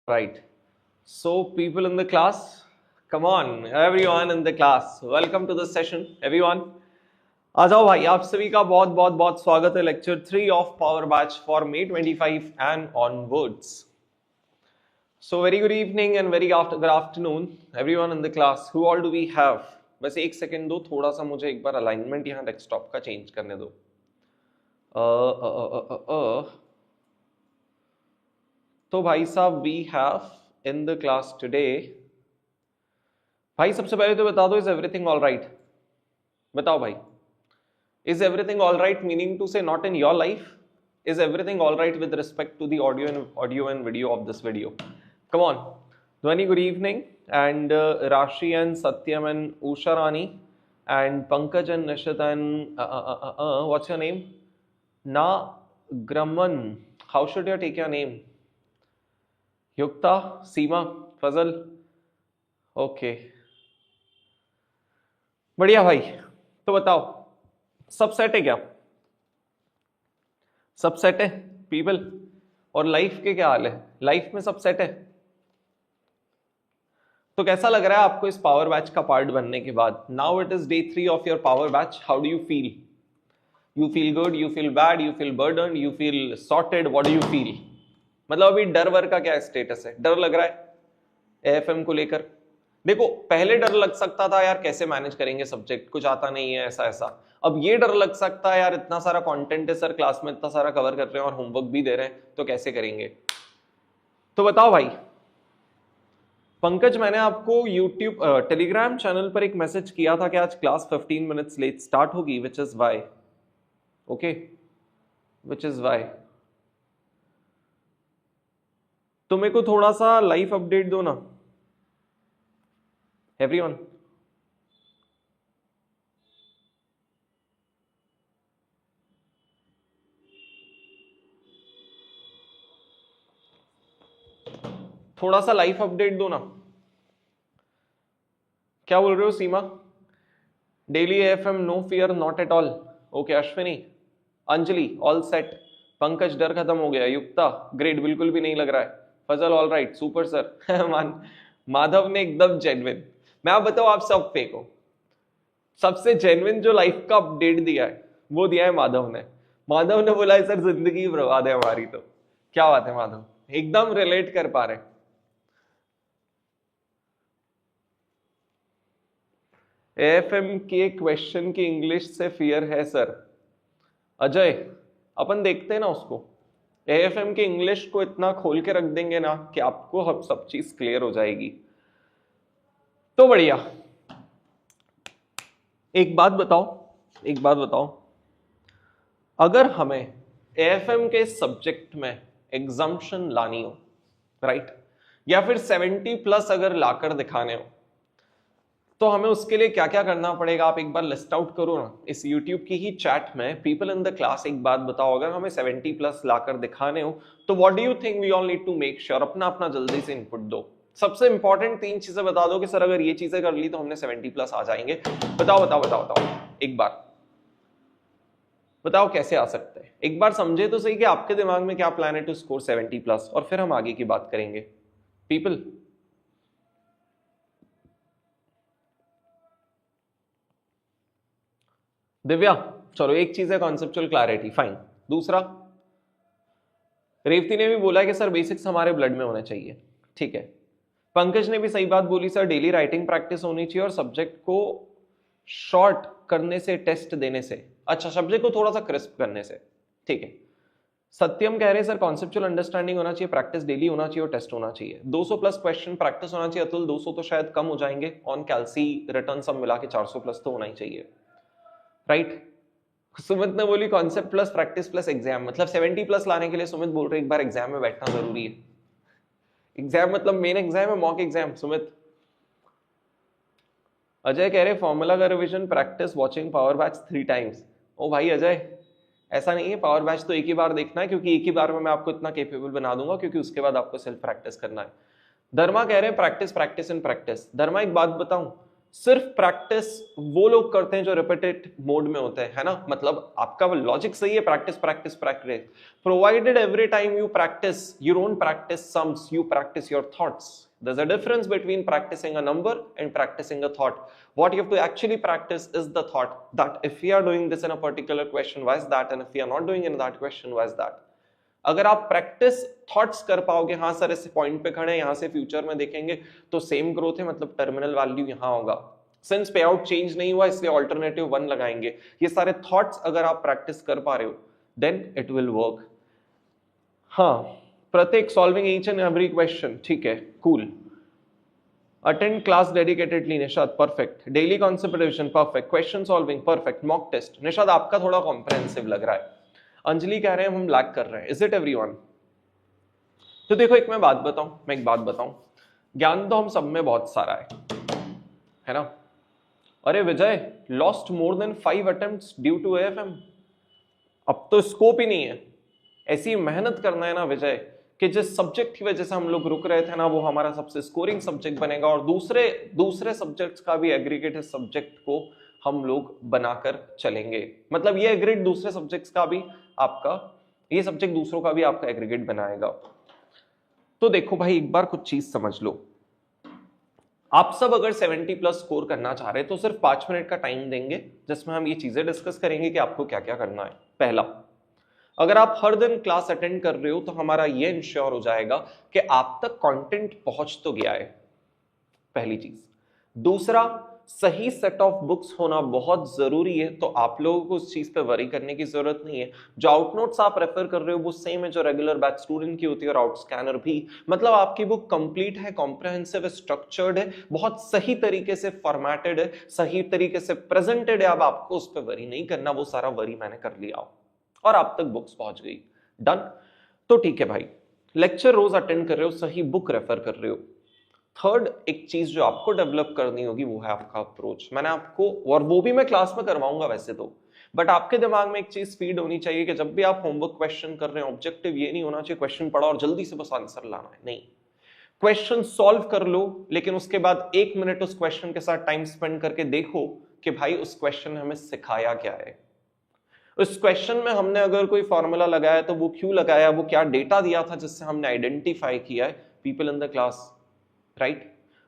Right. So, people in the class, come on, everyone in the class, welcome to the session, everyone. आ जाओ भाई, आप सभी का बहुत बहुत बहुत स्वागत है lecture 3 of power batch for May 25 and onwards. So, very good evening and very good afternoon, everyone in the class. Who all do we have? बस एक सेकेंड दो, थोड़ा सा मुझे एक बार अलाइनमेंट यहाँ डेस्कटॉप का चेंज करने दो. तो भाई साहब we have in the class today. भाई सबसे पहले तो बता दो, इज एवरीथिंग ऑल राइट? बताओ भाई, is everything all right meaning to say not in your life? Is everything all right with respect to the audio and video of this video? Come on. Dhwani, good evening, and Rashi and Satyam and Usha Rani and Pankaj and Nishit and what's your name? ना ग्रमन, how should you take your name? Yukta, Seema, Fazal, okay, बढ़िया भाई. तो बताओ, सब set है क्या? सब सेट है पीपल? और लाइफ के क्या हाल है? लाइफ में सब सेट है? तो कैसा लग रहा है आपको इस पावर बैच का पार्ट बनने के बाद? Now it is day 3 of your power batch. How do you feel? You feel good, you feel bad, you feel burden, you feel sorted? What do you feel? मतलब अभी डर वर का क्या status है? डर लग रहा है एएफएम को लेकर? देखो, पहले डर लग सकता था यार कैसे मैनेज करेंगे सब्जेक्ट, कुछ आता नहीं है ऐसा ऐसा. अब ये डर लग सकता है यार इतना सारा कंटेंट है सर, क्लास में इतना सारा कवर कर रहे हैं और होमवर्क भी दे रहे हैं, तो कैसे करेंगे? तो बताओ भाई. पंकज, मैंने आपको यूट्यूब टेलीग्राम चैनल पर एक मैसेज किया था कि आज क्लास 15 मिनट्स लेट स्टार्ट होगी, which is why. Okay, which is why. तो मेरे को थोड़ा सा लाइफ अपडेट दो ना एवरीवन. थोड़ा सा लाइफ अपडेट दो ना. क्या बोल रहे हो Seema? Daily AFM, no fear, not at all. Okay. Ashwini, Anjali, all set. Pankaj, डर खत्म हो गया. युक्ता, ग्रेट, बिल्कुल भी नहीं लग रहा है. Fazal, all right, super sir. Madhav ने एकदम जेन्युइन. मैं आप बताओ, आप सब फेक हो. सबसे जेन्युइन जो लाइफ का अपडेट दिया है वो दिया है माधव ने. माधव ने बोला है सर जिंदगी बर्बाद है हमारी. तो क्या बात है माधव, एकदम रिलेट कर पा रहे. एएफएम के क्वेश्चन की इंग्लिश से फियर है सर. अजय, अपन देखते हैं ना उसको. एएफएम के इंग्लिश को इतना खोल के रख देंगे ना कि आपको हम सब चीज क्लियर हो जाएगी. तो बढ़िया. एक बात बताओ, अगर हमें एएफएम के सब्जेक्ट में एग्जम्पशन लानी हो, राइट, या फिर 70+ अगर लाकर दिखाने हो, तो हमें उसके लिए क्या क्या करना पड़ेगा? आप एक बार लिस्ट आउट करो ना इस YouTube की ही चैट में. पीपल इन द क्लास, एक बात बताओ, अगर हमें 70+ लाकर दिखाने हो तो what do you think we all need to make sure? अपना अपना जल्दी से इनपुट दो. सबसे इंपॉर्टेंट 3 चीजें बता दो कि सर अगर ये चीजें कर ली तो हमने 70+ आ जाएंगे. बताओ एक बार बताओ कैसे आ सकते हैं. एक बार समझे तो सही कि आपके दिमाग में क्या प्लान है टू स्कोर 70+, और फिर हम आगे की बात करेंगे. पीपल, दिव्या, चलो एक चीज है कॉन्सेप्चुअल क्लैरिटी, फाइन. दूसरा, रेवती ने भी बोला कि सर बेसिक्स हमारे ब्लड में होने चाहिए. ठीक है. पंकज ने भी सही बात बोली, सर डेली राइटिंग प्रैक्टिस होनी चाहिए और सब्जेक्ट को शॉर्ट करने से, टेस्ट देने से, अच्छा सब्जेक्ट को थोड़ा सा क्रिस्प करने से. ठीक है. सत्यम कह रहे हैं सर कॉन्सेप्चुअल अंडरस्टैंडिंग होना चाहिए, प्रैक्टिस डेली होना चाहिए और टेस्ट होना चाहिए. 200+ क्वेश्चन प्रैक्टिस होना चाहिए. अतुल, 200 तो शायद कम हो जाएंगे. ऑन कैलसी रिटर्न सब मिला के 400+ तो होना ही चाहिए, राइट. सुमित ने बोली concept plus practice plus exam, मतलब 70+ लाने के लिए सुमित बोल रहे एक बार एग्जाम में बैठना जरूरी है. एग्जाम मतलब मेन एग्जाम है, मॉक एग्जाम. सुमित. अजय कह रहे फॉर्मूला का revision, practice, watching power batch 3 times. ओ भाई अजय, ऐसा नहीं है. पावर बैच तो एक ही बार देखना है, क्योंकि एक ही बार में मैं आपको इतना केपेबल बना दूंगा, क्योंकि उसके बाद आपको सेल्फ प्रैक्टिस करना है. धर्मा कह रहे हैं प्रैक्टिस प्रैक्टिस एंड प्रैक्टिस. धर्मा, एक बात बताऊं, सिर्फ प्रैक्टिस वो लोग करते हैं जो रिपीटेड मोड में होते हैं, है ना, मतलब आपका लॉजिक सही है, practice practice practice, provided every time you practice, you don't practice sums, you practice your thoughts. There's a difference between practicing a number and practicing a thought. What you have to actually practice is the thought, that if we are doing this in a particular question, why is that, and if we are not doing in that question, why is that. अगर आप practice thoughts कर पाओगे, हाँ sir इस point पे खड़े हैं, यहाँ से फ्यूचर में देखेंगे तो सेम ग्रोथ है, मतलब टर्मिनल वैल्यू यहाँ होगा, सिंस पे आउट चेंज नहीं हुआ इसलिए ऑल्टरनेटिव 1 लगाएंगे, ये सारे थॉट्स अगर आप प्रैक्टिस कर पा रहे हो देन इट विल वर्क. हाँ, प्रत्येक solving each and every question, ठीक है, cool. Attend class dedicatedly, Nishad perfect. Daily concept revision perfect. Question solving perfect. Mock test, Nishad आपका थोड़ा कॉम्प्रिहेंसिव लग रहा है. अंजलि कह रहे हैं हम लैग कर रहे हैं. Is it everyone? तो देखो एक मैं एक बात बताऊं, ज्ञान तो हम सब में बहुत सारा है ना. अरे Vijay, lost more than 5 attempts due to AFM. अब तो स्कोप ही नहीं है. ऐसी मेहनत करना है ना विजय कि जिस सब्जेक्ट की वजह से हम लोग रुक रहे थे ना, वो हमारा सबसे स्कोरिंग सब्जेक्ट बनेगा, और दूसरे सब्जेक्ट्स का भी एग्रीगेटेड सब्जेक्ट को हम लोग बनाकर चलेंगे. मतलब ये एग्रीगेट दूसरे सब्जेक्ट्स का भी आपका, ये सब्जेक्ट दूसरों का भी आपका एग्रीगेट बनाएगा. तो देखो भाई, एक बार कुछ चीज समझ लो. आप सब अगर 70+ स्कोर करना चाह रहे हैं तो सिर्फ 5 मिनट का टाइम देंगे जिसमें हम ये चीजें डिस्कस करेंगे कि आपको क्या क्या करना है. पहला, अगर आप हर दिन क्लास अटेंड कर रहे हो तो हमारा ये इंश्योर हो जाएगा कि आप तक कंटेंट पहुंच तो गया है, पहली चीज. दूसरा, सही सेट ऑफ बुक्स होना बहुत जरूरी है, तो आप लोगों को उस चीज पे वरी करने की जरूरत नहीं है. जो आउटनोट्स आप रेफर कर रहे हो वो सेम है जो रेगुलर बैच स्टूडेंट की होती है, और आउट स्कैनर भी. मतलब आपकी बुक कंप्लीट है, कॉम्प्रिहेंसिव है, स्ट्रक्चर्ड है, बहुत सही तरीके से फॉर्मेटेड है, सही तरीके से प्रेजेंटेड है. अब आपको उस पर वरी नहीं करना, वो सारा वरी मैंने कर लिया और आप तक बुक्स पहुंच गई. डन. तो ठीक है भाई, लेक्चर रोज अटेंड कर रहे हो, सही बुक रेफर कर रहे हो. थर्ड, एक चीज जो आपको डेवलप करनी होगी वो है आपका अप्रोच. मैंने आपको, और वो भी मैं क्लास में करवाऊंगा वैसे तो, बट आपके दिमाग में एक चीज फीड होनी चाहिए कि जब भी आप होमवर्क क्वेश्चन कर रहे हैं, ऑब्जेक्टिव ये नहीं होना चाहिए क्वेश्चन पढ़ा और जल्दी से बस आंसर लाना है. नहीं, क्वेश्चन सॉल्व कर लो, लेकिन उसके बाद 1 मिनट उस क्वेश्चन के साथ टाइम स्पेंड करके देखो कि भाई उस क्वेश्चन ने हमें सिखाया क्या है. उस क्वेश्चन में हमने अगर कोई फॉर्मूला लगाया तो वो क्यों लगाया, वो क्या डेटा दिया था जिससे हमने आइडेंटिफाई किया है people in the class, right.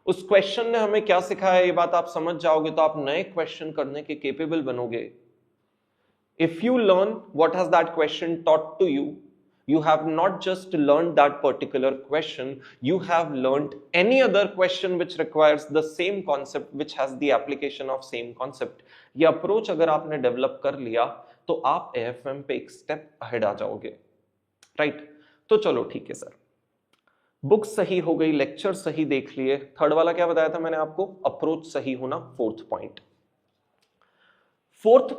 उस क्वेश्चन ने हमें क्या सिखाया, ये बात आप समझ जाओगे तो आप नए क्वेश्चन करने के केपेबल बनोगे. If you learn what has that question taught to you, you have not just learned that particular question, you have learned any other question which requires the same concept, which has the application of same concept. ये approach अगर आपने develop कर लिया तो आप AFM पे एक step ahead आ जाओगे, राइट. तो चलो ठीक है सर, बुक सही हो गई, लेक्चर सही देख लिए. थर्ड वाला क्या बताया था मैंने आपको, अप्रोच सही होना. फोर्थ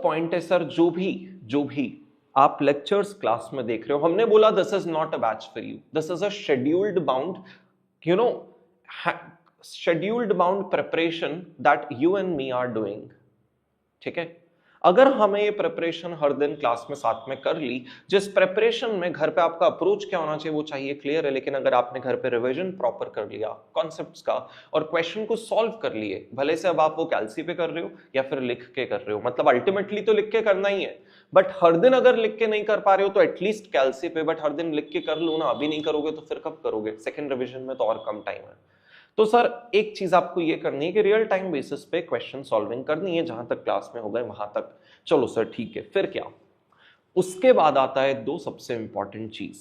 पॉइंट है सर, जो भी आप लेक्चर्स क्लास में देख रहे हो, हमने बोला this is not a batch for you, this is a scheduled bound, you know, scheduled bound preparation that you and me are doing. ठीक है, अगर हमें ये प्रिपरेशन हर दिन क्लास में साथ में कर ली, जिस प्रिपरेशन में घर पे आपका अप्रोच क्या होना चाहिए वो चाहिए क्लियर है, लेकिन अगर आपने घर पे रिवीजन प्रॉपर कर लिया कॉन्सेप्ट्स का और क्वेश्चन को सॉल्व कर लिए, भले से अब आप वो कैलसी पे कर रहे हो या फिर लिख के कर रहे हो, मतलब अल्टीमेटली तो लिख के करना ही है, बट हर दिन अगर लिख के नहीं कर पा रहे हो तो एटलीस्ट कैलसी पे, बट हर दिन लिख के कर लो ना. अभी नहीं करोगे तो फिर कब करोगे, सेकेंड रिविजन में तो और कम टाइम है. तो सर एक चीज आपको ये करनी है कि रियल टाइम बेसिस पे क्वेश्चन सॉल्विंग करनी है, जहां तक क्लास में हो गए वहां तक. चलो सर ठीक है, फिर क्या, उसके बाद आता है 2 सबसे इंपॉर्टेंट चीज.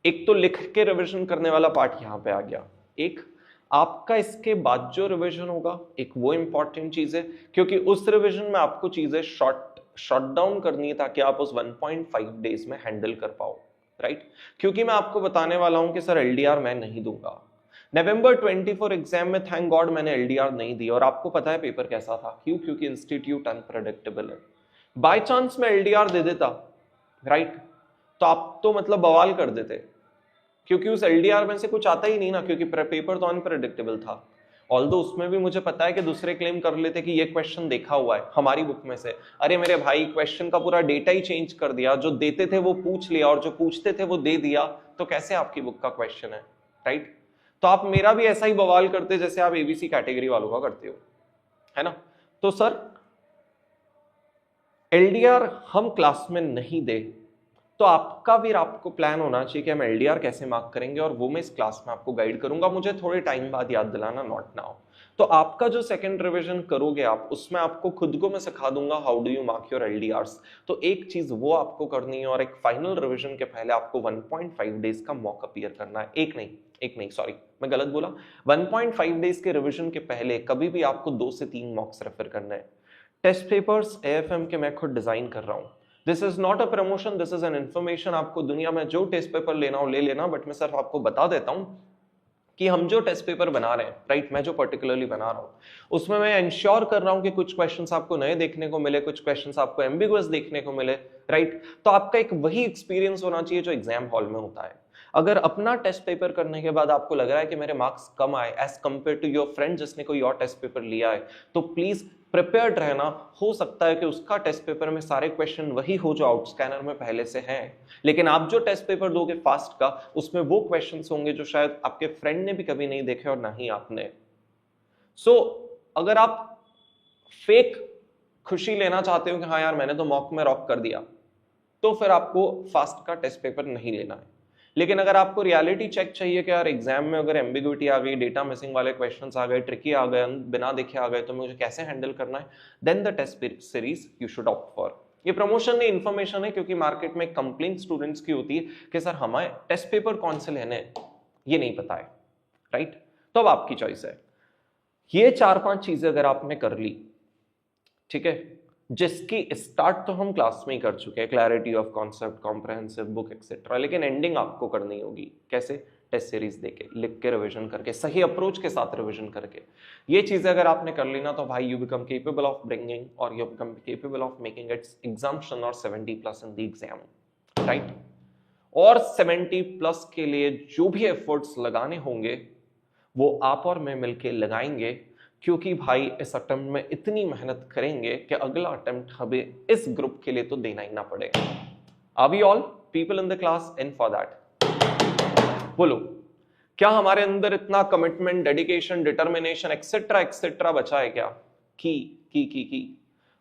एक तो लिख के रिवीजन करने वाला पार्ट यहां पे आ गया, एक आपका इसके बाद जो रिवीजन होगा, एक वो इंपॉर्टेंट चीज है, क्योंकि उस रिवीजन में आपको चीजें शॉट डाउन करनी है ताकि आप उस 1.5 डेज में हैंडल कर पाओ, राइट. क्योंकि मैं आपको बताने वाला हूं कि सर एलडीआर मैं नहीं दूंगा. नवंबर 24 एग्जाम में थैंक गॉड मैंने एलडीआर नहीं दी, और आपको पता है पेपर कैसा था, क्यों, क्योंकि इंस्टीट्यूट अनप्रेडिक्टेबल है. बाय चांस मैं एलडीआर दे देता, राइट, तो आप तो मतलब बवाल कर देते, क्योंकि उस एलडीआर में से कुछ आता ही नहीं ना, क्योंकि पेपर तो अनप्रेडिक्टेबल था. ऑल्दो उसमें भी मुझे पता है कि दूसरे क्लेम कर लेते कि ये क्वेश्चन देखा हुआ है हमारी बुक में से. अरे मेरे भाई, क्वेश्चन का पूरा डेटा ही चेंज कर दिया, जो देते थे वो पूछ लिया और जो पूछते थे वो दे दिया, तो कैसे आपकी बुक का क्वेश्चन है, राइट. तो आप मेरा भी ऐसा ही बवाल करते जैसे आप एबीसी कैटेगरी वालों का करते हो, है ना। तो सर एलडीआर हम क्लास में नहीं दे तो आपका फिर आपको प्लान होना चाहिए कि हम एलडीआर कैसे मार्क करेंगे, और वो मैं इस क्लास में आपको गाइड करूंगा। मुझे थोड़े टाइम बाद याद दिलाना, नॉट नाउ। तो आपका जो सेकंड रिवीजन करोगे आप, उसमें आपको खुद को मैं सिखा दूंगा how do you mark your LDRs. तो एक चीज वो आपको करनी है, और एक फाइनल रिवीजन के पहले आपको 1.5 डेज का मॉक अपीयर करना है। एक नहीं सॉरी मैं गलत बोला, 1.5 डेज के रिवीजन के पहले कभी भी आपको 2 से 3 मॉक्स रेफर करना है। टेस्ट पेपर्स एएफएम के मैं खुद डिजाइन कर रहा हूं। This is not a promotion, this is an information. आपको दुनिया में जो टेस्ट पेपर लेना हो ले लेना, बट मैं सिर्फ आपको बता देता हूं कि हम जो टेस्ट पेपर बना रहे हैं, राइट, मैं जो पर्टिकुलरली बना रहा हूं उसमें मैं इंश्योर कर रहा हूं कि कुछ क्वेश्चंस आपको नए देखने को मिले, कुछ क्वेश्चंस आपको एम्बिगुअस देखने को मिले, राइट। तो आपका एक वही एक्सपीरियंस होना चाहिए जो एग्जाम हॉल में होता है। अगर अपना टेस्ट पेपर करने के बाद आपको लग रहा है कि मेरे मार्क्स कम आए as compare to your friend जिसने कोई और टेस्ट पेपर लिया है, तो प्लीज प्रिपेयर्ड रहना। हो सकता है कि उसका टेस्ट पेपर में सारे क्वेश्चन वही हो जो आउट स्कैनर में पहले से हैं, लेकिन आप जो टेस्ट पेपर दोगे फास्ट का, उसमें वो क्वेश्चंस होंगे जो शायद आपके फ्रेंड ने भी कभी नहीं देखे और ना ही आपने। सो अगर आप फेक खुशी लेना चाहते हो कि हाँ यार मैंने तो मॉक में रॉक कर दिया, तो फिर आपको फास्ट का टेस्ट पेपर नहीं लेना है। लेकिन अगर आपको रियलिटी चेक चाहिए कि यार एग्जाम में अगर एम्बिग्विटी आ गई, डेटा मिसिंग वाले क्वेश्चंस आ गए, ट्रिकी आ गए, बिना देखे आ गए, तो मुझे कैसे हैंडल करना है, then the test series you should opt for. ये प्रमोशन नहीं, इन्फॉर्मेशन है, क्योंकि मार्केट में कंप्लेंट स्टूडेंट्स की होती है कि सर हमें टेस्ट पेपर कौन से लेने हैं ये नहीं पता है, राइट। तो अब आपकी चॉइस है। ये 4-5 चीजें अगर आपने कर ली, ठीक है, जिसकी स्टार्ट तो हम क्लास में ही कर चुके हैं, clarity of concept, comprehensive book etcetera, लेकिन एंडिंग आपको करनी होगी कैसे, टेस्ट सीरीज देके, लिख के, रिवीजन करके, सही अप्रोच के साथ रिवीजन करके। ये चीजें अगर आपने कर ली ना, तो भाई you become capable of bringing और you become capable of making its exemption और 70+ इन द एग्जाम, राइट। और 70+ के लिए जो भी एफर्ट्स लगाने होंगे वो आप और मैं मिलके लगाएंगे, क्योंकि भाई इस अटेम्प्ट में इतनी मेहनत करेंगे कि अगला अटेम्प्ट हमें इस ग्रुप के लिए तो देना ही ना पड़ेगा। Are we all people in the class in for that? बोलो, क्या हमारे अंदर इतना commitment, dedication, determination etcetera etcetera बचा है क्या? की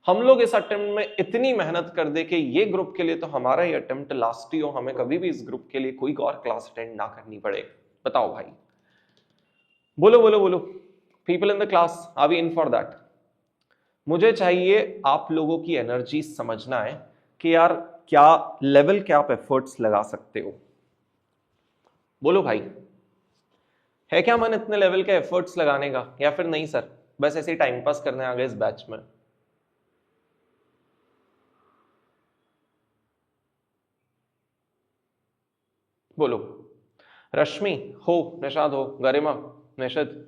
हम लोग इस अटेम्प्ट में इतनी मेहनत कर दे कि ये ग्रुप के लिए तो हमारा ही अटेम्प्ट लास्ट ही हो, हमें कभी भी इस ग्रुप के लिए कोई और क्लास अटेंड ना करनी पड़े। बताओ भाई, बोलो बोलो बोलो, people in the class, are we in for that? मुझे चाहिए आप लोगों की एनर्जी समझना है कि यार क्या लेवल के आप एफर्ट्स लगा सकते हो। बोलो भाई, है क्या मन इतने लेवल के एफर्ट्स लगाने का, या फिर नहीं सर बस ऐसे ही टाइम पास करने आ गए इस बैच में? बोलो, रश्मि हो, निषाद हो, गरिमा, निषद,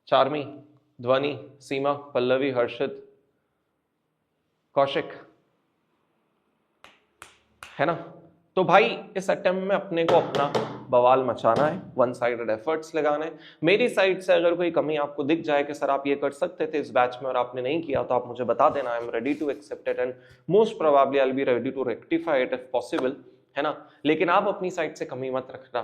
चार्मी, ध्वनि, सीमा, पल्लवी, हर्षित, कौशिक, है ना। तो भाई इस अटेम्प्ट में अपने को अपना बवाल मचाना है, वन साइडेड एफर्ट्स लगाने हैं। मेरी साइड से अगर कोई कमी आपको दिख जाए कि सर आप ये कर सकते थे इस बैच में और आपने नहीं किया, तो आप मुझे बता देना। I am ready to accept it and most probably I will be ready to rectify it if possible, है ना। लेकिन आप अपनी साइड से कमी मत रखना,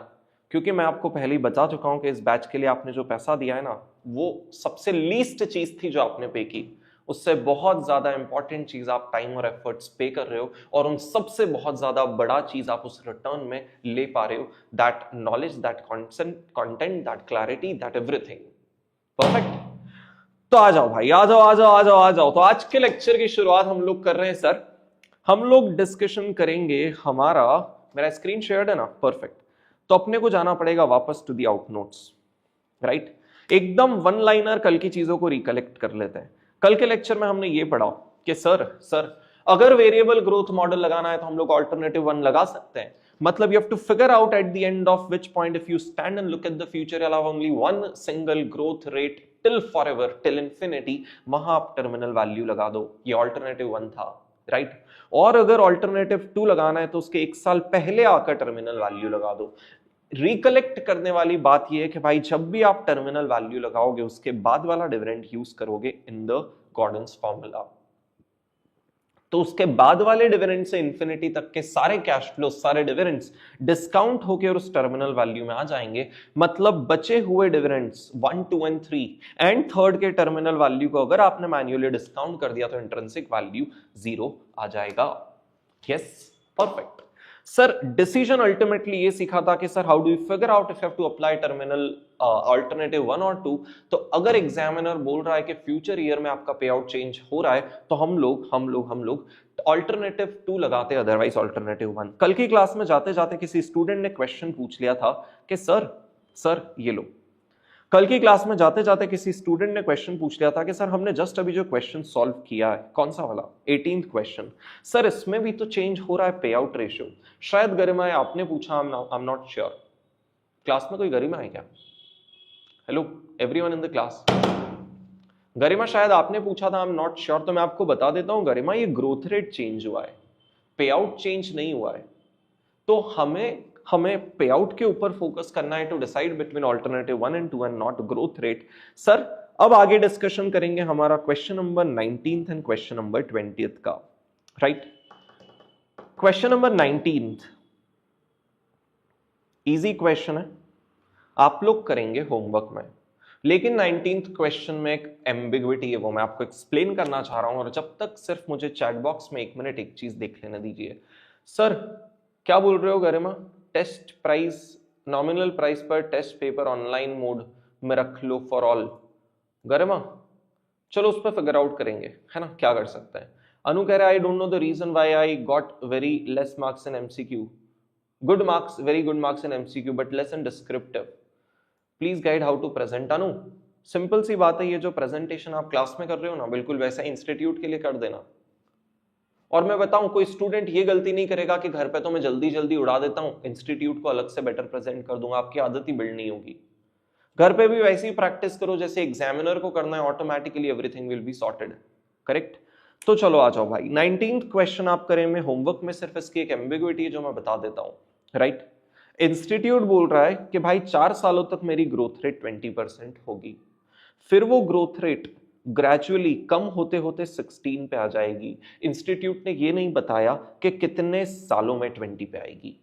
क्योंकि मैं आपको पहले ही बता चुका हूं कि इस बैच के लिए आपने जो पैसा दिया है ना, वो सबसे लीस्ट चीज थी जो आपने पे की। उससे बहुत ज्यादा इंपॉर्टेंट चीज आप टाइम और एफर्ट्स पे कर रहे हो, और उन सबसे बहुत ज्यादा बड़ा चीज आप उस रिटर्न में ले पा रहे हो, that knowledge, that content, that clarity, that everything. Perfect. तो आ जाओ भाई, आ जाओ आ जाओ आ जाओ आ जाओ। तो आज के लेक्चर की शुरुआत हम लोग कर रहे हैं सर, हम लोग डिस्कशन करेंगे हमारा, मेरा स्क्रीन शेयर्ड है ना, परफेक्ट। तो अपने को जाना पड़ेगा वापस to the out notes, right. एकदम वन लाइनर कल की चीजों को रिकलेक्ट कर लेते हैं। कल के लेक्चर में हमने ये पढ़ा कि सर अगर वेरिएबल ग्रोथ मॉडल लगाना है तो हम लोग ऑल्टरनेटिव 1 लगा सकते हैं। मतलब you have to figure out at the end of which point if you stand and look at the future you have only one single growth rate till forever, till infinity, वहां आप terminal value लगा दो। ये alternative 1 था, right. और अगर alternative 2 लगाना है तो उसके 1 साल पहले आकर टर्मिनल वैल्यू लगा दो। रिकलेक्ट करने वाली बात यह है कि भाई जब भी आप टर्मिनल वैल्यू लगाओगे उसके बाद वाला डिविडेंड यूज करोगे इन द गॉर्डन्स फॉर्मूला। तो उसके बाद वाले डिविडेंड से इंफिनिटी तक के सारे कैश फ्लो, सारे डिविडेंड्स डिस्काउंट होकर और उस टर्मिनल वैल्यू में आ जाएंगे। मतलब बचे हुए डिविडेंड्स 1, 2 एंड 3 एंड थर्ड के टर्मिनल वैल्यू को अगर आपने मैन्युअली डिस्काउंट कर दिया तो इंट्रिंसिक वैल्यू 0 आ जाएगा। Yes, perfect. Sir decision ultimately ये सीखा था कि sir how do you figure out if you have to apply terminal alternative 1 और 2। तो अगर एग्जामिनर बोल रहा है कि फ्यूचर ईयर में आपका पे आउट चेंज हो रहा है तो हम लोग अल्टरनेटिव 2 लगाते, अदरवाइज अल्टरनेटिव 1। कल की क्लास में जाते जाते किसी स्टूडेंट ने क्वेश्चन पूछ लिया था कि सर ये लो, कल की क्लास में जाते जाते किसी स्टूडेंट ने क्वेश्चन पूछ लिया था कि सर हमने जस्ट अभी जो क्वेश्चन सॉल्व किया है, कौन सा वाला 18th क्वेश्चन, सर इसमें भी तो चेंज हो रहा है पे आउट रेशियो। शायद गरिमा आपने पूछा, I am not sure. Class में कोई गरिमा है क्या? Hello everyone in the class. Garima शायद आपने पूछा था, आई एम नॉट श्योर। तो मैं आपको बता देता हूं गरिमा, ये ग्रोथ रेट चेंज हुआ है, पे आउट चेंज नहीं हुआ है। तो हमें पे आउट के ऊपर फोकस करना है to decide between alternative 1 and 2 and not growth rate. Sir अब आगे डिस्कशन करेंगे हमारा question number 19th and question number 20th का, right. Question number 19th easy question है, आप लोग करेंगे होमवर्क में, लेकिन 19th क्वेश्चन में एक एम्बिग्विटी है, वो मैं आपको एक्सप्लेन करना चाह रहा हूं। और जब तक सिर्फ मुझे चैट बॉक्स में 1 मिनट एक चीज देख लेने दीजिए। सर क्या बोल रहे हो गरिमा? टेस्ट प्राइस, नॉमिनल प्राइस पर टेस्ट पेपर ऑनलाइन मोड में रख लो फॉर ऑल। गरिमा चलो उस पर फिगर आउट करेंगे, है ना, क्या कर सकते हैं। अनु कह रहा है I don't know the reason why I got very less marks in MCQ. Good marks, very good marks in MCQ but less in descriptive. Please guide how to present. Anu simple सी बात है, ये जो प्रेजेंटेशन आप class में कर रहे हो ना, बिल्कुल वैसा इंस्टीट्यूट के लिए कर देना। और मैं बताऊं, कोई स्टूडेंट ये गलती नहीं करेगा कि घर पे तो मैं जल्दी जल्दी उड़ा देता हूं, इंस्टीट्यूट को अलग से बेटर प्रेजेंट कर दूंगा। आपकी आदत ही बिल्ड नहीं होगी। घर पे भी वैसे ही प्रैक्टिस करो जैसे एग्जामिनर को करना है, automatically everything will be sorted, correct. तो चलो आ जाओ भाई, 19th क्वेश्चन आप करें में होमवर्क में सिर्फ इसकी एक एम्बिग्विटी है जो मैं बता देता हूं, राइट। इंस्टीट्यूट बोल रहा है कि भाई 4 सालों तक मेरी ग्रोथ रेट 20% होगी, फिर वो ग्रोथ रेट ग्रेजुअली कम होते होते 16 पे आ जाएगी। इंस्टीट्यूट ने ये नहीं बताया कि कितने सालों में 20 पे आएगी।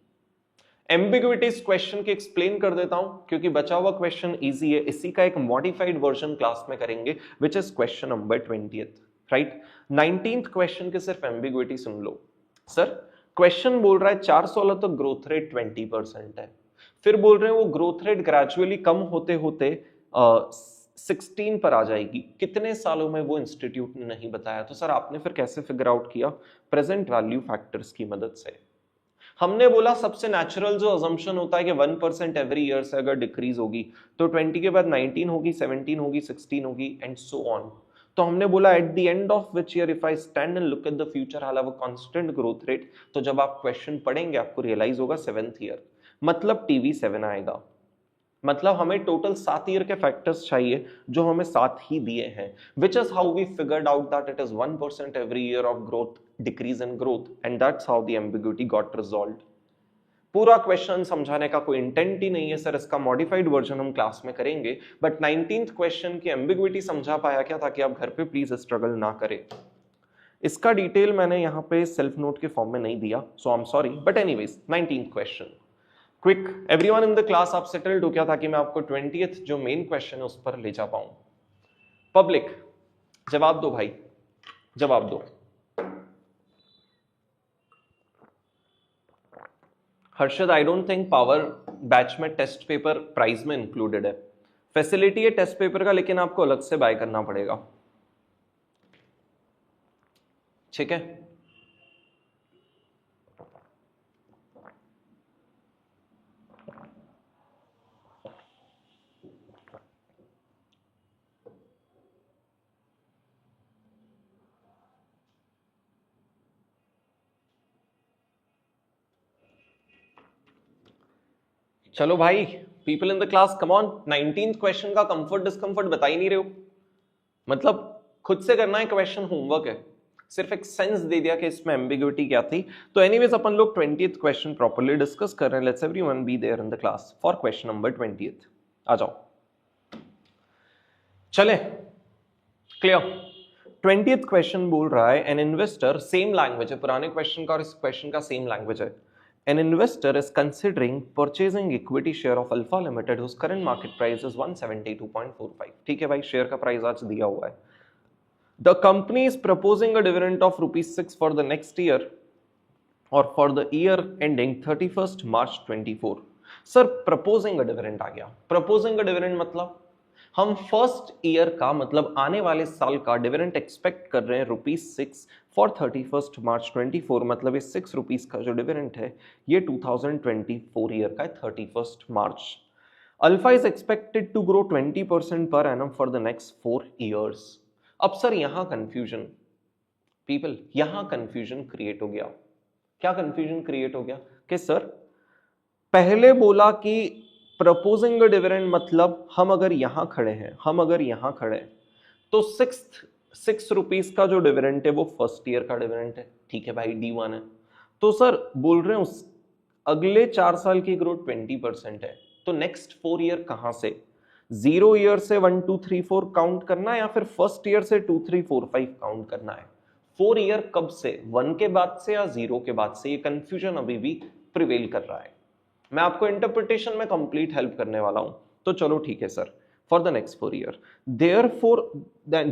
एम्बिग्विटी इस क्वेश्चन के एक्सप्लेन कर देता हूं क्योंकि बचा हुआ क्वेश्चन इजी है। इसी का एक मॉडिफाइड वर्जन क्लास में करेंगे which is question number 20th, right. 19th question के सिर्फ एम्बिग्विटी सुन लो। सर क्वेश्चन बोल रहा है 4 सालों तक ग्रोथ रेट 20% है, फिर बोल रहे हैं वो ग्रोथ रेट ग्रेजुअली कम होते होते 16 पर आ जाएगी। कितने सालों में वो इंस्टीट्यूट ने नहीं बताया। तो सर आपने फिर कैसे फिगर आउट किया? प्रेजेंट वैल्यू फैक्टर्स की मदद से। हमने बोला सबसे नेचुरल जो अजम्पशन होता है कि 1% एवरी ईयर से अगर डिक्रीज होगी तो 20 के बाद 19 होगी, 17 होगी, 16 होगी एंड सो ऑन। तो हमने बोला eight the end of which year if I stand and look at the future I have a constant growth rate. तो जब आप क्वेश्चन पढ़ेंगे आपको रियलाइज होगा 7th ईयर, मतलब टीवी 7 आएगा। मतलब हमें टोटल 7 ईयर के फैक्टर्स चाहिए जो हमें 7 ही दिए हैं, which is how we figured out that it is 1% every year of growth, decrease in growth, and that's how the ambiguity got resolved. पूरा क्वेश्चन समझाने का कोई इंटेंट ही नहीं है सर, इसका मॉडिफाइड वर्जन हम क्लास में करेंगे, बट 19th क्वेश्चन की एम्बिग्विटी समझा पाया क्या, ताकि आप घर पे प्लीज स्ट्रगल ना करें। इसका डिटेल मैंने यहाँ पे सेल्फ नोट के फॉर्म में नहीं दिया, so I am sorry, but anyways 19th question quick. Everyone in the class आप सेटल्ड हो क्या, ताकि मैं आपको 20th जो मेन क्वेश्चन है उस पर ले जा पाऊं। पब्लिक जवाब दो भाई, जवाब दो। Harshad I don't think power batch में टेस्ट पेपर प्राइस में इंक्लूडेड है। फैसिलिटी है टेस्ट पेपर का, लेकिन आपको अलग से बाय करना पड़ेगा, ठीक है। चलो भाई, people in the class come on. 19th question का कंफर्ट डिस्कंफर्ट बता ही नहीं रहे हो, मतलब खुद से करना है क्वेश्चन, होमवर्क है। सिर्फ एक सेंस दे दिया कि इसमें एम्बिग्विटी क्या थी। तो एनीवेज अपन लोग 20th क्वेश्चन प्रॉपर्ली डिस्कस कर रहे हैं। Let's everyone be there in the class for question number 20th। आ जाओ, चले क्लियर। 20th क्वेश्चन बोल रहा है एन इन्वेस्टर, सेम लैंग्वेज है, पुराने क्वेश्चन का और इस क्वेश्चन का सेम लैंग्वेज है। An investor is considering purchasing equity share of Alpha Limited whose current market price is 172.45। ठीक है भाई, शेयर का प्राइस आज दिया हुआ है। The company is proposing a dividend of ₹6 for the next year और for the year ending 31st March 24। Sir proposing a dividend आ गया। प्रपोजिंग अ डिविडेंड मतलब हम फर्स्ट ईयर का मतलब आने वाले साल का डिविडेंड एक्सपेक्ट कर रहे हैं ₹6 फॉर 31st March 24। मतलब ये ₹6 का जो डिविडेंड है ये 2024 ईयर का है 31st March। Alpha is expected to grow 20% per annum for the next 4 years। अब सर यहां कंफ्यूजन, पीपल यहां कंफ्यूजन क्रिएट हो गया। क्या कंफ्यूजन क्रिएट हो गया कि सर पहले बोला कि प्रपोजिंग डिविडेंड मतलब हम अगर यहां खड़े हैं, तो ₹6 का जो डिविडेंड है वो फर्स्ट ईयर का डिविडेंड है। ठीक है भाई, D1 है। तो सर बोल रहे हैं उस अगले 4 साल की ग्रोथ 20% है, तो नेक्स्ट 4 ईयर कहां से? 0 ईयर से 1 2 3 4 काउंट करना है या फिर फर्स्ट ईयर से 2 3 4 5 काउंट करना है? 4 ईयर कब से, 1 के बाद से या 0 के बाद से? ये कंफ्यूजन अभी भी प्रिवेल कर रहा है। मैं आपको इंटरप्रिटेशन में कंप्लीट हेल्प करने वाला हूं, तो चलो ठीक है sir. For the next 4 year,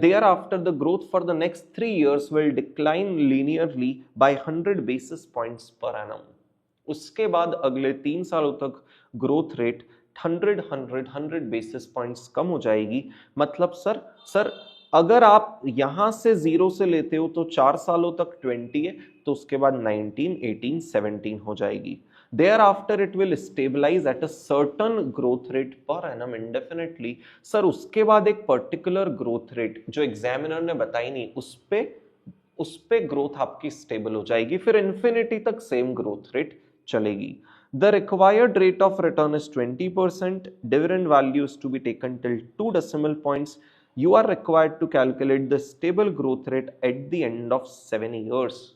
thereafter the growth for the next 3 years will decline linearly by 100 basis points per annum। उसके बाद अगले 3 सालों तक ग्रोथ रेट 100 बेसिस पॉइंट्स कम हो जाएगी। मतलब सर अगर आप यहां से 0 से लेते हो तो 4 सालों तक 20 है, तो उसके बाद 19, 18, 17 हो जाएगी। Thereafter it will stabilize at a certain growth rate per annum indefinitely। Sir उसके बाद एक पर्टिकुलर ग्रोथ रेट जो एग्जामिनर ने बताई नहीं, उस पे ग्रोथ आपकी स्टेबल हो जाएगी, फिर इन्फिनिटी तक सेम ग्रोथ रेट चलेगी। The required rate of return is 20%. Dividend value is to be taken till 2 decimal points. You are required to calculate the stable growth rate at the end of 7 years।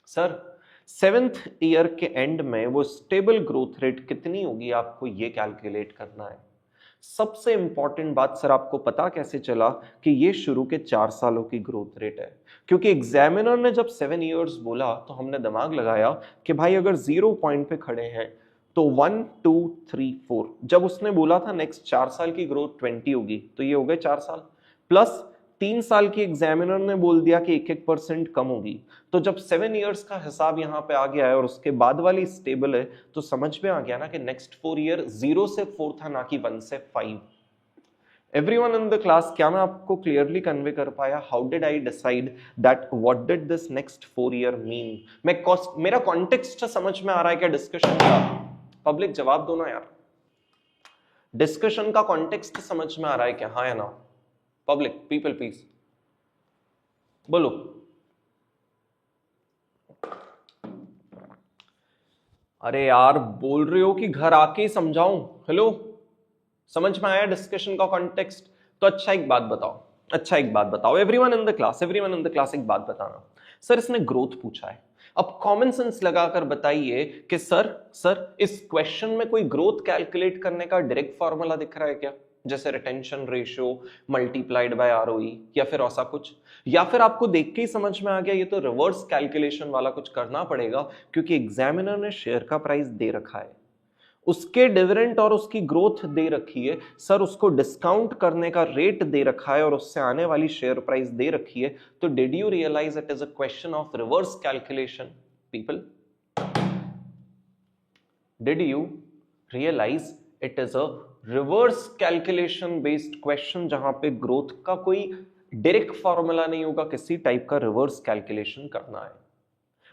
Sir 7th year के and में वो stable growth rate कितनी होगी आपको ये calculate करना है। सबसे इंपॉर्टेंट बात सर, आपको पता कैसे चला कि ये शुरू के 4 सालों की ग्रोथ रेट है? क्योंकि एग्जामिनर ने जब 7 इयर्स बोला तो हमने दिमाग लगाया कि भाई अगर 0 पॉइंट पे खड़े हैं तो 1 2 3 4, जब उसने बोला था नेक्स्ट 4 साल की ग्रोथ 20 होगी, तो ये हो गए 4 साल प्लस 3 साल की एग्जामिनर ने बोल दिया कि 1-1% कम होगी। तो जब 7 इयर्स का हिसाब यहाँ पे आ गया है और उसके बाद वाली स्टेबल है, तो समझ में आ गया ना कि नेक्स्ट 4 ईयर 0 से 4 था, ना कि 1 से 5। एवरीवन इन द क्लास, क्या मैं आपको क्लियरली कन्वे कर पाया? How did I decide that what did this next 4 year mean? मेरा कॉन्टेक्स्ट समझ में आ रहा है क्या डिस्कशन का? पब्लिक जवाब दो ना यार, डिस्कशन का कॉन्टेक्स्ट समझ में आ रहा है क्या? हाँ या ना? पब्लिक पीपल प्लीज बोलो। अरे यार बोल रहे हो कि घर आके ही समझाऊं? हेलो, समझ में आया डिस्कशन का कॉन्टेक्स्ट? तो अच्छा एक बात बताओ एवरीवन इन द क्लास, एक बात बताना। सर इसने ग्रोथ पूछा है, अब कॉमन सेंस लगाकर बताइए कि सर इस क्वेश्चन में कोई ग्रोथ कैलकुलेट करने का डायरेक्ट फॉर्मूला दिख रहा है क्या? जैसे retention ratio multiplied by ROE या फिर ऐसा कुछ, या फिर आपको देख के ही समझ में आ गया ये तो रिवर्स कैलकुलेशन वाला कुछ करना पड़ेगा, क्योंकि एग्जामिनर ने शेयर का प्राइस दे रखा है, उसके डिविडेंड और उसकी ग्रोथ दे रखी है, सर उसको डिस्काउंट करने का रेट दे रखा है और उससे आने वाली शेयर प्राइस दे रखी है। तो did you realize it is a question of reverse calculation? People, did you realize it is a reverse calculation based question, जहां पे ग्रोथ का कोई डायरेक्ट फॉर्मूला नहीं होगा, किसी टाइप का रिवर्स कैलकुलेशन करना है।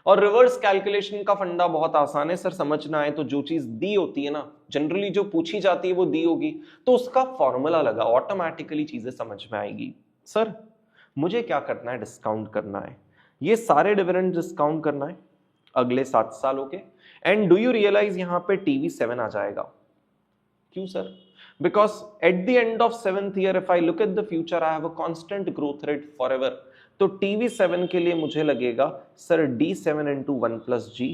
और रिवर्स कैलकुलेशन का फंडा बहुत आसान है सर, समझना है तो जो चीज दी होती है ना, जनरली जो पूछी जाती है वो दी होगी, तो उसका फॉर्मूला लगा, ऑटोमेटिकली चीजें समझ में आएगी। सर मुझे क्या करना है? डिस्काउंट करना है, ये सारे डिविडेंड डिस्काउंट करना है अगले 7 सालों के। एंड डू यू रियलाइज यहां पे TV7 आ जाएगा? क्यों sir? Because at the end of 7th year, if I look at the future, I have a constant growth rate forever। तो TV7 के लिए मुझे लगेगा sir D7 into 1 plus G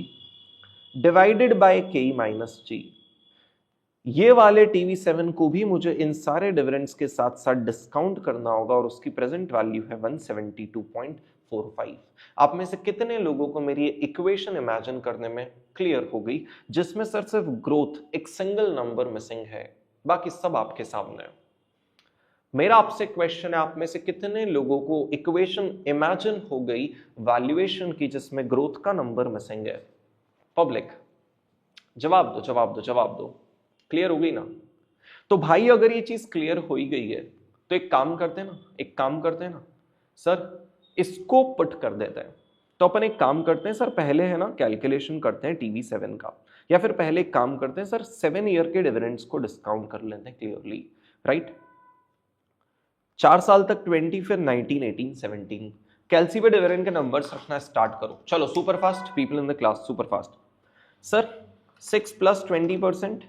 divided by K minus G। ये वाले TV7 को भी मुझे इन सारे डिविडेंड्स के साथ साथ डिस्काउंट करना होगा और उसकी प्रेजेंट वैल्यू है 172.45। आप में से कितने लोगों को मेरी इक्वेशन इमेजिन करने में क्लियर हो गई, जिसमें सर सिर्फ ग्रोथ एक सिंगल नंबर मिसिंग है, बाकी सब आपके सामने है। मेरा आपसे क्वेश्चन है, आप में से कितने लोगों को इक्वेशन इमेजिन हो गई वैल्यूएशन की जिसमें ग्रोथ का नंबर मिसिंग है? पब्लिक जवाब दो, जवाब दो, जवाब दो। क्लियर हो गई ना? तो भाई अगर ये चीज क्लियर हो ही गई है तो एक काम करते हैं ना, एक काम करते हैं ना सर, इसको पुट कर देते हैं। तो अपन एक काम करते हैं सर, पहले है ना कैलकुलेशन करते हैं TV7 का, या फिर पहले एक काम करते हैं सर 7 ईयर के डिविडेंड्स को डिस्काउंट कर लेते हैं क्लियरली, राइट? 4 साल तक 20, फिर 19, 18, 17। कैलसी पे डिविडेंड के नंबर्स रखना स्टार्ट करो। चलो super fast people in the class, super fast. Sir 6 plus 20%,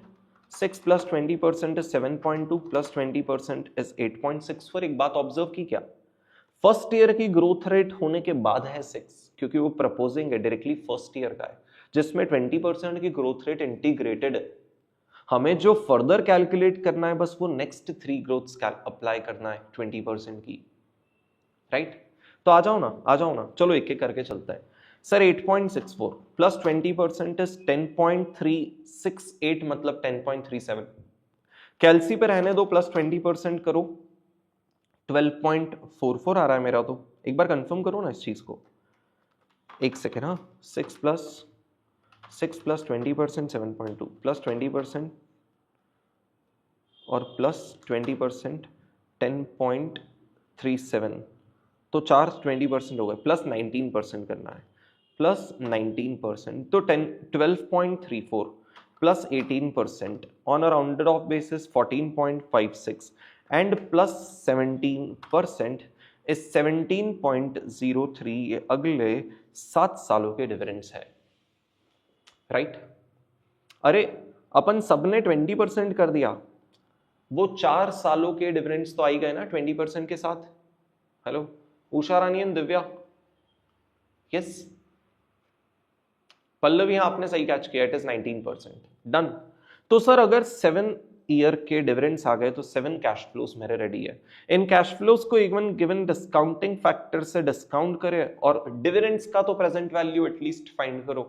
6 plus 20% is 7.2, plus 20% is 8.64। एक बात ऑब्जर्व की क्या? फर्स्ट ईयर की ग्रोथ रेट होने के बाद है 6, क्योंकि वो प्रपोजिंग है डायरेक्टली फर्स्ट ईयर का है, जिसमें 20% की ग्रोथ रेट इंटीग्रेटेड है। हमें जो फर्दर कैलकुलेट करना है बस वो नेक्स्ट 3 ग्रोथ्स अप्लाई करना है 20% की, राइट? तो आ जाओ ना, आ जाओ ना, चलो एक एक करके चलता है। सर 8.64 प्लस 20% इज 10.368, मतलब 10.37। कैलसी पे रहने दो, प्लस 20% करो, 12.44 आ रहा है मेरा। तो एक बार कंफर्म करो ना इस चीज को, एक सेकेंड। हाँ, 6 प्लस 20% 7.2, प्लस 20% और प्लस 20% 10.37, तो 4 20% हो गए, प्लस 19% करना है, प्लस 19%, तो 12.34 plus 18% on a rounded off basis 14.56 and plus 17% is 17.03। ये अगले 7 सालों के डिविडेंड्स है, राइट? अरे अपन सबने 20% कर दिया, वो 4 सालों के डिविडेंड्स तो आई गए ना 20% के साथ। Hello Usha Rani and Divya, yes Pallavi, यहां आपने सही कैच किया, इट इज 19%। डन। तो सर अगर 7 ईयर के डिविडेंड्स आ गए तो 7 कैश फ्लोस मेरे रेडी है। इन कैश फ्लोस को इवन गिवन डिस्काउंटिंग फैक्टर से डिस्काउंट करे और डिविडेंड्स का तो प्रेजेंट वैल्यू एटलीस्ट फाइंड करो।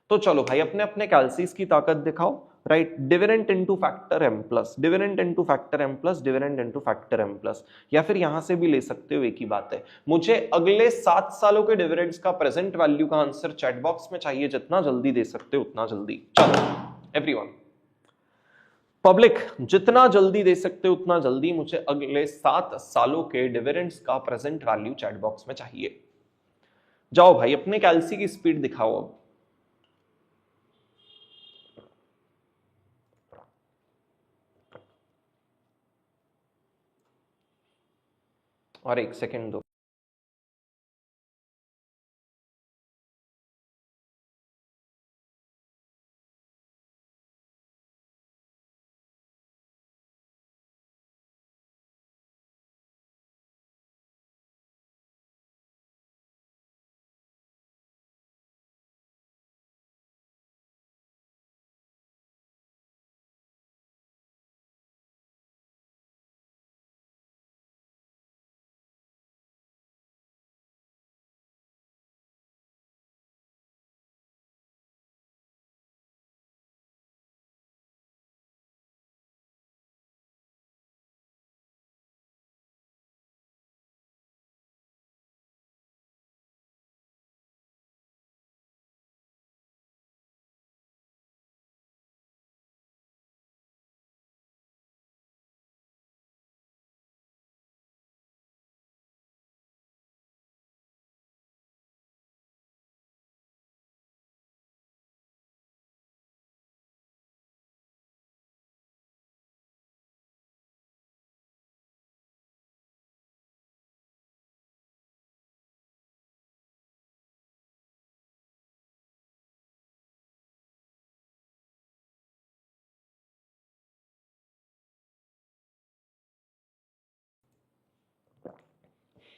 तो चलो भाई अपने अपने कैलसीज की ताकत दिखाओ, right? Dividend into factor m plus, dividend into factor m plus, dividend into factor m plus, या फिर यहां से भी ले सकते हो, एक ही बात है। मुझे अगले 7 सालों के डिविडेंड्स का प्रेजेंट वैल्यू का आंसर चैट बॉक्स में चाहिए, जितना जल्दी दे सकते हो उतना जल्दी। चलो एवरीवन, पब्लिक जितना जल्दी दे सकते हो उतना जल्दी मुझे अगले 7 सालों के डिविडेंड्स का प्रेजेंट वैल्यू चैट बॉक्स में चाहिए। जाओ भाई अपने कैलसी की स्पीड दिखाओ अब। और एक सेकेंड दो।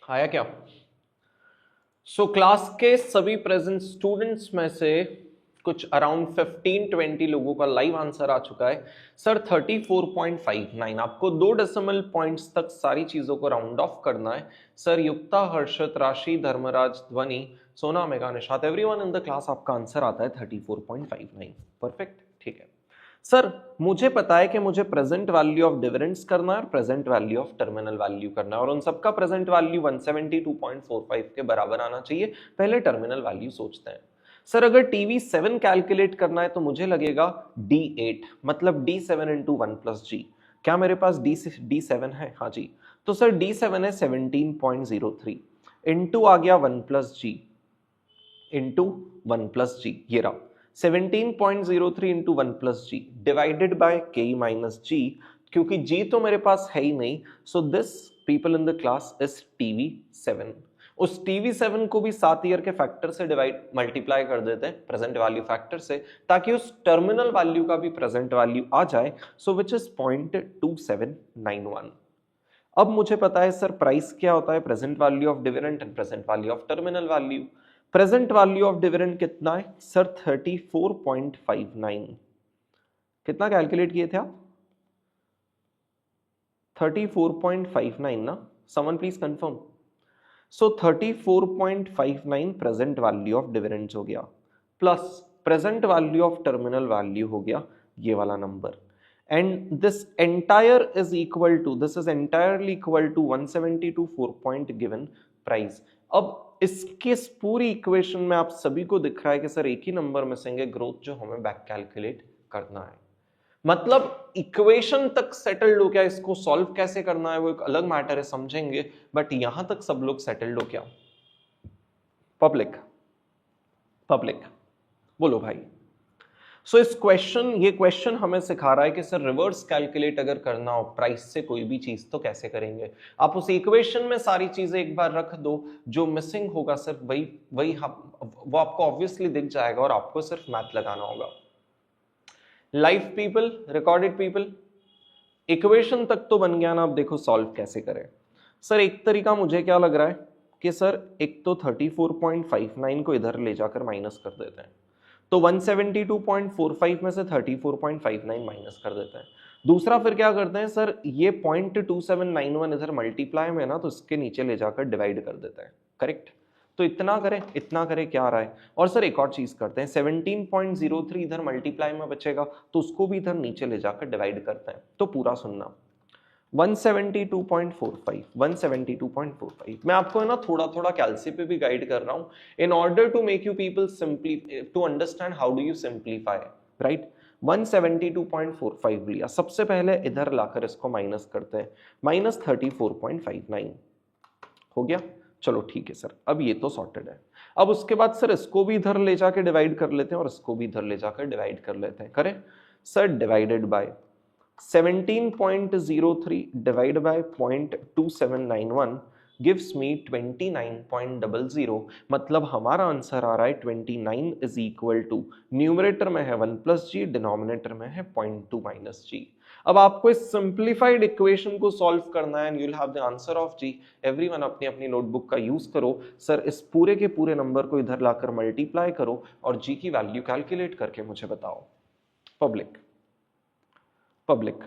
आया क्या? सो क्लास के सभी प्रेजेंट स्टूडेंट्स में से कुछ अराउंड 15-20 लोगों का लाइव आंसर आ चुका है सर 34.59। आपको 2 डेसिमल पॉइंट्स तक सारी चीजों को राउंड ऑफ करना है सर। युक्ता, हर्षित, राशि, धर्मराज, ध्वनि, सोना, mega, Nishat, everyone in the class आपका आंसर आता है 34.59। परफेक्ट, ठीक है सर। मुझे पता है कि मुझे प्रेजेंट वैल्यू ऑफ डिविडेंड्स करना है और present value of terminal value करना है और उन सबका प्रेजेंट वैल्यू 172.45 के बराबर आना चाहिए। पहले टर्मिनल वैल्यू सोचते हैं सर। अगर टीवी 7 कैलकुलेट करना है तो मुझे लगेगा D8, मतलब D7 इंटू 1 प्लस जी। क्या मेरे पास D7 है? हाँ जी। तो सर D7 है 17.03 इंटू आ गया 1 plus g into 1 plus g, ये रहा 17.03 into 1 plus g divided by K minus g, क्योंकि जी तो मेरे पास है ही नहीं। So this people in the class is TV7। उस TV7 को भी 7 ईयर के फैक्टर से मल्टीप्लाई कर देते हैं प्रेजेंट वैल्यू फैक्टर से, ताकि उस टर्मिनल वैल्यू का भी प्रेजेंट वैल्यू आ जाए। सो विच इज 0.2791। अब मुझे पता है सर प्राइस क्या होता है, present value of dividend and present value of terminal value. Present value of dividend कितना है सर? 34.59। कितना कैलकुलेट किए थे आप? 34.59 ना? Someone please confirm. So 34.59 present value of dividends हो गया, plus present value of terminal value हो गया ये वाला number, and this entire is equal to, this is entirely equal to 172 4 point given price. अब इसके पूरी इक्वेशन में आप सभी को दिख रहा है कि सर एक ही नंबर मिसिंग है, ग्रोथ, जो हमें बैक कैलकुलेट करना है। मतलब इक्वेशन तक सेटल्ड हो क्या, इसको सॉल्व कैसे करना है वो एक अलग मैटर है, समझेंगे, बट यहां तक सब लोग सेटल्ड हो क्या? पब्लिक पब्लिक बोलो भाई। सो इस क्वेश्चन, ये क्वेश्चन हमें सिखा रहा है कि सर रिवर्स कैलकुलेट अगर करना हो प्राइस से कोई भी चीज तो कैसे करेंगे। आप उस इक्वेशन में सारी चीजें एक बार रख दो, जो मिसिंग होगा सर वही वो आपको ऑब्वियसली दिख जाएगा और आपको सिर्फ मैथ लगाना होगा। Live people, recorded people, equation तक तो बन गया ना, अब देखो सॉल्व कैसे करें। सर एक तरीका मुझे क्या लग रहा है कि सर एक तो 34.59 को इधर ले जाकर माइनस कर देते हैं, तो 172.45 में से 34.59 माइनस कर देते हैं। दूसरा फिर क्या करते हैं सर, ये 0.2791 इधर मल्टीप्लाई में ना, तो इसके नीचे ले जाकर डिवाइड कर देते हैं। करेक्ट, तो इतना करें क्या आ रहा है। और सर एक और चीज करते हैं, 17.03 इधर मल्टीप्लाई में बचेगा तो उसको भी इधर नीचे ले जाकर डिवाइड करते हैं। तो पूरा सुनना, 172.45 मैं आपको है ना थोड़ा थोड़ा कैलसी पे भी गाइड कर रहा हूं, in order to make you people simply to understand how do you simplify, right. 172.45 लिया, सबसे पहले इधर लाकर इसको माइनस करते हैं, माइनस 34.59 हो गया। चलो ठीक है सर, अब ये तो सॉर्टेड है। अब उसके बाद सर इसको भी इधर ले जाके डिवाइड कर लेते हैं और इसको भी इधर ले जाकर डिवाइड कर लेते हैं। करें sir, divided by 17.03 divide by 0.2791 gives me 29.00, मतलब हमारा आंसर आ रहा है 29 इज इक्वल टू, न्यूमरेटर में है 1 प्लस जी, डिनोमिनेटर में है 0.2 माइनस जी। अब आपको इस सिंप्लीफाइड इक्वेशन को सॉल्व करना है and you will have the answer of G. Everyone अपनी अपनी नोटबुक का यूज करो सर, इस पूरे के पूरे नंबर को इधर लाकर मल्टीप्लाई करो और जी की वैल्यू कैलकुलेट करके मुझे बताओ। Public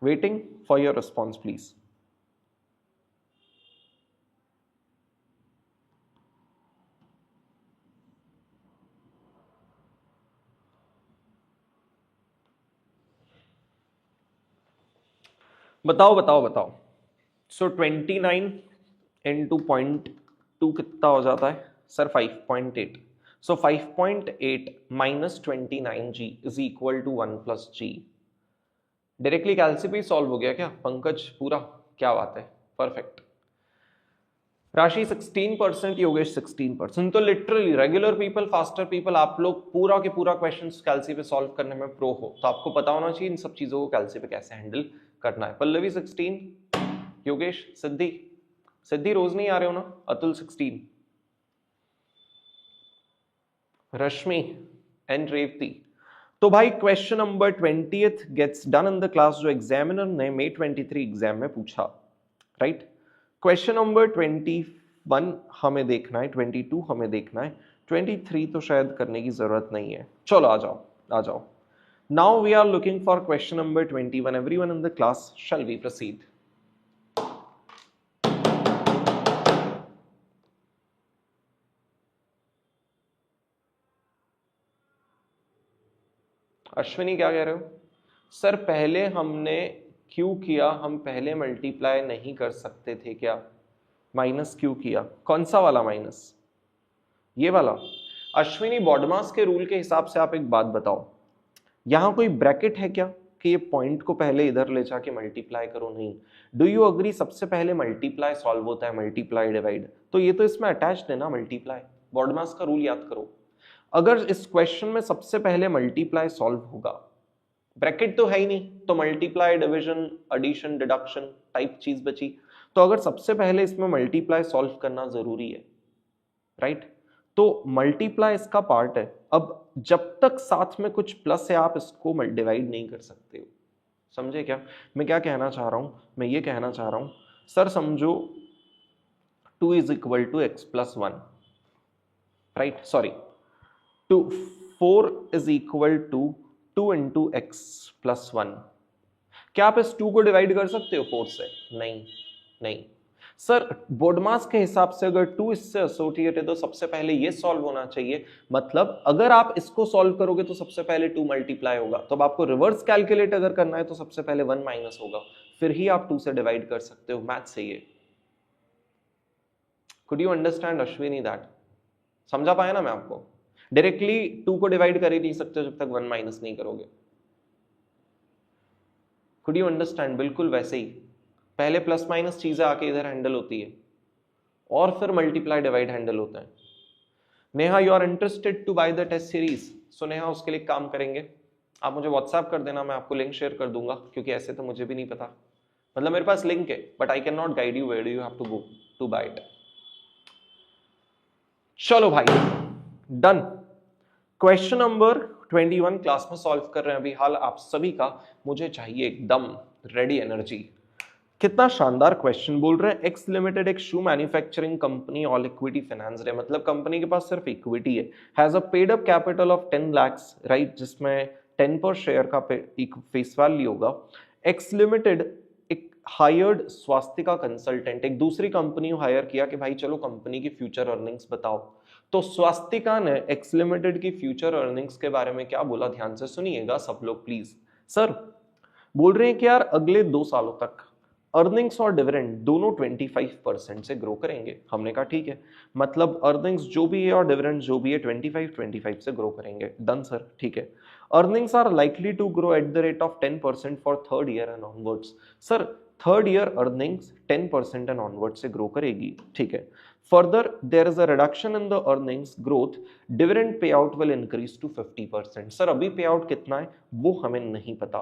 waiting for your response please. बताओ। सो 29 इंटू 0.2 कितना हो जाता है sir? 5.8। So 5.8 minus 29 G is equal to 1 plus G. Directly कैलसी पे सॉल्व हो गया क्या पंकज? पूरा, क्या बात है, परफेक्ट। राशि 16%, योगेश 16%। तो literally regular people, faster people, आप लोग पूरा के पूरा क्वेश्चंस कैलसी पे सॉल्व करने में प्रो हो, तो आपको पता होना चाहिए इन सब चीजों को कैलसी पे कैसे हैंडल करना है। पल्लवी 16, योगेश, सिद्धि रोज नहीं आ रहे हो ना? अतुल 16, रश्मि एंड रेवती। तो भाई question number 20th gets done in the class, जो एग्जामिनर ने May 23 एग्जाम में पूछा, राइट। क्वेश्चन नंबर 21 हमें देखना है, 22 हमें देखना है, 23 तो शायद करने की जरूरत नहीं है, चलो आ जाओ आ जाओ। Now we are looking for question number 21। Everyone in the class, shall we proceed? Ashwini क्या कह रहे हो? सर पहले हमने क्यों किया, हम पहले मल्टीप्लाई नहीं कर सकते थे क्या? माइनस क्यों किया? कौन सा वाला माइनस? ये वाला? अश्विनी बॉडमास के रूल के हिसाब से आप एक बात बताओ, यहां कोई ब्रैकेट है क्या कि ये पॉइंट को पहले इधर ले जाके मल्टीप्लाई करो? नहीं। डू यू अग्री सबसे पहले मल्टीप्लाई सॉल्व होता है, मल्टीप्लाई डिवाइड, तो ये तो इसमें अटैच्ड है ना मल्टीप्लाई। बॉडमास का रूल याद करो, अगर इस क्वेश्चन में सबसे पहले मल्टीप्लाई सॉल्व होगा, ब्रैकेट तो है ही नहीं, तो multiply division addition deduction type चीज बची, तो अगर सबसे पहले इसमें मल्टीप्लाई सॉल्व करना जरूरी है, राइट, तो मल्टीप्लाई इसका पार्ट है। अब जब तक साथ में कुछ प्लस है आप इसको डिवाइड नहीं कर सकते हो। समझे क्या मैं क्या कहना चाह रहा हूं? मैं ये कहना चाह रहा हूं, सर समझो 2 is equal to x plus 1, right, sorry 2 4 is equal to 2 into x plus 1। क्या आप इस 2 को डिवाइड कर सकते हो 4 से? नहीं नहीं। सर बोडमास के हिसाब से अगर 2 इससे एसोसिएट है तो सबसे पहले ये सॉल्व होना चाहिए, मतलब अगर आप इसको सॉल्व करोगे तो सबसे पहले 2 मल्टीप्लाई होगा, तो अब आपको रिवर्स कैलकुलेट अगर करना है तो सबसे पहले 1 माइनस होगा, फिर ही आप 2 से डिवाइड कर सकते हो। मैथ से ये could you understand Ashwini that? समझा पाया ना मैं आपको? डायरेक्टली 2 को डिवाइड कर ही नहीं सकते जब तक 1 माइनस नहीं करोगे। Could you understand? बिल्कुल वैसे ही पहले प्लस माइनस चीजें आके इधर हैंडल होती है और फिर मल्टीप्लाई डिवाइड हैंडल होता है। Neha you are interested to buy the test series? So Neha उसके लिए काम करेंगे, आप मुझे व्हाट्सएप कर देना, मैं आपको लिंक शेयर कर दूंगा, क्योंकि ऐसे तो मुझे भी नहीं पता, मतलब मेरे पास लिंक है but I can not guide you where do you have to go to buy it. चलो भाई डन। क्वेश्चन नंबर 21 क्लास में सॉल्व कर रहे हैं अभी हाल आप सभी का, मुझे चाहिए एकदम रेडी एनर्जी। कितना शानदार क्वेश्चन बोल रहे हैं, एक्स लिमिटेड एक शू manufacturing company all equity finance है, मतलब कंपनी के पास सिर्फ इक्विटी है, has a paid up capital of 10 lakhs, right, जिसमें 10 पर शेयर का फेस वैल्यू होगा। एक्स लिमिटेड एक हायर्ड स्वास्तिका कंसल्टेंट, एक दूसरी कंपनी हायर किया कि भाई चलो कंपनी की फ्यूचर अर्निंग्स बताओ, तो स्वास्तिका ने एक्स लिमिटेड की फ्यूचर अर्निंग्स के बारे में क्या बोला, ध्यान से सुनिएगा सब लोग प्लीज। सर बोल रहे हैं कि यार अगले 2 सालों तक अर्निंग्स और डिविडेंड दोनों 25% से ग्रो करेंगे। हमने कहा ठीक है, मतलब अर्निंग्स जो भी है और डिविडेंड जो भी है 25 से ग्रो करेंगे। डन सर, ठीक है। Earnings are likely to grow at the rate of 10% for third year and onwards. Sir third year earnings 10% and onward से ग्रो करेगी, ठीक है। Further there is a reduction in the earnings growth, dividend pay out will increase to 50%। Sir अभी pay out कितना है वो हमें नहीं पता,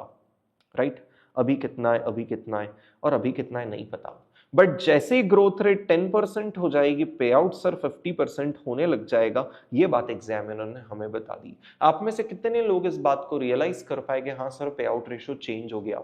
राइट, अभी कितना है, अभी कितना है और अभी कितना है नहीं पता, बट जैसे ही ग्रोथ रेट 10% हो जाएगी, पे आउट सर 50% होने लग जाएगा। ये बात एग्जामिनर ने हमें बता दी। आप में से कितने लोग इस बात को रियलाइज कर पाएंगे हाँ सर पे आउट रेशियो चेंज हो गया?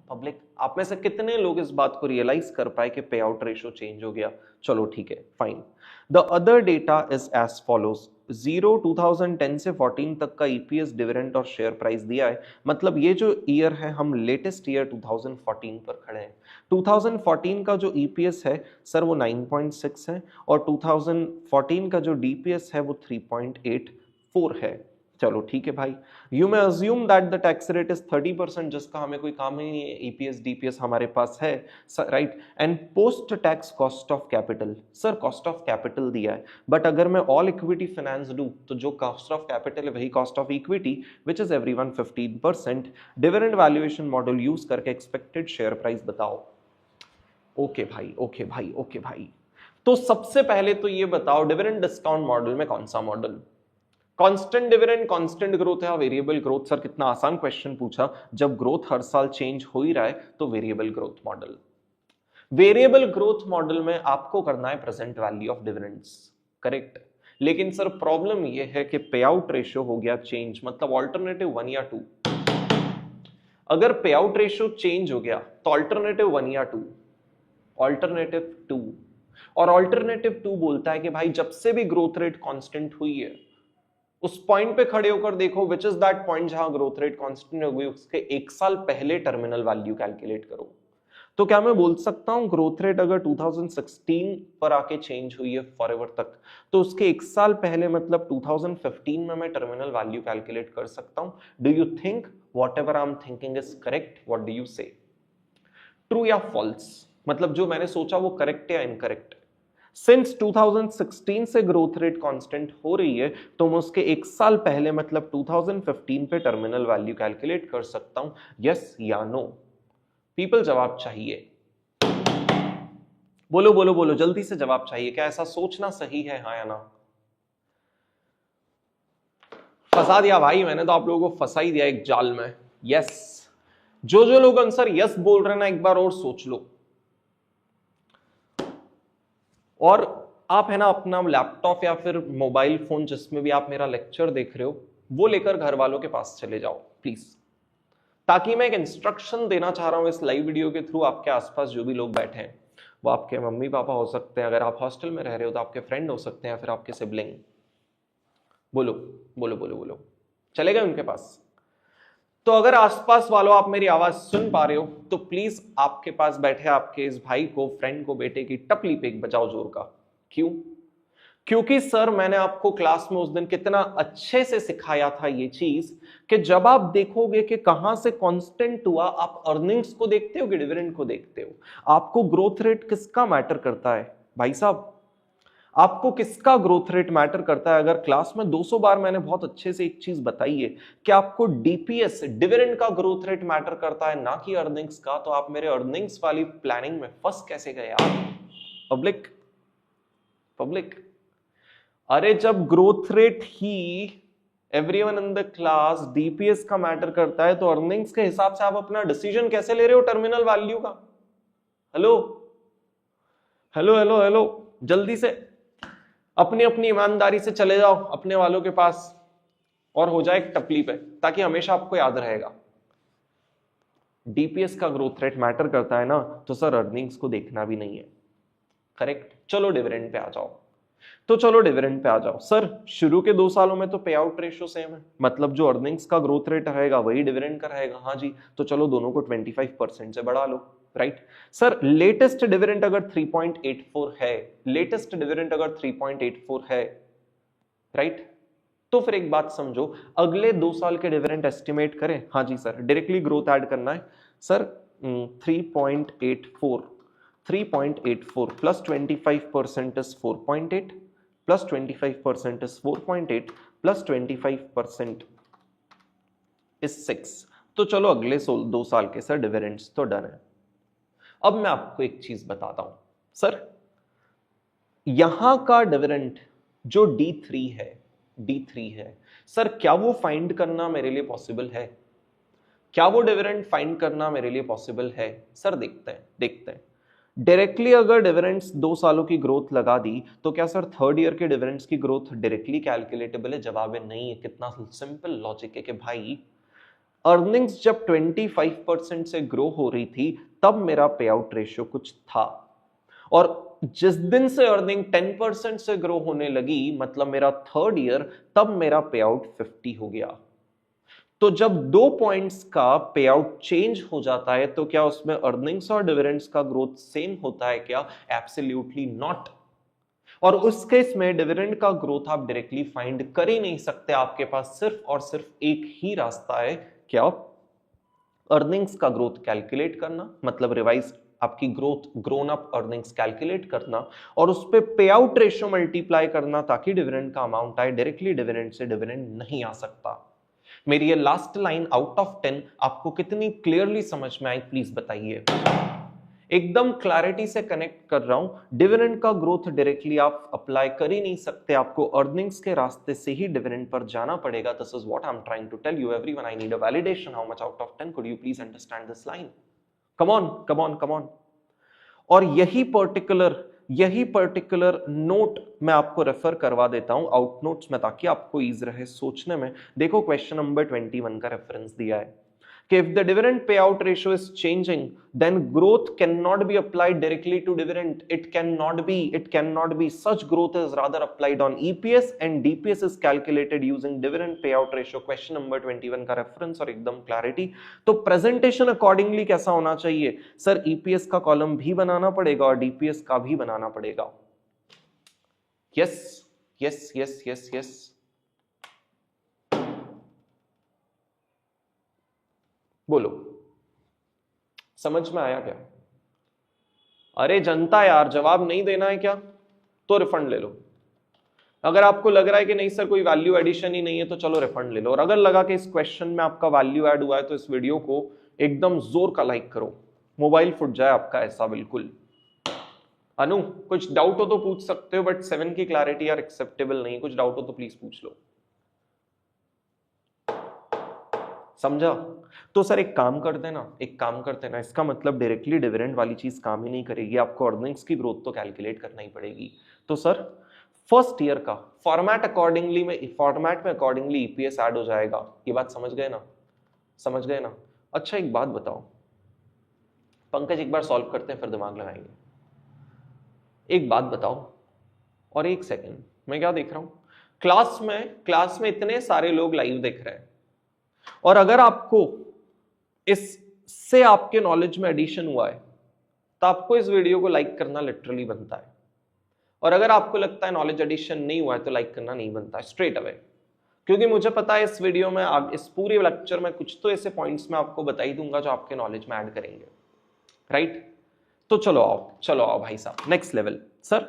पब्लिक, आप में से कितने लोग इस बात को रियलाइज कर पाए कि पे आउट रेशियो चेंज हो गया? चलो ठीक है, fine. The other data is as follows. 2010 से 14 तक का ईपीएस, डिविडेंड और शेयर प्राइस दिया है, मतलब ये जो ईयर है हम लेटेस्ट ईयर 2014 पर खड़े हैं। 2014 का जो ईपीएस है सर वो 9.6 है और 2014 का जो डीपीएस है वो 3.84 है। चलो ठीक है भाई, you may assume that the tax rate is 30%, जिसका हमें कोई काम ही नहीं है, ईपीएस डीपीएस हमारे पास है, right. And post tax cost of capital, sir cost of capital दिया है, बट अगर मैं ऑल इक्विटी फाइनेंस दूं तो जो कॉस्ट ऑफ कैपिटल है वही cost of equity, which is everyone 15%। Dividend valuation model use करके एक्सपेक्टेड शेयर प्राइस बताओ। ओके भाई, ओके भाई, ओके भाई, तो सबसे पहले तो ये बताओ डिविडेंड डिस्काउंट मॉडल में कौन सा model? Constant dividend, constant growth है, वेरिएबल ग्रोथ? सर कितना आसान क्वेश्चन पूछा, जब ग्रोथ हर साल चेंज हो ही रहा है तो variable growth model. Variable growth model में आपको करना है present value of dividends, correct. लेकिन सर प्रॉब्लम यह है कि पे आउट रेशियो हो गया चेंज, मतलब ऑल्टरनेटिव 1 या 2। अगर पे आउट रेशियो चेंज हो गया तो ऑल्टरनेटिव 1 या 2? ऑल्टरनेटिव 2। और ऑल्टरनेटिव 2 बोलता है कि भाई जब से भी ग्रोथ रेट कांस्टेंट हुई है उस पॉइंट पे खड़े होकर देखो विच इज दैट पॉइंट जहां ग्रोथ रेट कांस्टेंट हो गई, उसके 1 साल पहले टर्मिनल वैल्यू कैलकुलेट करो। तो क्या मैं बोल सकता हूं ग्रोथ रेट अगर 2016 पर आके चेंज हुई है फॉरएवर तक, तो उसके 1 साल पहले मतलब 2015 में मैं टर्मिनल वैल्यू कैलकुलेट कर सकता हूं? Do you think whatever I am thinking is correct? What do you से? ट्रू या फॉल्स? मतलब जो मैंने सोचा वो करेक्ट या इनकरेक्ट? सिंस 2016 से ग्रोथ रेट कांस्टेंट हो रही है तो मैं उसके 1 साल पहले मतलब 2015 पे टर्मिनल वैल्यू कैलकुलेट कर सकता हूं, यस या नो? पीपल जवाब चाहिए, बोलो बोलो बोलो, जल्दी से जवाब चाहिए। क्या ऐसा सोचना सही है, हाँ या ना? फंसा दिया भाई मैंने तो, आप लोगों को फंसा ही दिया एक जाल में। यस, जो जो लोग आंसर यस बोल रहे हैं ना एक बार और सोच लो। और आप है ना अपना लैपटॉप या फिर मोबाइल फोन जिसमें भी आप मेरा लेक्चर देख रहे हो वो लेकर घर वालों के पास चले जाओ प्लीज, ताकि मैं एक इंस्ट्रक्शन देना चाह रहा हूं इस लाइव वीडियो के थ्रू। आपके आसपास जो भी लोग बैठे हैं वो आपके मम्मी पापा हो सकते हैं, अगर आप हॉस्टल में रह रहे हो तो आपके फ्रेंड हो सकते हैं, या फिर आपके सिबलिंग। बोलो बोलो बोलो बोलो, चले गए उनके पास? तो अगर आसपास वालों आप मेरी आवाज सुन पा रहे हो तो प्लीज आपके पास बैठे आपके इस भाई को, फ्रेंड को, बेटे की टपली पे एक बजाओ जोर का। क्यों? क्योंकि सर मैंने आपको क्लास में उस दिन कितना अच्छे से सिखाया था ये चीज कि जब आप देखोगे कि कहां से कांस्टेंट हुआ, आप अर्निंग्स को देखते हो कि डिविडेंड को देखते हो? आपको ग्रोथ रेट किसका मैटर करता है भाई साहब? आपको किसका ग्रोथ रेट मैटर करता है? अगर क्लास में 200 बार मैंने बहुत अच्छे से एक चीज बताई है कि आपको डीपीएस डिविडेंड का ग्रोथ रेट मैटर करता है ना कि अर्निंग्स का, तो आप मेरे अर्निंग्स वाली प्लानिंग में फंस कैसे गए यार? पब्लिक पब्लिक, अरे जब growth rate he everyone in the class DPS का मैटर करता है तो अर्निंग्स के हिसाब से आप अपना डिसीजन कैसे ले रहे हो टर्मिनल वैल्यू का? हेलो हेलो हेलो हेलो, जल्दी से अपनी अपनी ईमानदारी से चले जाओ अपने वालों के पास और हो जाए एक टपली पे, ताकि हमेशा आपको याद रहेगा डीपीएस का ग्रोथ रेट मैटर करता है ना, तो सर अर्निंग्स को देखना भी नहीं है। करेक्ट? चलो डिविडेंड पे आ जाओ। तो चलो डिविडेंड पे आ जाओ। सर शुरू के 2 सालों में तो पे आउट रेशियो सेम है, मतलब जो अर्निंग्स का ग्रोथ रेट रहेगा वही डिविडेंड का रहेगा। हाँ जी, तो चलो दोनों को 25% से बढ़ा लो, राइट? सर लेटेस्ट डिविडेंड अगर 3.84 है, लेटेस्ट डिविडेंड अगर 3.84 है, राइट, तो फिर एक बात समझो, अगले 2 साल के डिविडेंड एस्टिमेट करें। हाँ जी सर, डायरेक्टली ग्रोथ ऐड करना है sir. 3.84 plus 25% is 4.8 plus 25% is 4.8 plus 25% is 6। तो चलो अगले 2 साल के सर डिविडेंड्स तो डन है। अब मैं आपको एक चीज बताता हूं सर, यहां का डिविडेंड जो D3 है सर, क्या वो फाइंड करना मेरे लिए पॉसिबल है? क्या वो डिविडेंड फाइंड करना मेरे लिए पॉसिबल है? सर देखते हैं। डायरेक्टली अगर डिविडेंड्स 2 सालों की ग्रोथ लगा दी तो क्या सर थर्ड ईयर के डिविडेंड्स की ग्रोथ डायरेक्टली कैलकुलेटेबल है? जवाब है नहीं है। कितना सिंपल लॉजिक है कि भाई अर्निंग्स जब 25% से ग्रो हो रही थी तब मेरा पे आउट रेशियो कुछ था, और जिस दिन से अर्निंग 10% से ग्रो होने लगी मतलब मेरा थर्ड ईयर, तब मेरा पे आउट 50 हो गया। तो जब 2 पॉइंट्स का पे आउट चेंज हो जाता है तो क्या उसमें अर्निंग्स और डिविडेंड्स का ग्रोथ सेम होता है क्या? Absolutely not. और उस केस में डिविडेंड का ग्रोथ आप डायरेक्टली फाइंड कर ही नहीं सकते। आपके पास सिर्फ और सिर्फ एक ही रास्ता है, क्या? अर्निंग्स का ग्रोथ कैलकुलेट करना, मतलब रिवाइज आपकी growth grown up earnings calculate करना और उस पे पे आउट रेशियो मल्टीप्लाई करना ताकि डिविडेंड का अमाउंट आए। डायरेक्टली डिविडेंड से डिविडेंड नहीं आ सकता। मेरी ये लास्ट लाइन आउट ऑफ 10 आपको कितनी क्लियरली समझ में आई प्लीज बताइए। एकदम क्लैरिटी से कनेक्ट कर रहा हूं। डिविडेंड का ग्रोथ डायरेक्टली आप अप्लाई कर ही नहीं सकते, आपको अर्निंग्स के रास्ते से ही डिविडेंड पर जाना पड़ेगा। This is what I am trying to tell you everyone. I need a validation. How much out of 10 could you please understand this line? Come on come on come on. और यही particular note मैं आपको refer करवा देता हूं out notes में, ताकि आपको ईज रहे सोचने में। देखो क्वेश्चन नंबर 21 का रेफरेंस दिया है कि if the dividend payout ratio is changing, then growth cannot be applied directly to dividend. It cannot be. Such growth is rather applied on EPS, and DPS is calculated using dividend payout ratio. Question number 21 का reference और एकदम clarity. तो presentation accordingly कैसा होना चाहिए sir? EPS का column भी बनाना पड़ेगा और DPS का भी बनाना पड़ेगा. यस. बोलो, समझ में आया क्या? अरे जनता यार, जवाब नहीं देना है क्या? तो रिफंड ले लो. अगर आपको लग रहा है कि नहीं सर कोई वैल्यू एडिशन ही नहीं है तो चलो रिफंड ले लो. और अगर लगा कि इस क्वेश्चन में आपका वैल्यू ऐड हुआ है तो इस वीडियो को एकदम जोर का लाइक करो, मोबाइल फुट जाए आपका ऐसा. बिल्कुल. अनु, कुछ डाउट हो तो पूछ सकते हो, बट 7 की क्लैरिटी यार एक्सेप्टेबल नहीं. कुछ डाउट हो तो प्लीज पूछ लो. समझा? तो सर एक काम करते ना, इसका मतलब डायरेक्टली डिविडेंड वाली चीज काम ही नहीं करेगी, आपको अर्निंग्स की ग्रोथ तो कैलकुलेट करना ही पड़ेगी. तो सर फर्स्ट ईयर का फॉर्मेट में अकॉर्डिंगली ईपीएस ऐड हो जाएगा. ये बात समझ गए ना? अच्छा एक बात बताओ पंकज, एक बार सॉल्व करते हैं फिर दिमाग लगाएंगे. एक बात बताओ, और एक सेकेंड, मैं क्या देख रहा हूं क्लास में इतने सारे लोग लाइव देख रहे हैं, और अगर आपको इससे आपके नॉलेज में एडिशन हुआ है तो आपको इस वीडियो को लाइक करना लिटरली बनता है. और अगर आपको लगता है नॉलेज एडिशन नहीं हुआ है तो लाइक करना नहीं बनता है स्ट्रेट अवे. क्योंकि मुझे पता है इस वीडियो में इस पूरे लेक्चर में कुछ तो ऐसे पॉइंट्स मैं आपको बता ही दूंगा जो आपके नॉलेज में ऐड करेंगे. राइट? तो चलो आओ भाई साहब, नेक्स्ट लेवल. सर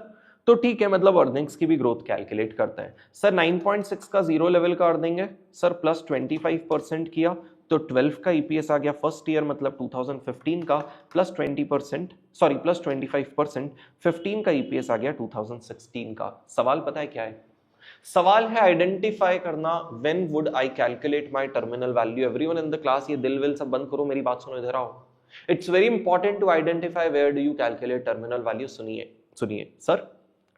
तो ठीक है, मतलब अर्निंग्स की भी ग्रोथ कैलकुलेट करते हैं. सर 9.6 का जीरो लेवल का अर्निंग है सर, प्लस 25% किया तो 12 का ईपीएस आ गया फर्स्ट ईयर, मतलब 2015 का, प्लस 25%, 15 का ईपीएस आ गया 2016 का. सवाल पता है क्या है? सवाल है आइडेंटिफाई करना when would I calculate my terminal value. Everyone in the class ये दिल विल सब बंद करो, मेरी बात सुनो, इधर आओ. It's very important to identify where do you calculate terminal value. सुनिए सर,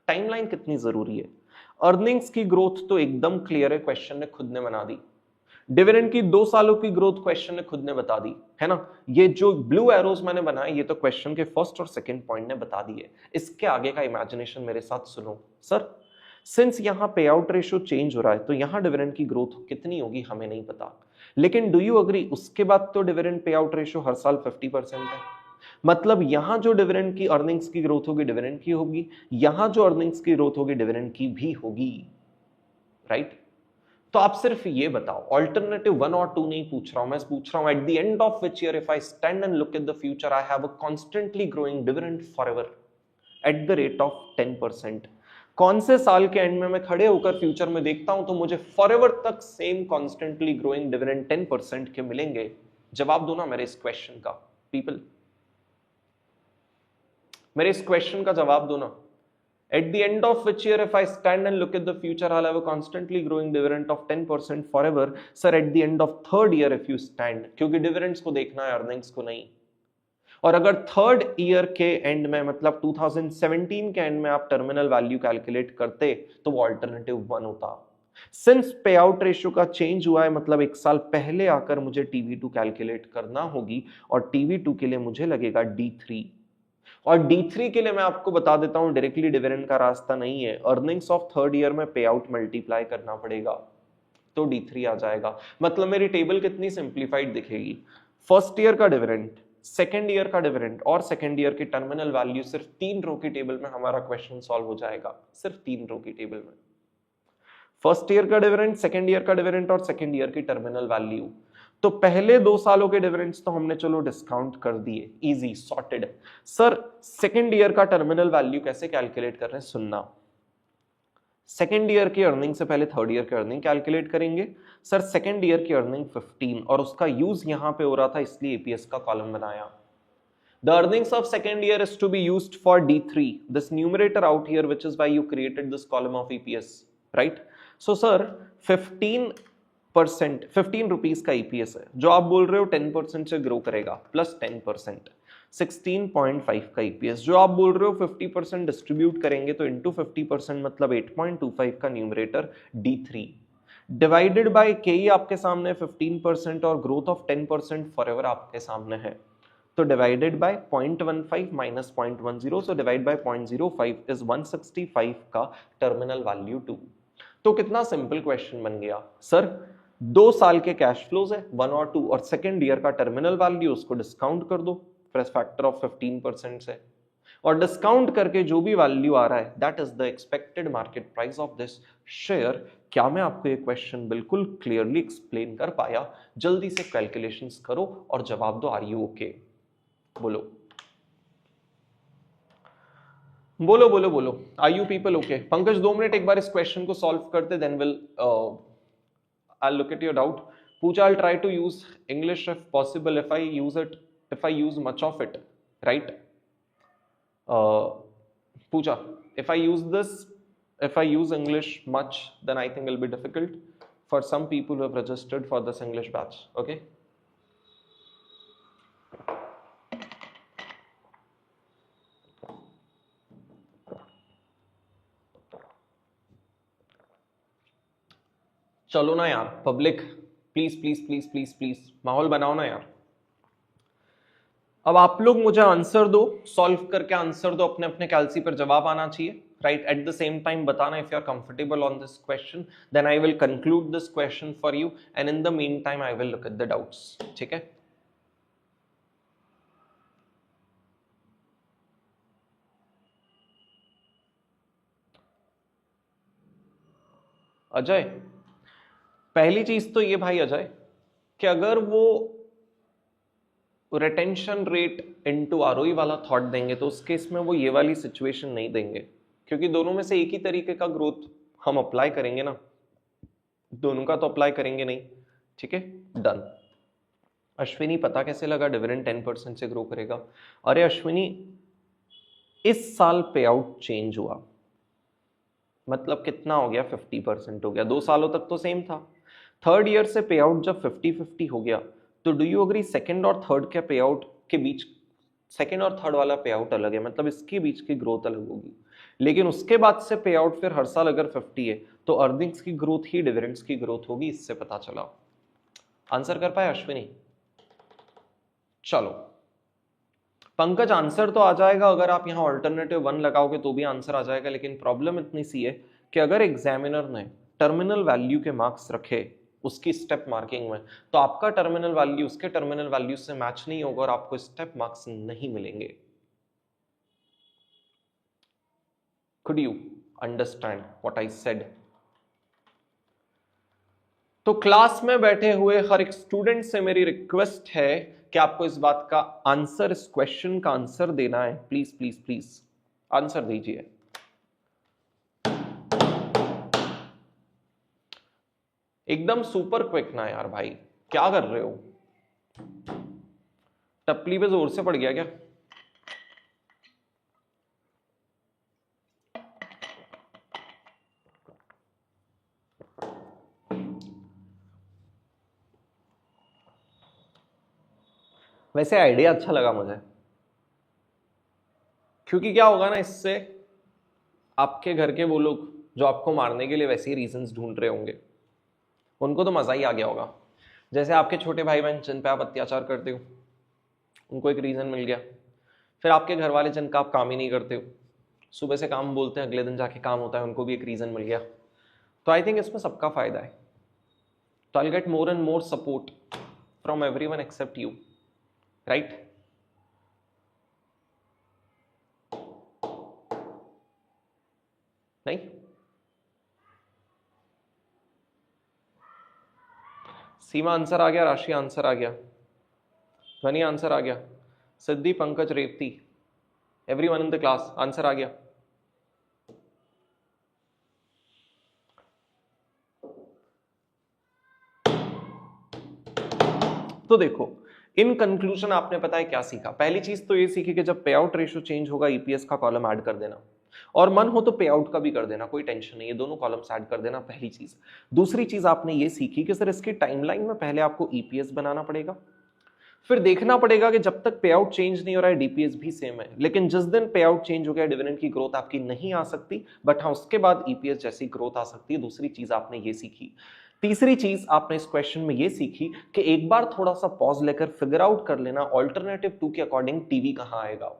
टाइमलाइन कितनी जरूरी है? अर्निंग्स की ग्रोथ तो एकदम क्लियर है, क्वेश्चन ने खुद ने बना दी. डिविडेंड की 2 सालों की ग्रोथ क्वेश्चन ने खुद ने बता दी है ना. ये जो ब्लू एरोज मैंने बनाए ये तो क्वेश्चन के फर्स्ट और सेकंड पॉइंट ने बता दी है. इसके आगे का इमेजिनेशन मेरे साथ सुनो. सर सिंस यहां पे आउट रेशियो चेंज हो रहा है तो यहां डिविडेंड की ग्रोथ कितनी होगी हमें नहीं पता, लेकिन डू यू अग्री उसके बाद तो डिविडेंड पे आउट रेशियो हर साल 50% है. मतलब यहां जो डिविडेंड की अर्निंग्स की ग्रोथ होगी डिविडेंड की होगी, यहां जो अर्निंग्स की ग्रोथ होगी डिविडेंड की भी होगी. राइट? तो आप सिर्फ ये बताओ, ऑल्टरनेटिव 1 और 2 नहीं पूछ रहा हूं, मैं पूछ रहा हूं eight the end of which year if I stand and look at the future I have a constantly growing dividend forever eight the rate of 10%. कौन से साल के एंड में मैं खड़े होकर फ्यूचर में देखता हूं तो मुझे फॉरएवर तक सेम कांस्टेंटली ग्रोइंग डिविडेंड 10% के मिलेंगे? जवाब दो ना मेरे इस क्वेश्चन का. पीपल, मेरे इस क्वेश्चन का जवाब दो ना. At the end of which year if I stand and look at the future I'll have a constantly growing dividend of 10% forever. Sir at the end of third year if you stand, क्योंकि dividends को देखना है earnings को नहीं. और अगर third year के and में मतलब 2017 के एंड में आप टर्मिनल वैल्यू कैलकुलेट करते तो वो अल्टरनेटिव 1 होता. सिंस पे आउट रेशियो का चेंज हुआ है मतलब एक साल पहले आकर मुझे TV2 कैलकुलेट करना होगी और TV2 के लिए मुझे लगेगा D3. और D3 के लिए मैं आपको बता देता हूं डायरेक्टली डिविडेंड का रास्ता नहीं है. अर्निंग्स ऑफ थर्ड ईयर में पे आउट मल्टीप्लाई करना पड़ेगा तो D3 आ जाएगा. मतलब मेरी टेबल कितनी सिंप्लीफाइड दिखेगी. फर्स्ट ईयर का डिविडेंड, सेकेंड ईयर का डिविडेंड और सेकेंड ईयर की टर्मिनल वैल्यू सिर्फ 3 रो की टेबल में हमारा क्वेश्चन सॉल्व हो जाएगा. सिर्फ 3 रो की टेबल में फर्स्ट ईयर का डिविडेंड, सेकेंड ईयर का डिविडेंड और सेकेंड ईयर की टर्मिनल वैल्यू. तो पहले 2 सालों के डिविडेंड्स तो हमने चलो डिस्काउंट कर दिए, easy sorted. Sir second year का टर्मिनल वैल्यू कैसे कैलकुलेट कर रहे हैं? सुनना, सेकेंड ईयर की अर्निंग से पहले थर्ड ईयर की अर्निंग कैलकुलेट करेंगे. सर सेकेंड ईयर की अर्निंग 15 और उसका यूज यहां पे हो रहा था इसलिए एपीएस का कॉलम बनाया. The earnings of second year is to be used for D3. This numerator out here, which is why you created this column of EPS, right? So sir, 15 rupees का EPS है जो आप बोल रहे हो 10% से ग्रो करेगा प्लस 10%. 16.5 का EPS जो आप बोल रहे हो 50% डिस्ट्रीब्यूट करेंगे तो इंटू 50% मतलब 8.25 का न्यूमरेटर D3. डिवाइडेड बाय के ही आपके सामने 15% और ग्रोथ ऑफ 10% फॉरएवर आपके सामने है, तो divided by 0.15 minus 0.10, so divide bye 0.05 is 165 का टर्मिनल वैल्यू 2। तो कितना सिंपल क्वेश्चन बन गया सर, 2 साल के कैश फ्लोज है 1 और 2 और सेकेंड ईयर का टर्मिनल वैल्यू उसको डिस्काउंट कर दो फैक्टर ऑफ 15% से, और डिस्काउंट करके जो भी वैल्यू आ रहा है that is the expected market price of this share. क्या मैं आपको ये क्वेश्चन बिल्कुल क्लियरली एक्सप्लेन कर पाया? जल्दी से कैलकुलेशंस करो और जवाब दो, आर यू ओके? बोलो बोलो बोलो बोलो, are you people okay? Pankaj 2 minute एक बार इस क्वेश्चन को सॉल्व करते, then will I'll look at your doubt. Pooja, I'll try to use English if possible, if I use much of it, right? Pooja, if I use English much, then I think it'll be difficult for some people who have registered for this English batch, okay? चलो ना यार public, please please please please please माहौल बनाओ ना यार। अब आप लोग मुझे आंसर दो, सॉल्व करके आंसर दो, अपने अपने कैलसी पर जवाब आना चाहिए, right? At the same time बताना if you are comfortable on this question, then I will conclude this question for you and in the meantime I will look at the doubts, ठीक है? अजय, पहली चीज तो ये भाई अजय कि अगर वो रिटेंशन रेट इनटू आरओई वाला थॉट देंगे तो उस केस में वो ये वाली सिचुएशन नहीं देंगे, क्योंकि दोनों में से एक ही तरीके का ग्रोथ हम अप्लाई करेंगे ना, दोनों का तो अप्लाई करेंगे नहीं, ठीक है? डन। अश्विनी, पता कैसे लगा डिविडेंड 10% से ग्रो करेगा? अरे अश्विनी, इस साल पे आउट चेंज हुआ, मतलब कितना हो गया? 50% हो गया। 2 सालों तक तो सेम था। थर्ड ईयर से पे आउट जब 50-50 हो गया, तो डू यू अग्री सेकंड और थर्ड के पे आउट के बीच, सेकंड और थर्ड वाला पे आउट अलग है, मतलब इसके बीच की ग्रोथ अलग होगी, लेकिन उसके बाद से पे आउट फिर हर साल अगर 50 है तो अर्निंग्स की ग्रोथ ही डिविडेंड्स की ग्रोथ होगी, इससे पता चला। आंसर कर पाए अश्विनी? चलो पंकज, आंसर तो आ जाएगा, अगर आप यहाँ ऑल्टरनेटिव 1 लगाओगे तो भी आंसर आ जाएगा, लेकिन प्रॉब्लम इतनी सी है कि अगर एग्जामिनर ने टर्मिनल वैल्यू के मार्क्स रखे उसकी स्टेप मार्किंग में, तो आपका टर्मिनल वैल्यू उसके टर्मिनल वैल्यू से मैच नहीं होगा और आपको स्टेप मार्क्स नहीं मिलेंगे। Could you understand what I said? तो क्लास में बैठे हुए हर एक स्टूडेंट से मेरी रिक्वेस्ट है कि आपको इस बात का आंसर, इस क्वेश्चन का आंसर देना है। प्लीज प्लीज प्लीज आंसर दीजिए। एकदम सुपर क्विक ना यार भाई, क्या कर रहे हो? टपली पे जोर से पड़ गया क्या? वैसे आइडिया अच्छा लगा मुझे, क्योंकि क्या होगा ना, इससे आपके घर के वो लोग जो आपको मारने के लिए वैसे ही रीजंस ढूंढ रहे होंगे, उनको तो मजा ही आ गया होगा। जैसे आपके छोटे भाई बहन जिन पे आप अत्याचार करते हो, उनको एक रीजन मिल गया। फिर आपके घर वाले जिनका आप काम ही नहीं करते हो, सुबह से काम बोलते हैं, अगले दिन जाके काम होता है, उनको भी एक रीजन मिल गया। तो आई थिंक इसमें सबका फायदा है। तो I get more and more support from everyone except you, right? नहीं? सीमा आंसर आ गया, राशि आंसर आ गया, ध्वनि आंसर आ गया, Siddhi, Pankaj, Revati, everyone in the class answer आ गया। तो देखो, इन कंक्लूजन आपने पता है क्या सीखा? पहली चीज तो ये सीखी कि जब पे आउट रेशियो चेंज होगा ईपीएस का कॉलम ऐड कर देना, और मन हो तो पे आउट का भी कर देना, कोई टेंशन नहीं है, दोनों कॉलम्स ऐड कर देना, पहली चीज। दूसरी चीज आपने ये सीखी कि सर इसकी टाइमलाइन में पहले आपको ईपीएस बनाना पड़ेगा, फिर देखना पड़ेगा कि जब तक पे आउट चेंज नहीं हो रहा है डीपीएस भी सेम है, लेकिन जिस दिन पे आउट चेंज हो गया डिविडेंड की ग्रोथ आपकी नहीं आ सकती, बट हाँ उसके बाद ईपीएस जैसी ग्रोथ आ सकती है। दूसरी चीज आपने ये सीखी तीसरी चीज आपने इस क्वेश्चन में ये सीखी कि एक बार थोड़ा सा पॉज लेकर फिगर आउट कर लेना ऑल्टरनेटिव 2 के अकॉर्डिंग टीवी कहां आएगा।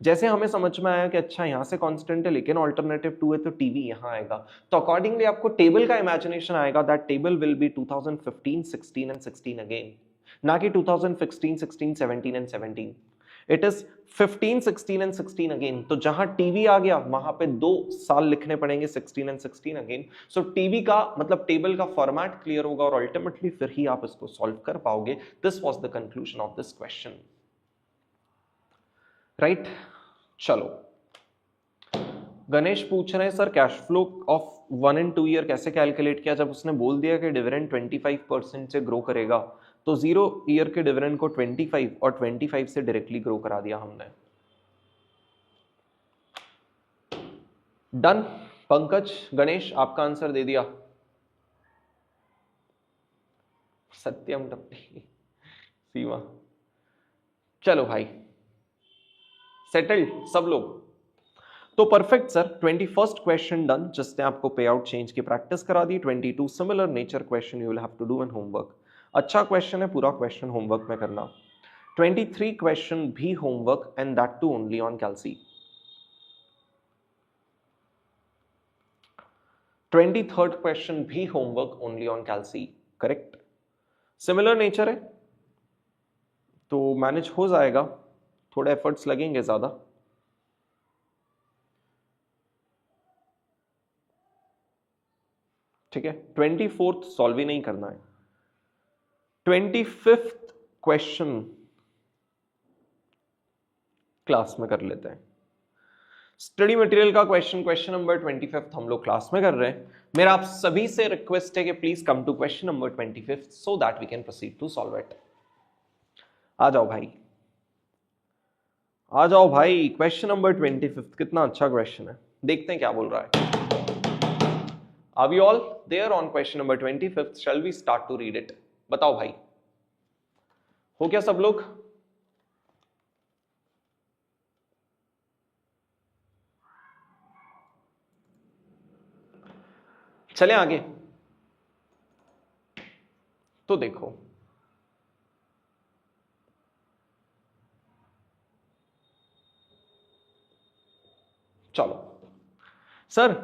जैसे हमें समझ में आया कि अच्छा यहां से कांस्टेंट है लेकिन ऑल्टरनेटिव 2 है तो टीवी यहां आएगा, तो अकॉर्डिंगली आपको टेबल का इमेजिनेशन आएगा that table will be 2015, 16 and 16 again, ना कि 2016, 16, 17 and 17। It is 15, 16 and 16 again. तो जहां टीवी आ गया वहां पे 2 साल लिखने पड़ेंगे 16 एंड 16 अगेन। सो टीवी का मतलब टेबल का फॉर्मेट क्लियर होगा और अल्टीमेटली फिर ही आप इसको सॉल्व कर पाओगे। This was the conclusion of this question, right. चलो, गणेश पूछ रहे हैं sir cash flow of 1 and 2 year कैसे कैलकुलेट किया। जब उसने बोल दिया कि डिविडेंड 25% से ग्रो करेगा तो 0 ईयर के डिविडेंड को 25 और 25 से डायरेक्टली ग्रो करा दिया हमने। डन। पंकज, गणेश आपका आंसर दे दिया। सत्यम टप्पी, सीमा, चलो भाई सेटल्ड सब लोग। तो perfect sir, 21st question done, जिसने आपको पे आउट चेंज की प्रैक्टिस करा दी। 22 similar nature question you will have to do in homework. अच्छा क्वेश्चन है, पूरा क्वेश्चन होमवर्क में करना। 23 क्वेश्चन भी homework and that too only on कैलसी। 23rd क्वेश्चन भी होमवर्क ओनली ऑन कैलसी, करेक्ट। सिमिलर नेचर है तो मैनेज हो जाएगा, थोड़े एफर्ट्स लगेंगे ज्यादा। ठीक है, 24th सॉल्व ही नहीं करना है। 25th क्वेश्चन क्लास में कर लेते हैं। स्टडी मटेरियल का क्वेश्चन नंबर 25 हम लोग क्लास में कर रहे हैं। मेरा आप सभी से रिक्वेस्ट है कि please come to question number 25 so that we can proceed to solve it. आ जाओ भाई, आ जाओ भाई। क्वेश्चन नंबर 25 कितना अच्छा क्वेश्चन है, देखते हैं क्या बोल रहा है। Are we all there on question number 25? Shall we start to read it? बताओ भाई, हो क्या सब लोग? चले आगे। तो देखो, चलो sir,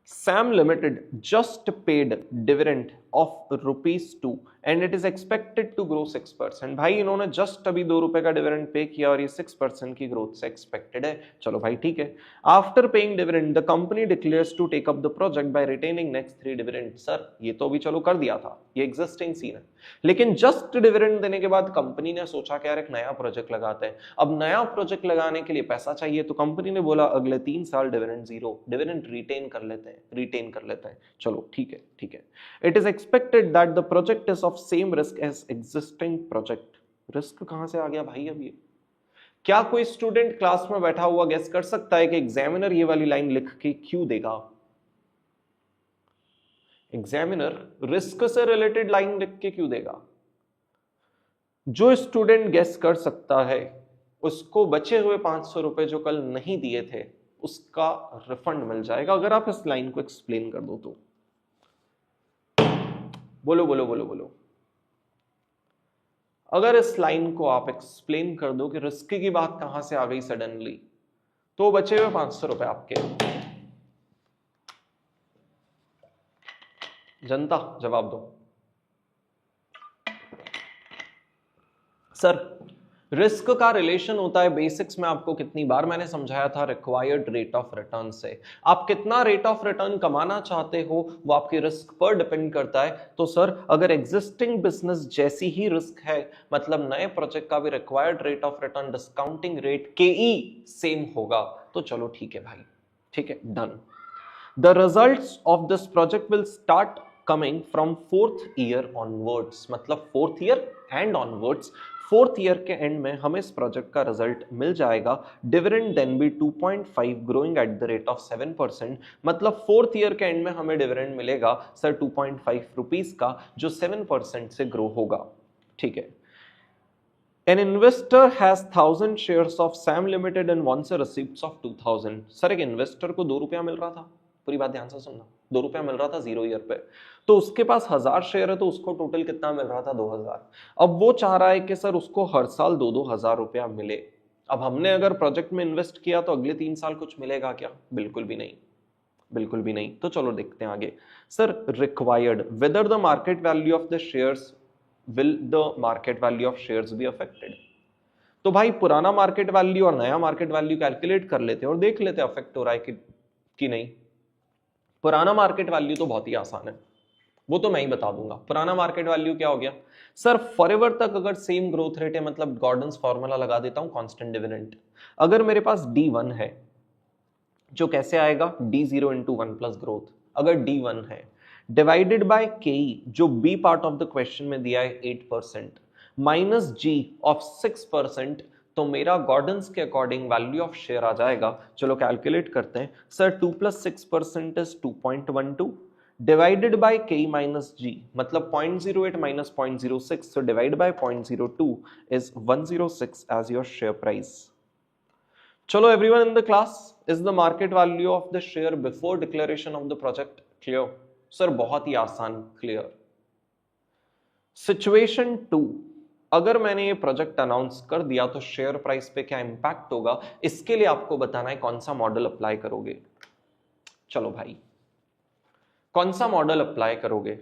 Sam Limited just paid dividend of ₹2 and it is expected to grow 6%। भाई इन्होंने जस्ट अभी ₹2 का डिविडेंड पे किया और ये 6% की ग्रोथ से एक्सपेक्टेड है। चलो भाई ठीक है। After paying dividend the company declares to take up the project by retaining next 3 dividend. Sir ये तो अभी चलो कर दिया था, ये एग्जिस्टिंग सीन है, लेकिन जस्ट डिविडेंड देने के बाद कंपनी ने सोचा कि यार एक नया प्रोजेक्ट लगाते हैं। अब नया प्रोजेक्ट लगाने के लिए पैसा चाहिए तो कंपनी ने बोला अगले 3 साल डिविडेंड 0, डिविडेंड रिटेन कर लेते हैं। चलो ठीक है ठीक है। It is expected that the project is of same risk as existing project. Risk कहां से आ गया भाई अब ये? क्या कोई स्टूडेंट क्लास में बैठा हुआ गेस कर सकता है कि एग्जामिनर ये वाली लाइन लिख के क्यों देगा? एग्जामिनर रिस्क से रिलेटेड लाइन लिख के क्यों देगा? जो स्टूडेंट गेस कर सकता है उसको बचे हुए 500 रुपए जो कल नहीं दिए थे उसका रिफंड मिल जाएगा, अगर आप इस लाइन को एक्सप्लेन कर दो तो। बोलो बोलो बोलो बोलो। अगर इस लाइन को आप एक्सप्लेन कर दो कि रिस्क की बात कहां से आ गई सडनली, तो बचे हुए 500 रुपए आपके। जनता जवाब दो। सर रिस्क का रिलेशन होता है बेसिक्स में, आपको कितनी बार मैंने समझाया था, रिक्वायर्ड रेट ऑफ रिटर्न से। आप कितना रेट ऑफ रिटर्न कमाना चाहते हो वो आपके रिस्क पर डिपेंड करता है। तो सर अगर एग्जिस्टिंग बिजनेस जैसी ही रिस्क है, मतलब नए प्रोजेक्ट का भी required rate of return discounting rate KE same होगा, तो चलो ठीक है भाई, ठीक है done. The results of this project will start coming from 4th year onwards, मतलब 4th year and onwards. 4th year के एंड में हमें इस प्रोजेक्ट का रिजल्ट मिल जाएगा। डिविडेंड देन भी 2.5 growing at the rate of 7%, मतलब 4th ईयर के एंड में हमें डिविडेंड मिलेगा सर 2.5 रुपीज का, जो 7% से ग्रो होगा। ठीक है। An investor has 1000 shares of Sam Limited and wants a receipts of 2000। Sir एक इन्वेस्टर को ₹2 मिल रहा था पूरी बात ध्यान से सुनना। 2 रुपया मिल रहा था 0 ईयर पे, तो उसके पास 1000 शेयर है, तो उसको टोटल कितना मिल रहा था 2000। अब वो चाह रहा है कि सर उसको हर साल 2-2 हजार रुपया मिले। अब हमने अगर प्रोजेक्ट में इन्वेस्ट किया तो अगले 3 साल कुछ मिलेगा क्या? बिल्कुल भी नहीं, बिल्कुल भी नहीं। तो चलो देखते हैं आगे। Sir required whether the market value of the shares will the market value of shares be affected. तो भाई पुराना मार्केट वैल्यू और नया मार्केट वैल्यू कैलकुलेट कर लेते और देख लेते अफेक्ट हो रहा है कि नहीं। पुराना मार्केट वैल्यू तो बहुत ही आसान है, वो तो मैं ही बता दूंगा। पुराना मार्केट वैल्यू क्या हो गया सर? फॉरएवर तक अगर सेम ग्रोथ रेट है, मतलब गॉर्डन्स फॉर्मूला लगा देता हूं, कांस्टेंट डिविडेंड। अगर मेरे पास D1 है, जो कैसे आएगा D0 इंटू 1 प्लस ग्रोथ, अगर D1 है डिवाइडेड बाय KE, जो B part of the question में दिया है 8%, माइनस G ऑफ 6%, तो मेरा गॉर्डन्स के अकॉर्डिंग वैल्यू ऑफ शेयर आ जाएगा। चलो कैलकुलेट करते हैं। Sir 2 plus 6% is 2.12 divided by KE minus G, मतलब 0.08 minus 0.06, so divide by 0.02 is 106 as your share price. चलो everyone in the class, is the market value of the share before declaration of the project clear? Sir बहुत ही आसान, clear. Situation 2, अगर मैंने ये project announce कर दिया तो share price पे क्या इंपैक्ट होगा, इसके लिए आपको बताना है कौन सा मॉडल अप्लाई करोगे। चलो भाई, कौन सा मॉडल अप्लाई करोगे?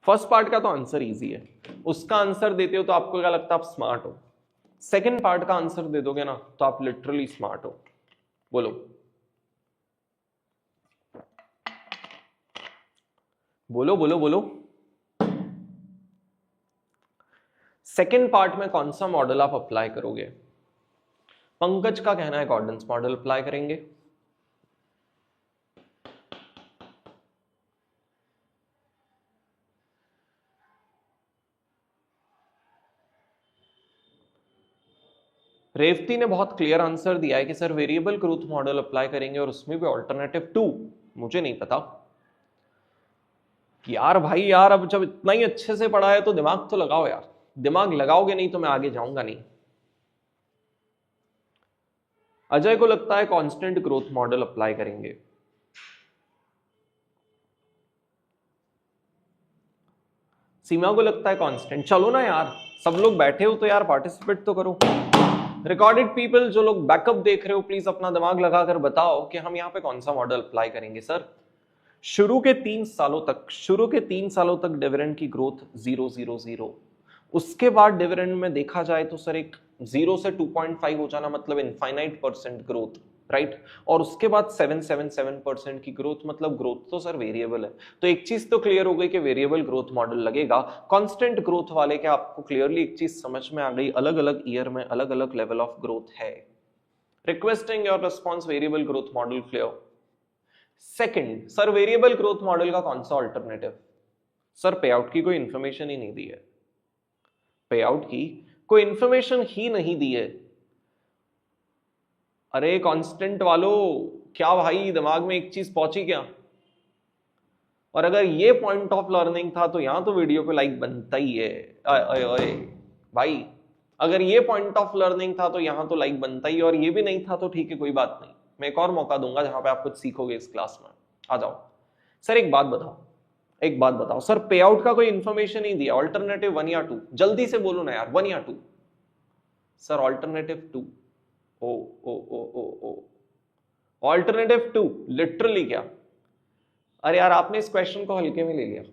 फर्स्ट पार्ट का तो आंसर इजी है, उसका आंसर देते हो तो आपको क्या लगता है आप स्मार्ट हो। सेकंड पार्ट का आंसर दे दोगे ना तो आप लिटरली स्मार्ट हो। बोलो बोलो बोलो बोलो। सेकंड पार्ट में कौन सा मॉडल आप अप्लाई करोगे? पंकज का कहना है गॉर्डन्स मॉडल अप्लाई करेंगे। रेवती ने बहुत क्लियर आंसर दिया है कि sir variable growth model apply करेंगे और उसमें भी ऑल्टरनेटिव 2। मुझे नहीं पता यार भाई, यार अब जब इतना ही अच्छे से पढ़ा है तो दिमाग तो लगाओ यार, दिमाग लगाओगे नहीं तो मैं आगे जाऊंगा नहीं। अजय को लगता है कांस्टेंट ग्रोथ मॉडल अप्लाई करेंगे। सीमा को लगता है कांस्टेंट। चलो ना यार, सब लोग बैठे हो तो यार पार्टिसिपेट तो करो। रिकॉर्डेड पीपल, जो लोग बैकअप देख रहे हो, प्लीज अपना दिमाग लगाकर बताओ कि हम यहाँ पे कौन सा मॉडल अप्लाई करेंगे। सर शुरू के 3 सालों तक डिविडेंड की ग्रोथ 0-0-0, उसके बाद डिविडेंड में देखा जाए तो सर एक 0 से 2.5 हो जाना मतलब इनफाइनाइट परसेंट ग्रोथ, राइट। और उसके बाद 777% की ग्रोथ, मतलब ग्रोथ तो सर वेरिएबल है। तो एक चीज तो क्लियर हो गई कि वेरिएबल ग्रोथ मॉडल लगेगा। कांस्टेंट ग्रोथ वाले के आपको क्लियरली एक चीज समझ में आ गई, अलग अलग ईयर में अलग अलग लेवल ऑफ ग्रोथ है। Requesting your response, variable growth model clear. Second, sir variable growth model का कौन सा ऑल्टरनेटिव? सर पे आउट की कोई इंफॉर्मेशन ही नहीं दी है, पे आउट की कोई इंफॉर्मेशन ही नहीं दी है। अरे कांस्टेंट वालों, क्या भाई दिमाग में एक चीज पहुंची क्या? और अगर ये पॉइंट ऑफ लर्निंग था तो यहां तो वीडियो पे लाइक बनता ही है। ओए भाई, अगर ये पॉइंट ऑफ लर्निंग था तो यहां तो लाइक बनता ही, और ये भी नहीं था तो ठीक है, कोई बात नहीं, मैं एक और मौका दूंगा जहां पे आप कुछ सीखोगे इस क्लास में। आ जाओ। सर एक बात बताओ सर, पे आउट का कोई इंफॉर्मेशन नहीं दिया, ऑल्टरनेटिव 1 या 2, जल्दी से बोलो ना यार, 1 या 2। Sir alternative 2। ओ ओ ओ ओ ओ ऑल्टरनेटिव 2, लिटरली क्या? अरे यार आपने इस क्वेश्चन को हल्के में ले लिया।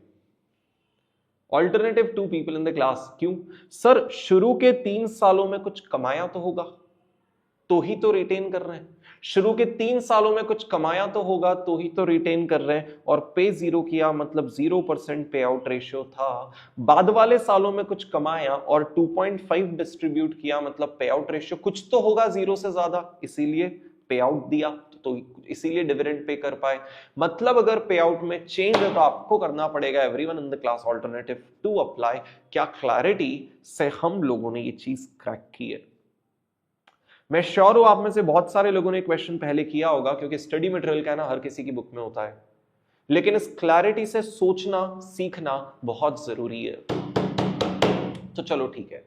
Alternative 2 people in the class, क्यों? सर शुरू के 3 सालों में कुछ कमाया तो होगा, तो ही तो रिटेन कर रहे हैं। शुरू के 3 सालों में कुछ कमाया तो होगा, तो ही तो रिटेन कर रहे हैं। और पे 0 किया मतलब 0% पे आउट रेशियो था। बाद वाले सालों में कुछ कमाया और 2.5 डिस्ट्रीब्यूट किया, मतलब पे आउट रेशियो कुछ तो होगा 0 से ज्यादा, इसीलिए पे आउट दिया, तो इसीलिए डिविडेंड पे कर पाए। मतलब अगर पे आउट में चेंज है तो आपको करना पड़ेगा everyone in the class alternative 2 apply. क्या क्लैरिटी से हम लोगों ने ये चीज क्रैक की है? मैं श्योर हूं आप में से बहुत सारे लोगों ने क्वेश्चन पहले किया होगा, क्योंकि स्टडी मटेरियल का ना हर किसी की बुक में होता है। लेकिन इस क्लैरिटी से सोचना सीखना बहुत जरूरी है। तो चलो ठीक है,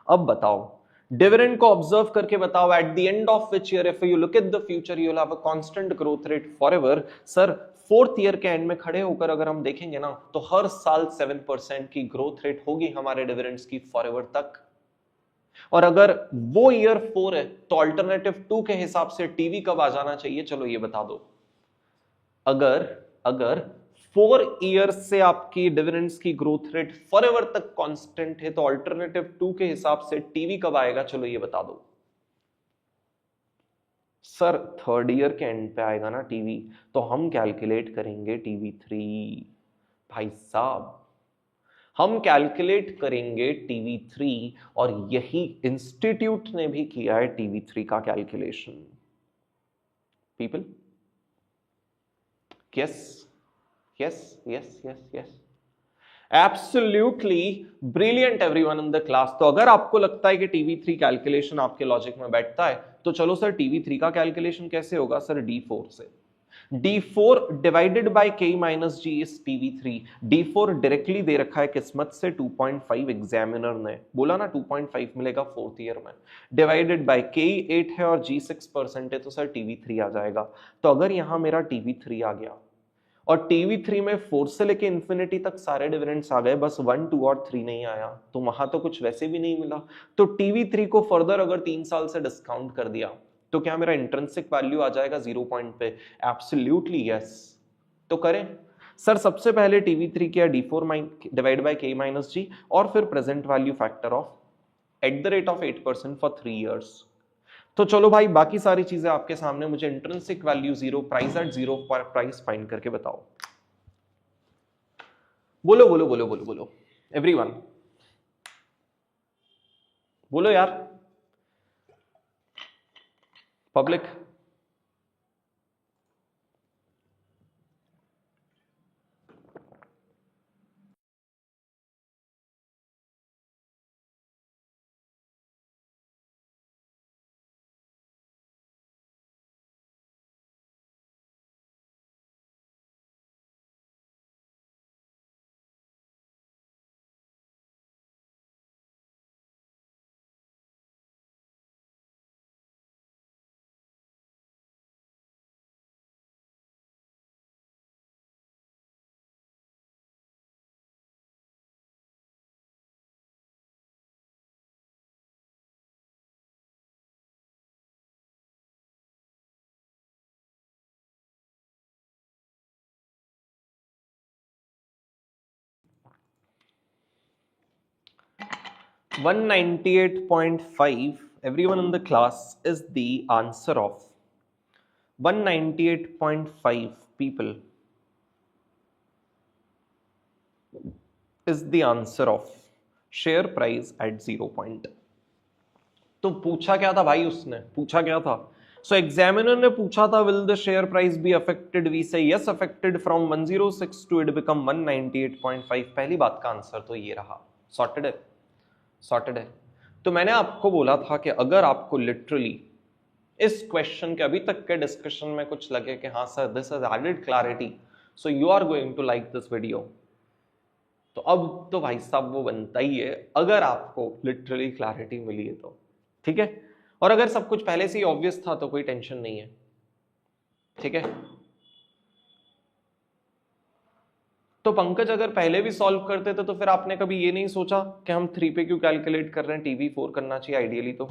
अब बताओ डिविडेंड को ऑब्जर्व करके बताओ, eight the end of which year if you look at the future you will have a constant growth rate forever. Sir fourth year के एंड में खड़े होकर अगर हम देखेंगे ना तो हर साल 7% की ग्रोथ रेट होगी हमारे डिविडेंड्स की फॉरएवर तक। और अगर वो ईयर 4 है तो अल्टरनेटिव 2 के हिसाब से टीवी कब आ जाना चाहिए, चलो ये बता दो। अगर अगर 4 ईयर से आपकी डिविडेंड्स की ग्रोथ रेट फॉरएवर तक कांस्टेंट है तो अल्टरनेटिव 2 के हिसाब से टीवी कब आएगा, चलो ये बता दो। सर थर्ड ईयर के एंड पे आएगा ना टीवी, तो हम कैलकुलेट करेंगे टीवी 3। भाई साहब हम कैलकुलेट करेंगे टीवी 3, और यही इंस्टीट्यूट ने भी किया है टीवी 3 का calculation. People, yes yes yes yes yes, absolutely brilliant everyone in the class. तो अगर आपको लगता है कि टीवी 3 कैलकुलेशन आपके लॉजिक में बैठता है तो चलो सर टीवी 3 का कैलकुलेशन कैसे होगा, सर D4 से। D4 divided by K minus G is TV3। D4 directly दे रखा है किस्मत से 2.5, एग्जामिनर ने बोला ना 2.5 मिलेगा फोर्थ ईयर में, डिवाइडेड बाय K 8 है और G 6% है तो सर TV3 आ जाएगा। तो अगर यहां मेरा TV3 आ गया और टीवी 3 में 4 से लेके इंफिनिटी तक सारे डिविडेंड्स आ गए, बस 1, 2 और 3 नहीं आया, तो वहां तो कुछ वैसे भी नहीं मिला। तो टीवी 3 को फर्दर अगर 3 साल से डिस्काउंट कर दिया तो क्या मेरा इंट्रिंसिक वैल्यू आ जाएगा 0 पॉइंट पे? Absolutely yes. तो करें सर, सबसे पहले टीवी 3 किया D4 divide by K minus G और फिर present value factor of @8% for 3 years. तो चलो भाई बाकी सारी चीजें आपके सामने, मुझे इंट्रिंसिक वैल्यू 0, प्राइस एट 0 पर प्राइस फाइंड करके बताओ। बोलो बोलो बोलो बोलो बोलो एवरीवन, बोलो यार public. $198.5 everyone in the class is the answer of 198.5 people is the answer of share price at 0 point। तो पूछा क्या था भाई, उसने पूछा क्या था? सो एग्जामिनर ने पूछा था will the share price be affected, we say yes affected, from 106 it become 198.5। पहली बात का आंसर तो ये रहा, सॉर्टेड है, सॉर्टेड है। तो मैंने आपको बोला था कि अगर आपको लिटरली इस क्वेश्चन के अभी तक के डिस्कशन में कुछ लगे कि हाँ sir this has added clarity, so you are going to like this video, तो अब तो भाई साहब वो बनता ही है अगर आपको लिटरली क्लैरिटी मिली है तो, ठीक है। और अगर सब कुछ पहले से ही ऑब्वियस था तो कोई टेंशन नहीं है, ठीक है। तो पंकज अगर पहले भी सॉल्व करते थे तो फिर आपने कभी ये नहीं सोचा कि हम 3 पे क्यों कैलकुलेट कर रहे हैं, टीवी 4 करना चाहिए आइडियली, तो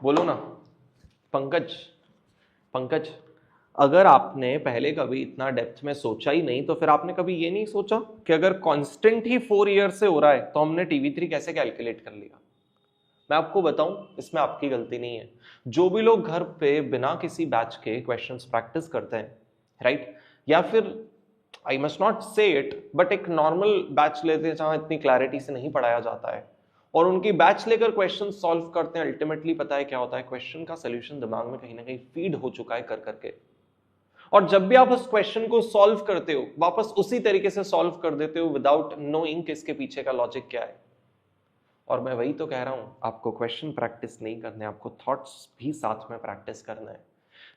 बोलो ना पंकज। पंकज अगर आपने पहले कभी इतना डेप्थ में सोचा ही नहीं तो फिर आपने कभी ये नहीं सोचा कि अगर कांस्टेंट ही 4 ईयर से हो रहा है तो हमने टीवी 3 कैसे कैलकुलेट कर लिया? मैं आपको बताऊं इसमें आपकी गलती नहीं है। जो भी लोग घर पे बिना किसी बैच के क्वेश्चंस प्रैक्टिस करते हैं, राइट, या फिर आई मस्ट नॉट से इट बट एक नॉर्मल बैच लेते हैं जहां इतनी क्लैरिटी से नहीं पढ़ाया जाता है और उनकी बैच लेकर क्वेश्चन सॉल्व करते हैं, अल्टीमेटली पता है क्या होता है, क्वेश्चन का सोल्यूशन दिमाग में कहीं ना कहीं फीड हो चुका है कर करके, और जब भी आप उस क्वेश्चन को सॉल्व करते हो वापस उसी तरीके से सॉल्व कर देते हो विदाउट नोइंग कि इसके पीछे का लॉजिक क्या है। और मैं वही तो कह रहा हूं, आपको क्वेश्चन प्रैक्टिस नहीं करने, आपको थॉट्स भी साथ में प्रैक्टिस करना है।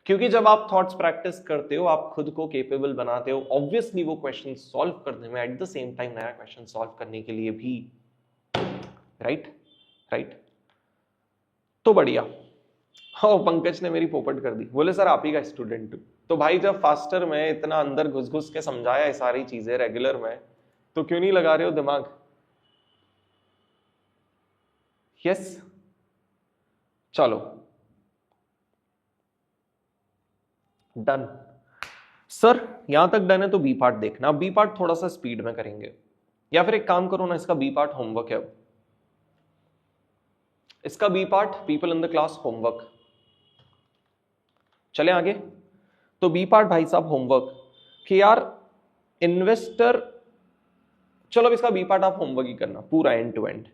क्योंकि जब आप थॉट्स प्रैक्टिस करते हो आप खुद को केपेबल बनाते हो ऑब्वियसली वो क्वेश्चन सॉल्व करने में, एट द सेम टाइम नया क्वेश्चन सॉल्व करने के लिए भी, राइट। तो बढ़िया। हाँ, पंकज ने मेरी पोपट कर दी, बोले सर आप ही का स्टूडेंट हूं। तो भाई जब फास्टर में इतना अंदर घुस घुस के समझाया ये सारी चीजें रेगुलर में, तो क्यों नहीं लगा रहे हो दिमाग? यस, चलो डन। सर यहां तक डन है तो बी पार्ट देखना। बी पार्ट थोड़ा सा स्पीड में करेंगे, या फिर एक काम करो ना, इसका बी पार्ट होमवर्क है। अब इसका B part people in the class homework. चले आगे। तो बी पार्ट भाई साहब होमवर्क कि यार इन्वेस्टर, चलो अब इसका बी पार्ट आप होमवर्क ही करना पूरा एंड टू एंड।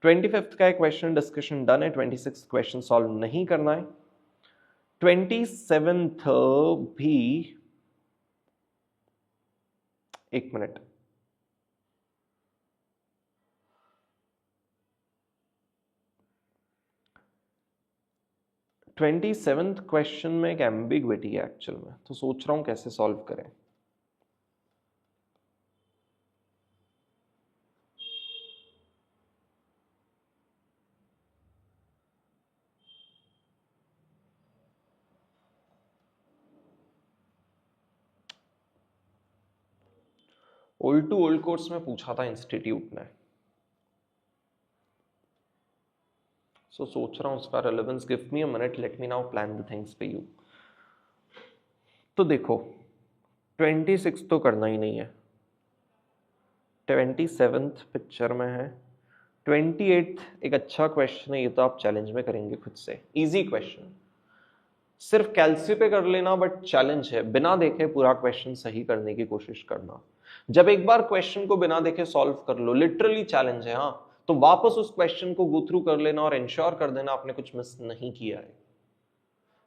25th का एक क्वेश्चन डिस्कशन डन है, 26th क्वेश्चन सॉल्व नहीं करना है। 27th भी, एक मिनट, ट्वेंटी सेवेंथ क्वेश्चन में एक एम्बिग्विटी है एक्चुअल में, तो सोच रहा हूं कैसे सॉल्व करें। ओल्ड टू ओल्ड कोर्स में पूछा था इंस्टीट्यूट ने, सो सोच रहा हूं उसका relevance. Give me a minute, let me now plan the things for you. तो देखो 26 तो करना ही नहीं है, 27th पिक्चर में है, 28th एक अच्छा क्वेश्चन है, ये तो आप चैलेंज में करेंगे खुद से, इजी क्वेश्चन, सिर्फ कैलसी पे कर लेना, बट चैलेंज है, बिना देखे पूरा क्वेश्चन सही करने की कोशिश करना। जब एक बार क्वेश्चन को बिना देखे सॉल्व कर लो, लिटरली चैलेंज है, हाँ, तो वापस उस क्वेश्चन को गो थ्रू कर लेना और इंश्योर कर देना आपने कुछ मिस नहीं किया है।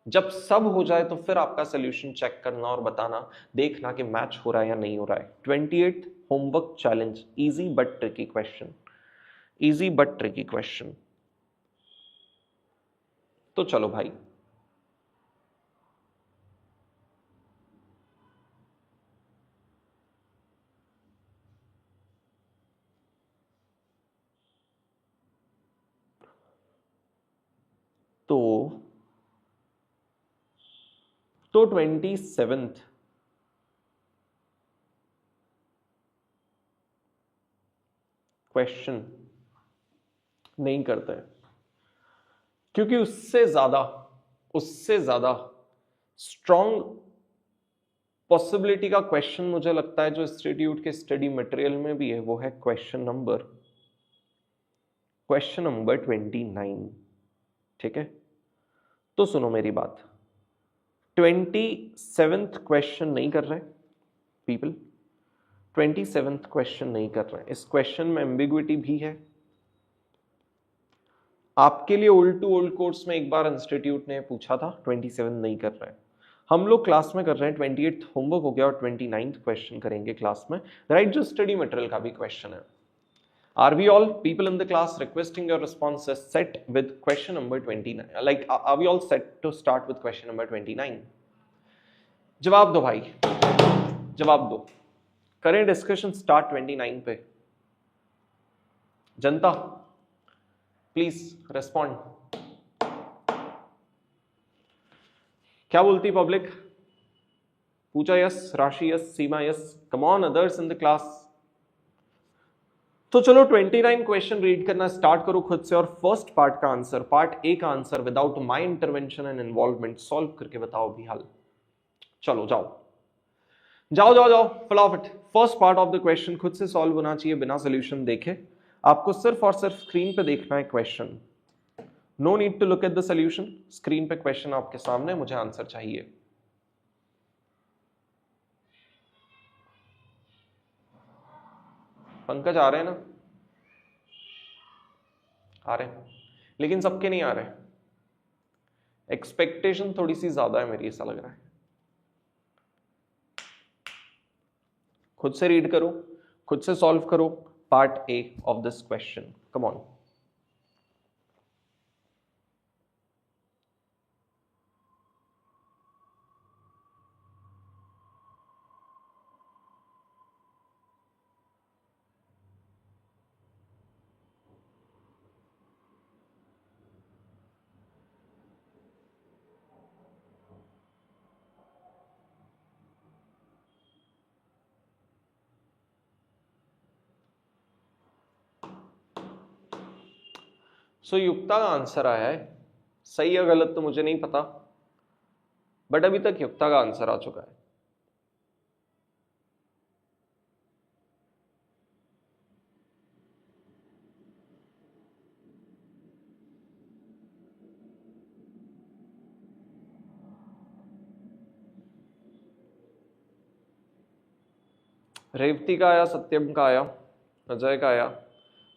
जब सब हो जाए तो फिर आपका सोल्यूशन चेक करना और बताना, देखना कि मैच हो रहा है या नहीं हो रहा है। 28 homework challenge, easy but tricky question, easy but tricky question. तो चलो भाई, तो 27th क्वेश्चन नहीं करते हैं, क्योंकि उससे ज्यादा स्ट्रॉन्ग पॉसिबिलिटी का क्वेश्चन मुझे लगता है जो इंस्टीट्यूट के स्टडी मटेरियल में भी है, वो है क्वेश्चन नंबर 29। ठीक है, तो सुनो मेरी बात, 27th क्वेश्चन नहीं कर रहे पीपल, 27th क्वेश्चन नहीं कर रहे हैं। इस क्वेश्चन में एम्बिग्विटी भी है। आपके लिए ओल्ड टू ओल्ड कोर्स में एक बार इंस्टीट्यूट ने पूछा था, 27 नहीं कर रहे हैं। हम लोग क्लास में कर रहे हैं, 28th होमवर्क हो गया और 29th क्वेश्चन करेंगे क्लास में, राइट, जो स्टडी मटेरियल का भी क्वेश्चन है। Are we all people in the class requesting your responses set with question number 29? Like, are we all set to start with question number 29? जवाब दो भाई, जवाब दो। करें डिस्कशन स्टार्ट 29 पे। जनता प्लीज रेस्पॉन्ड। क्या बोलती पब्लिक? पूजा यस, राशि yes, Seema yes, come on others in the class. तो चलो 29 क्वेश्चन रीड करना स्टार्ट करो खुद से, और फर्स्ट पार्ट का आंसर, पार्ट ए का answer without my intervention and involvement solve करके बताओ भी हाल। चलो जाओ जाओ जाओ जाओ फटाफट। First part of the question खुद से सॉल्व होना चाहिए बिना सोल्यूशन देखे। आपको सिर्फ और सिर्फ स्क्रीन पे देखना है question, no need to look at the solution. Screen पे क्वेश्चन आपके सामने, मुझे आंसर चाहिए। पंकज आ रहे हैं ना? आ रहे हैं, लेकिन सबके नहीं आ रहे। एक्सपेक्टेशन थोड़ी सी ज्यादा है मेरी, ऐसा लग रहा है। खुद से रीड करो, खुद से सॉल्व करो part A of this question, come on. So Yukta का आंसर आया है, सही या गलत तो मुझे नहीं पता, बट अभी तक युक्ता का आंसर आ चुका है। रेवती का आया, सत्यम का आया, अजय का आया,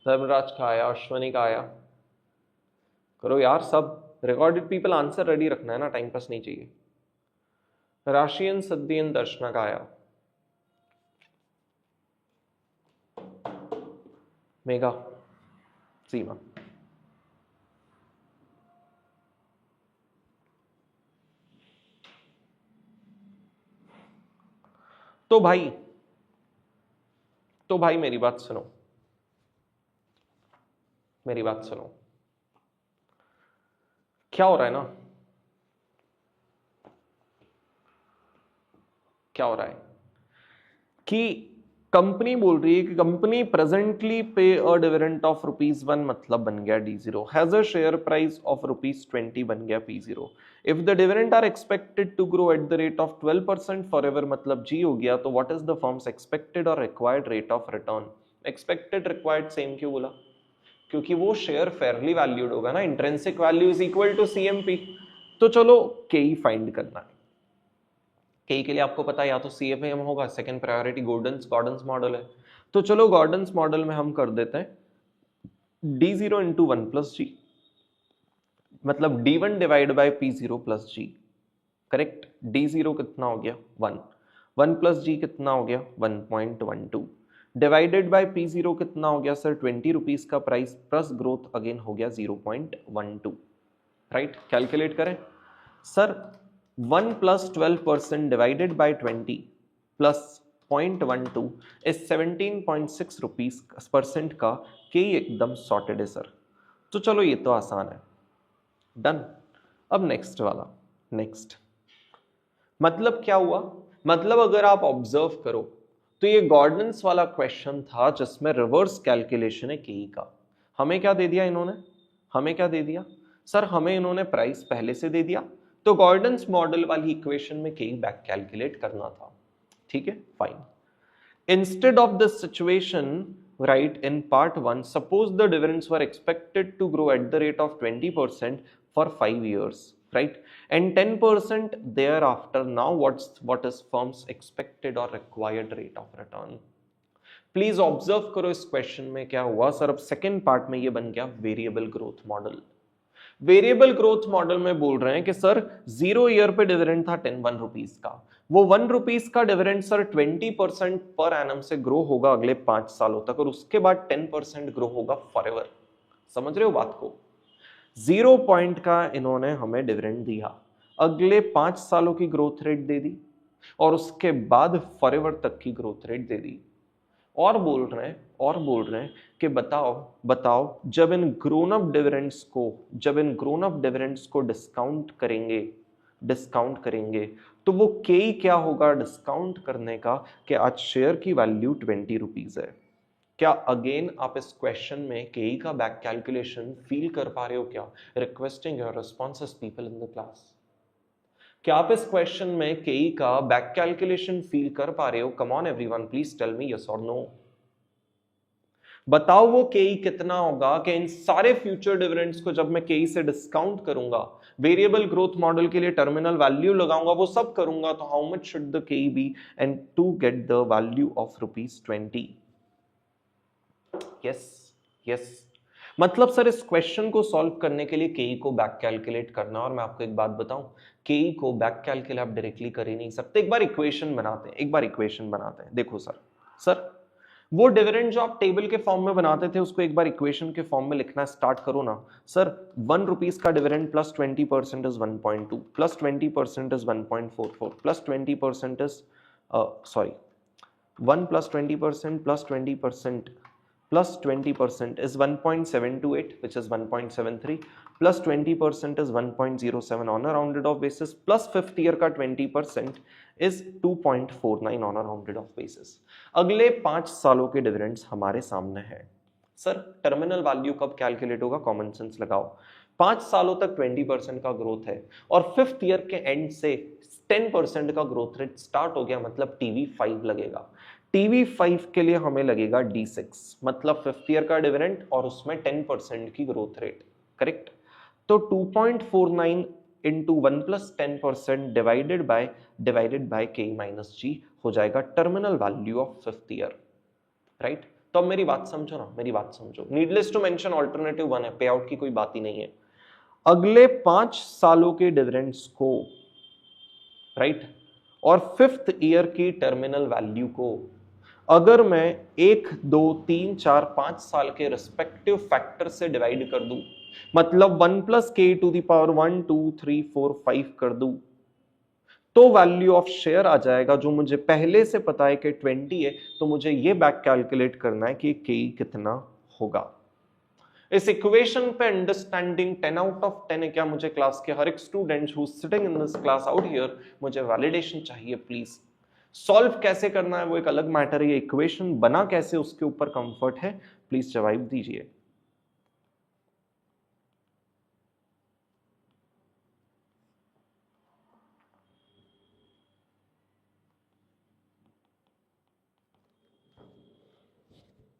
धर्मराज का आया, अश्वनी का आया। करो यार सब, रिकॉर्डेड पीपल आंसर रेडी रखना है ना, टाइम पास नहीं चाहिए। राशियन, सद्दियन, दर्शना का आया, मेघा, सीमा। तो भाई मेरी बात सुनो, मेरी बात सुनो। क्या हो रहा है ना, क्या हो रहा है कि कंपनी बोल रही है कि कंपनी प्रेजेंटली पे अ डिविडेंड ऑफ ₹1 मतलब बन गया D0, has a share price of ₹20 बन गया P0। If the dividend are expected to grow at the rate of 12% forever मतलब G हो गया, तो what is the firm's expected और required rate of return. Expected required same क्यों बोला, क्योंकि वो शेयर फेयरली वैल्यूड होगा ना, intrinsic value is equal to CMP। तो चलो KE फाइंड करना है। KE के लिए आपको पता है या तो CFAM होगा, सेकंड प्रायोरिटी गॉर्डन्स मॉडल है। तो चलो गॉर्डन्स मॉडल में हम कर देते हैं D0 इंटू 1 प्लस जी, मतलब D1 divide by P0 plus G. Correct, D0 कितना हो गया 1, 1 प्लस जी कितना हो गया 1.12, डिवाइडेड बाय P0 कितना हो गया सर 20 रुपीज का प्राइस प्लस ग्रोथ अगेन हो गया 0.12। राइट, कैलकुलेट करें sir. 1 plus 12% divided by 20 plus 0.12 is 17.6 rupees percent का के एकदम सॉर्टेड है सर। तो चलो ये तो आसान है, डन। अब नेक्स्ट वाला, नेक्स्ट मतलब क्या हुआ, मतलब अगर आप ऑब्जर्व करो तो ये गॉर्डन्स वाला क्वेश्चन था जिसमें रिवर्स कैलकुलेशन है KE का। हमें क्या दे दिया इन्होंने, हमें क्या दे दिया सर, हमें इन्होंने प्राइस पहले से दे दिया, तो गॉर्डन्स मॉडल वाली इक्वेशन में KE बैक कैलकुलेट करना था। ठीक है, fine. Instead of this situation, right, in part 1, suppose the dividends were expected to grow at the rate of 20% for 5 years, right, and 10% thereafter. Now what is firm's expected or required rate of return? Please observe करो इस question में क्या हुआ sir. अब second part में ये बन गया variable growth model. Variable growth model में बोल रहे हैं कि सर 0 ईयर पे डिविडेंड था 1 रुपीज का, वो 1 रुपीज का डिविडेंड सर 20% पर एनम से ग्रो होगा अगले 5 सालों तक, और उसके बाद 10% ग्रो होगा फॉरएवर। समझ रहे हो बात को, 0 पॉइंट का इन्होंने हमें डिविडेंड दिया, अगले 5 सालों की ग्रोथ रेट दे दी, और उसके बाद फॉरएवर तक की ग्रोथ रेट दे दी। और बोल रहे हैं कि बताओ जब इन ग्रोन अप डिविडेंड्स को डिस्काउंट करेंगे तो वो KE क्या होगा डिस्काउंट करने का, कि आज शेयर की वैल्यू 20 रुपीज है। क्या अगेन आप इस क्वेश्चन में KE का बैक कैलकुलेशन फील कर पा रहे हो क्या? Requesting your responses people in the class. क्या आप इस क्वेश्चन में KE का बैक कैलकुलेशन फील कर पा रहे हो? Come on everyone, please tell me yes और नो। बताओ वो KE कितना होगा कि इन सारे फ्यूचर डिविडेंड्स को जब मैं KE से डिस्काउंट करूंगा, वेरिएबल ग्रोथ मॉडल के लिए टर्मिनल वैल्यू लगाऊंगा, वो सब करूंगा, तो how much should the KE be and to get the value of ₹20? Yes. मतलब सर इस क्वेश्चन को सॉल्व करने के लिए KE को बैक कैलकुलेट करना, और मैं आपको एक बात बताऊं, KE को बैक कैलकुलेट आप डायरेक्टली कर ही नहीं सकते। एक बार इक्वेशन बनाते हैं। देखो सर वो डिविडेंड जो आप टेबल के फॉर्म में बनाते थे उसको एक बार इक्वेशन के फॉर्म में लिखना स्टार्ट करो ना सर। 1 रुपीज का dividend plus 20% is 1.2, plus 20% is 1.44, plus 20% is 1 plus 20% plus 20% plus 20% is 1.728, which is 1.73, plus 20% is 1.07 on a rounded off basis, plus fifth year का 20% is 2.49 on a rounded off basis। अगले 5 सालों के dividends हमारे सामने है, sir terminal value कब calculate होगा, common sense लगाओ। 5 सालों तक 20% का ग्रोथ है और 5th ईयर के एंड से 10% का ग्रोथ रेट स्टार्ट हो गया, मतलब TV5 लगेगा। TV5 के लिए हमें लगेगा D6, मतलब 5th ईयर का डिविडेंड और उसमें 10% की ग्रोथ रेट, करेक्ट। तो 2.49 into 1 plus 10% divided by K minus G हो जाएगा terminal value of 5th year, right. तो अब मेरी बात समझो ना, मेरी बात समझो। नीडलेस टू मेंशन ऑल्टरनेटिव 1 है, पे आउट की कोई बात ही नहीं है। अगले 5 सालों के डिविडेंड्स को, राइट, और 5th ईयर की टर्मिनल वैल्यू को अगर मैं 1, 2, 3, 4, 5 साल के रिस्पेक्टिव फैक्टर से डिवाइड कर दूं, मतलब 1 plus K to the power 1, 2, 3, 4, 5 कर दूं, तो वैल्यू ऑफ शेयर आ जाएगा, जो मुझे पहले से पता है कि 20 है, तो मुझे ये बैक कैलकुलेट करना है कि K कितना होगा। इस इक्वेशन पे अंडरस्टैंडिंग 10 आउट ऑफ 10 है क्या? मुझे क्लास के हर एक student who sitting in this class out here, मुझे वैलिडेशन चाहिए प्लीज। सॉल्व कैसे करना है वो एक अलग मैटर है, ये इक्वेशन बना कैसे उसके ऊपर कंफर्ट है, प्लीज जवाब दीजिए।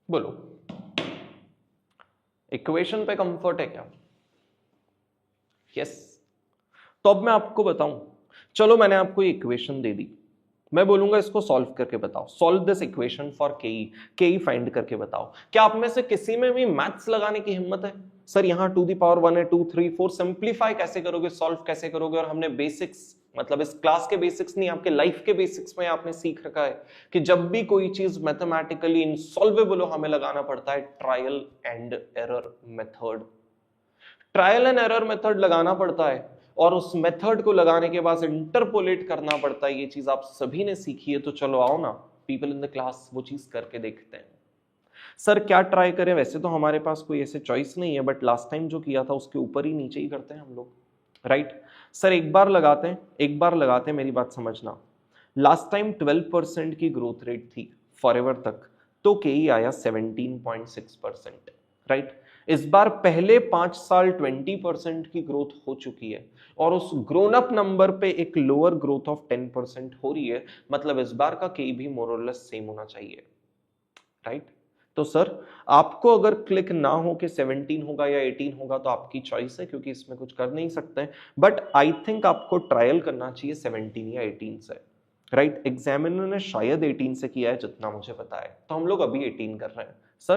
बोलो, इक्वेशन पे कंफर्ट है क्या? यस। तो अब मैं आपको बताऊं, चलो मैंने आपको ये इक्वेशन दे दी, मैं बोलूंगा इसको सॉल्व करके बताओ, सॉल्व दिस इक्वेशन फॉर के फाइंड करके बताओ। क्या आप में से किसी में भी मैथ्स लगाने की हिम्मत है? सर यहाँ टू दी पावर 1 है, 2, 3, 4, सिंप्लीफाई कैसे करोगे, सॉल्व कैसे करोगे? और हमने बेसिक्स, मतलब इस क्लास के बेसिक्स नहीं, आपके लाइफ के बेसिक्स में आपने सीख रखा है कि जब भी कोई चीज मैथमेटिकली इनसॉल्वेबल हो, हमें लगाना पड़ता है trial and error method. Trial and error method लगाना पड़ता है और उस मेथड को लगाने के बाद इंटरपोलेट करना पड़ता है। ये चीज आप सभी ने सीखी है, तो चलो आओ ना पीपल इन द क्लास वो चीज करके देखते हैं। सर क्या ट्राई करें? वैसे तो हमारे पास कोई ऐसे चॉइस नहीं है, बट लास्ट टाइम जो किया था उसके ऊपर ही नीचे ही करते हैं हम लोग, राइट। सर एक बार लगाते हैं, एक बार लगाते हैं, मेरी बात समझना। लास्ट टाइम 12% की ग्रोथ रेट थी फॉरएवर तक, तो के आया 17.6%, राइट। इस बार पहले 5 साल 20% की ग्रोथ हो चुकी है और उस ग्रोन अप नंबर पे एक लोअर ग्रोथ ऑफ 10% हो रही है, मतलब इस बार का के भी मोर और लेस सेम होना चाहिए, राइट। तो सर आपको अगर क्लिक ना हो कि 17 होगा या 18 होगा तो आपकी चॉइस है, क्योंकि इसमें कुछ कर नहीं सकते, बट आई थिंक आपको ट्रायल करना चाहिए 17 या 18 से, राइट। एग्जामिनर ने शायद 18 से किया है जितना मुझे पता है, तो हम लोग अभी 18 कर रहे हैं। सर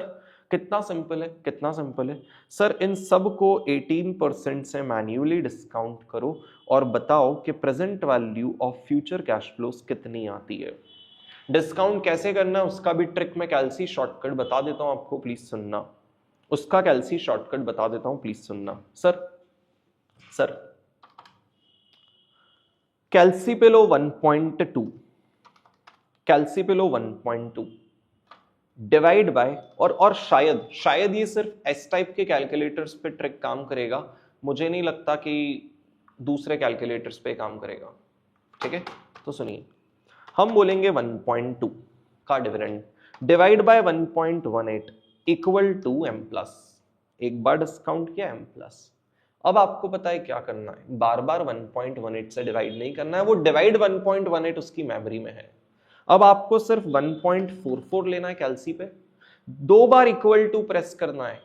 कितना सिंपल है, कितना सिंपल है। सर इन सब को 18% से मैन्युअली डिस्काउंट करो और बताओ कि present value of future cash flows कितनी आती है। डिस्काउंट कैसे करना है उसका भी ट्रिक मैं कैल्सी शॉर्टकट बता देता हूं आपको, प्लीज सुनना। उसका कैल्सी शॉर्टकट बता देता हूं, प्लीज सुनना। सर कैल्सी पे लो 1.2, कैल्सी पे लो 1.2 डिवाइड बाय, और शायद ये सिर्फ एस टाइप के कैलकुलेटर्स पे ट्रिक काम करेगा, मुझे नहीं लगता कि दूसरे कैलकुलेटर्स पे काम करेगा, ठीक है। तो सुनिए, हम बोलेंगे 1.2 का डिविडेंड divide by 1.18 equal to m plus, एक बार डिस्काउंट किया m प्लस। अब आपको पता है क्या करना है, बार बार 1.18 से डिवाइड नहीं करना है, वो डिवाइड 1.18 उसकी मेमोरी में है। अब आपको सिर्फ 1.44 लेना है कैल्सी पे, 2 बार इक्वल टू प्रेस करना है।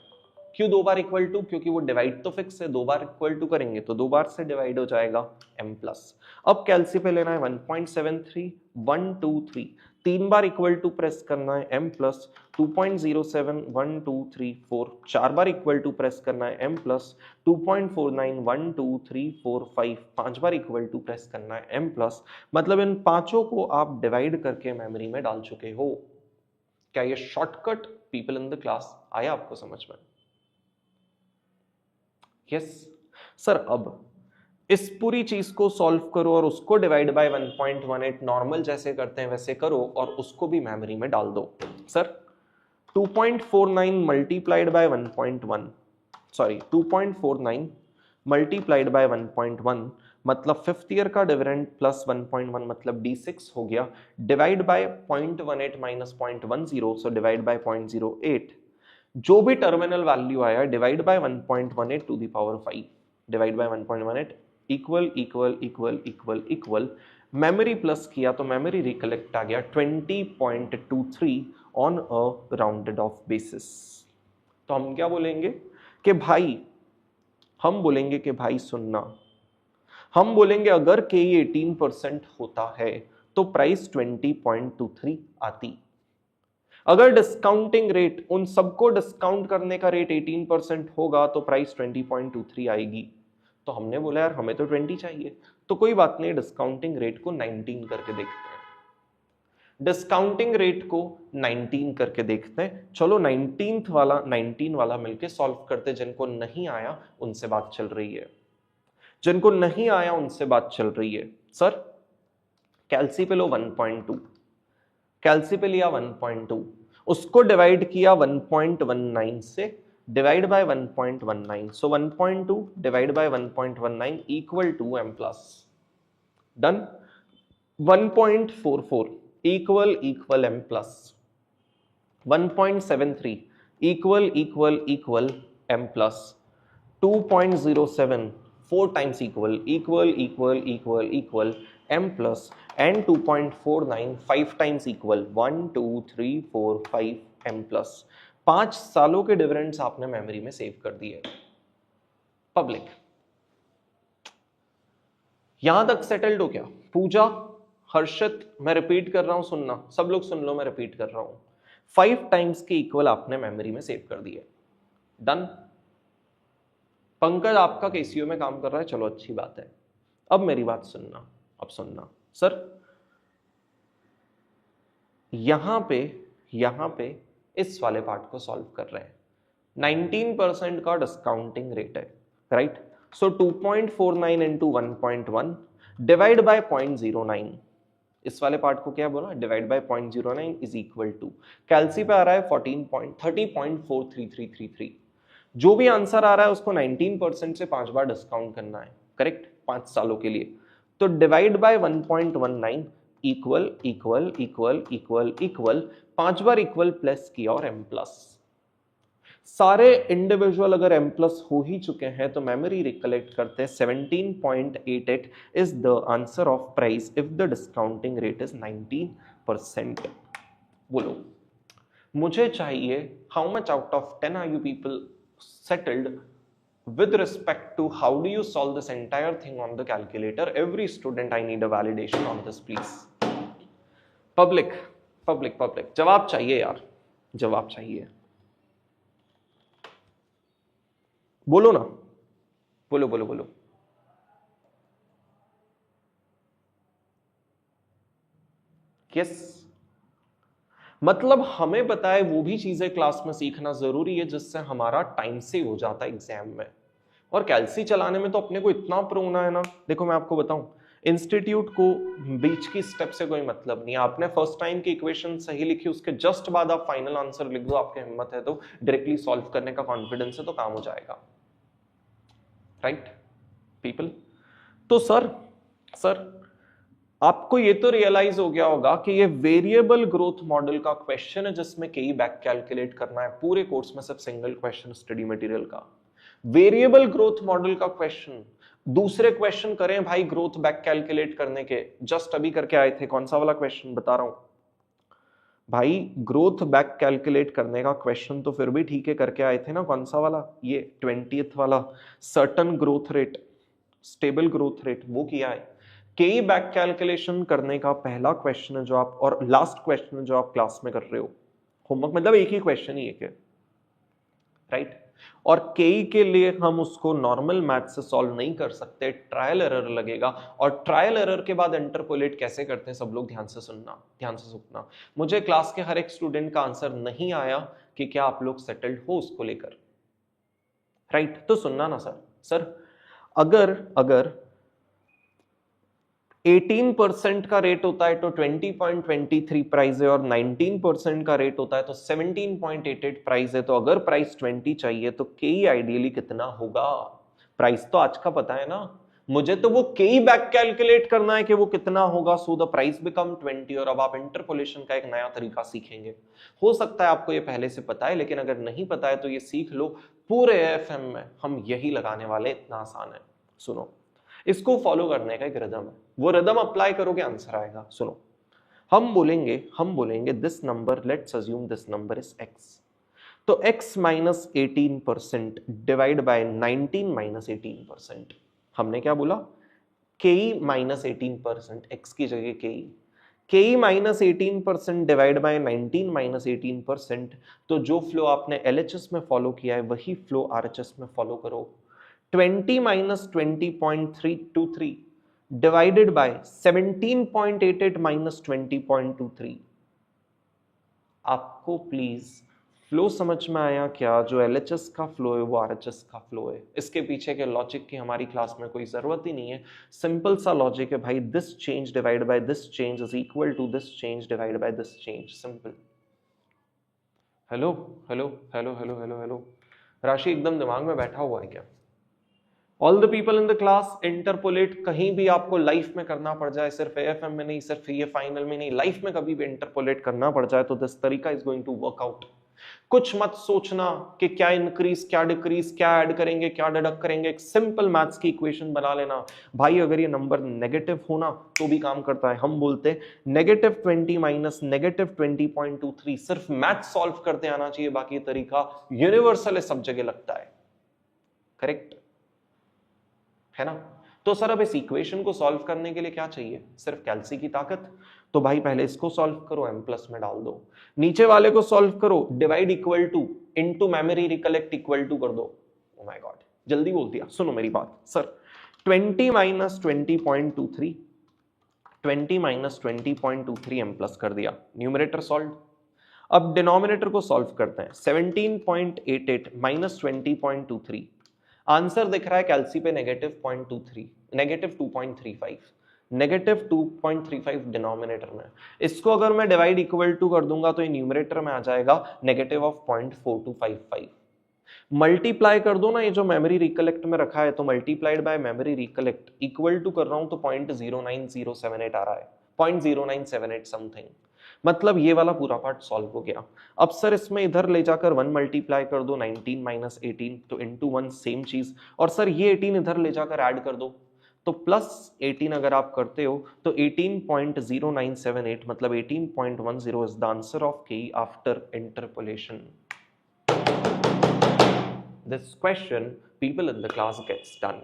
क्यों 2 बार इक्वल टू? क्योंकि वो डिवाइड तो फिक्स है, 2 बार इक्वल टू करेंगे तो 2 बार से डिवाइड हो जाएगा m प्लस। अब कैल्सी पे लेना है 1.73, 1, 2, 3, 3 बार इक्वल टू प्रेस करना है m प्लस, 2.07, 1, 2, 3, 4, 4 बार इक्वल टू प्रेस करना है m प्लस, 2.49, 1, 2, 3, 4, 5, 5 बार इक्वल टू प्रेस करना है m प्लस। मतलब इन पांचों को आप डिवाइड करके मेमोरी में डाल चुके हो। क्या ये shortcut people in the class आया आपको समझ में? Yes sir. अब इस पूरी चीज को सॉल्व करो और उसको डिवाइड बाय 1.18 नॉर्मल जैसे करते हैं वैसे करो और उसको भी मेमोरी में डाल दो। Sir 2.49 multiplied by 1.1, sorry 2.49 multiplied by 1.1 मतलब 5th ईयर का डिविडेंड प्लस 1.1 मतलब D6 हो गया, divide by 0.18 minus 0.10, so divide by 0.08 जो भी टर्मिनल वैल्यू आया divide by 1.18 to the power 5, divide by 1.18 equal equal equal equal equal, memory plus किया तो मेमोरी रिकलेक्ट आ गया 20.23 on a rounded off basis. तो हम क्या बोलेंगे कि भाई, हम बोलेंगे कि भाई सुनना, हम बोलेंगे अगर के 18% होता है तो प्राइस 20.23 आती। अगर डिस्काउंटिंग रेट, उन सबको डिस्काउंट करने का रेट 18% होगा तो प्राइस 20.23 आएगी। तो हमने बोला यार हमें तो 20 चाहिए, तो कोई बात नहीं, डिस्काउंटिंग रेट को 19 करके देखते हैं। डिस्काउंटिंग रेट को 19 करके देखते हैं। चलो 19 वाला मिलके सॉल्व करते। जिनको नहीं आया उनसे बात चल रही है, जिनको नहीं आया उनसे बात चल रही है। सर कैल्सी पे लो 1.2, कैल्सी पे लिया 1.2, उसको डिवाइड किया 1.19 से, divide by 1.19, so 1.2 divide by 1.19 equal to m plus, done. 1.44 equal equal m plus, 1.73 equal equal equal m plus, 2.07 4 times equal equal equal equal equal m plus, and 2.49 5 times equal 1 2 3 4 5 m plus. 5 सालों के dividends आपने memory में save कर दिए। Public, यहां तक settled हो क्या? पूजा, हर्षित, मैं रिपीट कर रहा हूं, सुनना, सब लोग सुन लो, मैं रिपीट कर रहा हूं। 5 टाइम्स के इक्वल आपने मेमोरी में सेव कर दिए, डन। पंकज आपका केसीओ में काम कर रहा है, चलो अच्छी बात है। अब मेरी बात सुनना, अब सुनना सर, यहां पे इस वाले पार्ट को सॉल्व कर रहे हैं। 19% का डिस्काउंटिंग रेट है, right. So 2.49 into 1.1 divide by 0.09, इस वाले पार्ट को क्या बोला, divide by 0.09 is equal to, कैल्सी पे आ रहा है 30.433333। जो भी आंसर आ रहा है उसको 19% से 5 बार डिस्काउंट करना है, करेक्ट, 5 सालों के लिए। तो divide by 1.19 equal equal equal equal equal, 5 बार इक्वल प्लस किया और m प्लस। सारे इंडिविजुअल अगर m प्लस हो ही चुके हैं तो मेमोरी रिकलेक्ट करते हैं 17.88 is the answer of price if the discounting rate is 19%। बोलो मुझे चाहिए how much out of 10 are you people settled with respect to how do you solve this entire thing on the calculator? Every student, I need a validation on this, please. Public, जवाब चाहिए यार, जवाब चाहिए, बोलो ना, बोलो बोलो बोलो। यस, मतलब हमें पता है वो भी चीजें क्लास में सीखना जरूरी है जिससे हमारा टाइम से हो जाता है एग्जाम में। और कैल्सी चलाने में तो अपने को इतना प्रोना है ना, देखो मैं आपको बताऊं, इंस्टीट्यूट को बीच की स्टेप से कोई मतलब नहीं है। आपने फर्स्ट टाइम की इक्वेशन सही लिखी, उसके जस्ट बाद आप फाइनल आंसर लिख दो, आपकी हिम्मत है तो डायरेक्टली सॉल्व करने का कॉन्फिडेंस है तो काम हो जाएगा, राइट पीपल। तो सर आपको ये तो रियलाइज हो गया होगा कि ये वेरिएबल ग्रोथ मॉडल का क्वेश्चन है जिसमें कई बैक कैलकुलेट करना है। पूरे कोर्स में सिर्फ सिंगल क्वेश्चन स्टडी मटेरियल का वेरिएबल ग्रोथ मॉडल का क्वेश्चन। दूसरे क्वेश्चन करें भाई ग्रोथ बैक कैलकुलेट करने के, जस्ट अभी करके आए थे। कौन सा वाला क्वेश्चन बता रहा हूं भाई, ग्रोथ बैक कैलकुलेट करने का क्वेश्चन तो फिर भी ठीक है करके आए थे ना। कौन सा वाला, ये 20th वाला, certain growth rate, stable growth rate, वो किया है। कई बैक कैलकुलेशन करने का पहला क्वेश्चन है जो आप, और लास्ट क्वेश्चन है जो आप क्लास में कर रहे हो। होमवर्क मतलब एक ही क्वेश्चन ही एक है, राइट। और कई के लिए हम उसको नॉर्मल मैथ से सॉल्व नहीं कर सकते, ट्रायल एरर लगेगा। और ट्रायल एरर के बाद इंटरपोलेट कैसे करते हैं, सब लोग ध्यान से सुनना, ध्यान से सुनना। मुझे क्लास के हर एक स्टूडेंट का आंसर नहीं आया कि क्या आप लोग सेटल्ड हो उसको लेकर, राइट। तो सुनना ना सर अगर 18% का रेट होता है तो 20.23 प्राइस है, और 19% का रेट होता है तो 17.88 प्राइस है। तो अगर प्राइस 20 चाहिए तो के आइडियली कितना होगा? प्राइस तो आज का पता है ना, मुझे तो वो के ही बैक कैलकुलेट करना है कि वो कितना होगा, सो द प्राइस बिकम 20। और अब आप इंटरपोलेशन का एक नया तरीका सीखेंगे। हो सकता है आपको ये पहले से पता है, लेकिन अगर नहीं पता है तो ये सीख लो। पूरे एएफएम में हम यही लगाने वाले, इतना आसान है। सुनो, इसको फॉलो करने का एक रिदम है, वो रिदम अप्लाई करोगे आंसर आएगा। सुनो, हम बोलेंगे this number, let's assume this number is x। तो x minus 18% divide by 19 minus 18%। हमने क्या बोला, के माइनस 18%, x की जगह के माइनस 18% डिवाइड बाय 19 माइनस 18%। तो जो फ्लो आपने LHS में फॉलो किया है वही फ्लो RHS में फॉलो करो। 20 माइनस 20.323 डिवाइडेड बाय 17.88 माइनस 20.23। आपको प्लीज फ्लो समझ में आया क्या? जो LHS का फ्लो है वो RHS का फ्लो है। इसके पीछे के लॉजिक की हमारी क्लास में कोई जरूरत ही नहीं है। सिंपल सा लॉजिक है भाई, this change divide by this change is equal to this change divide by this change. Simple. Hello hello hello hello hello hello, Rashi एकदम दिमाग में बैठा हुआ है क्या? All the people in the class, interpolate कहीं भी आपको लाइफ में करना पड़ जाए, सिर्फ AFM में नहीं, सिर्फ ये फाइनल में नहीं, लाइफ में कभी भी इंटरपोलेट करना पड़ जाए तो दिस तरीका is going to work out. कुछ मत सोचना कि क्या इंक्रीज, क्या डिक्रीज, क्या ऐड करेंगे, क्या डिडक्ट करेंगे। एक सिंपल मैथ्स की इक्वेशन बना लेना भाई। अगर ये नंबर नेगेटिव होना तो भी काम करता है। हम बोलते -20 माइनस -20.23। सिर्फ मैथ सॉल्व करते आना चाहिए, बाकी तरीका यूनिवर्सल है, सब जगह लगता है। करेक्ट है ना? तो सर अब इस इक्वेशन को सॉल्व करने के लिए क्या चाहिए? सिर्फ कैल्सी की ताकत। तो भाई पहले इसको सॉल्व करो, m प्लस में डाल दो। नीचे वाले को सॉल्व करो, divide equal to into memory recollect equal to कर दो। ओ माय गॉड, जल्दी बोल दिया। सुनो मेरी बात sir, 20 minus 20.23, 20 minus 20.23 m plus कर दिया। Numerator solve. अब डिनोमिनेटर को सॉल्व करते हैं। 17.88 माइनस 20.23। आंसर दिख रहा है कैल्सी पे -0.23, -2.35, -2.35 डिनोमिनेटर में। इसको अगर मैं डिवाइड इक्वल टू कर दूंगा तो ये न्यूमरेटर में आ जाएगा -0.4255। मल्टीप्लाई कर दो ना, ये जो मेमोरी रिकलेक्ट में रखा है तो multiplied by memory recollect equal to कर रहा हूं तो 0.09078 आ रहा है, 0.0978 समथिंग। मतलब ये वाला पूरा पार्ट सॉल्व हो गया। अब सर इसमें इधर ले जाकर 1 मल्टीप्लाई कर दो, 19 माइनस 18 तो इनटू 1 सेम चीज। और सर ये 18 इधर ले जाकर ऐड कर दो तो प्लस 18 अगर आप करते हो तो 18.0978 मतलब 18.10 इज द आंसर ऑफ के after interpolation. This question people in the class gets done।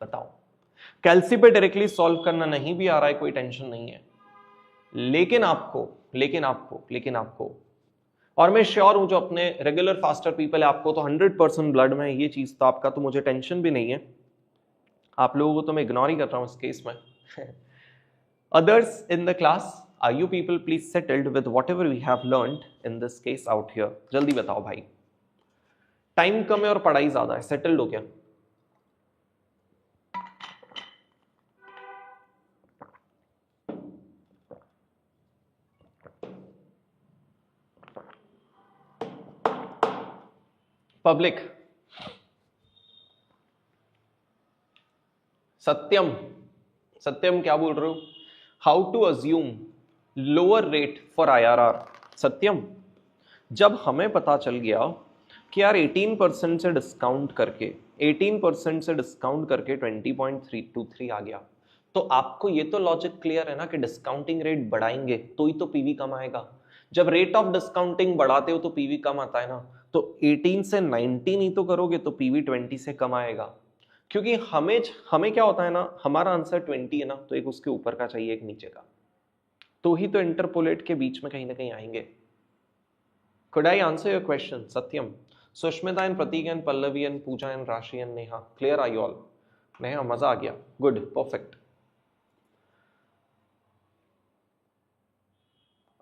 बताओ, कैल्सी पे डायरेक्टली सॉल्व करना नहीं भी आ रहा है कोई टेंशन नहीं है, लेकिन आपको और मैं श्योर हूं जो अपने रेगुलर फास्टर पीपल है आपको तो 100% ब्लड में ये चीज, तो आपका तो मुझे टेंशन भी नहीं है। आप लोगों को तो मैं इग्नोर ही कर रहा हूं इस केस में। Others in the class, are you people please settled with whatever we have learned in this case out here? जल्दी बताओ भाई, टाइम कम है और पढ़ाई ज्यादा है, सेटल्ड हो क्या? पब्लिक, सत्यम क्या बोल रहे हो? How to assume lower rate for IRR? Satyam, जब हमें पता चल गया कि यार 18% से डिस्काउंट करके 20.323 आ गया, तो आपको ये तो लॉजिक क्लियर है ना कि डिस्काउंटिंग रेट बढ़ाएंगे तो ही तो पीवी कम आएगा। जब रेट ऑफ डिस्काउंटिंग बढ़ाते हो तो पीवी कम आता है ना, तो 18 से 19 ही तो करोगे तो पीवी 20 से कम आएगा। क्योंकि हमें क्या होता है ना, हमारा आंसर 20 है ना, तो एक उसके ऊपर का चाहिए एक नीचे का, तो ही तो इंटरपोलेट के बीच में कहीं ना कहीं आएंगे। Could I answer your question, Satyam? Sushmita and Pratik and Pallavi and Pooja and Rashi and Neha. Clear are you all? Neha, मजा आ गया। Good, perfect.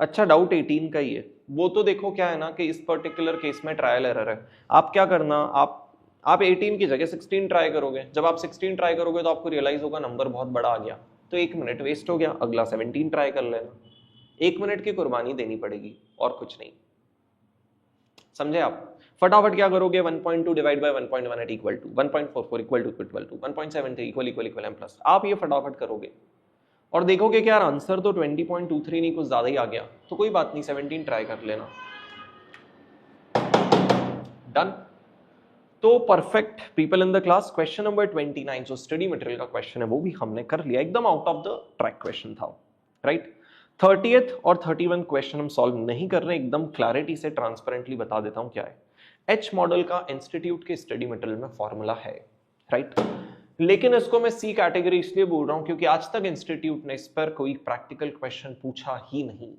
अच्छा, डाउट 18 का ही है। वो तो देखो क्या है ना कि इस पर्टिकुलर केस में ट्रायल एरर है। आप क्या करना, आप 18 की जगह 16 ट्राई करोगे। जब आप 16 ट्राई करोगे तो आपको रियलाइज होगा नंबर बहुत बड़ा आ गया, तो 1 मिनट वेस्ट हो गया, अगला 17 ट्राई कर लेना। 1 मिनट की कुर्बानी देनी पड़ेगी और कुछ नहीं। समझे आप? फटाफट क्या करोगे, 1.2 divide by 1.18 equal to 1.44 equal to 1.73 equal M plus. आप ये फटाफट करोगे और देखोगे कि यार आंसर तो 20.23 नहीं, कुछ ज्यादा ही आ गया, तो कोई बात नहीं, 17 ट्राई कर लेना। डन। तो perfect people in the class, question number 29 जो स्टडी मटेरियल का क्वेश्चन है वो भी हमने कर लिया, एकदम out of the track question था, राइट। 30th और 31 क्वेश्चन हम सॉल्व नहीं कर रहे, एकदम क्लैरिटी से ट्रांसपेरेंटली बता देता हूं क्या है। एच मॉडल का इंस्टीट्यूट के स्टडी मटेरियल में फॉर्मूला है, राइट, लेकिन इसको मैं सी कैटेगरी इसलिए बोल रहा हूं क्योंकि आज तक इंस्टीट्यूट ने इस पर कोई प्रैक्टिकल क्वेश्चन पूछा ही नहीं,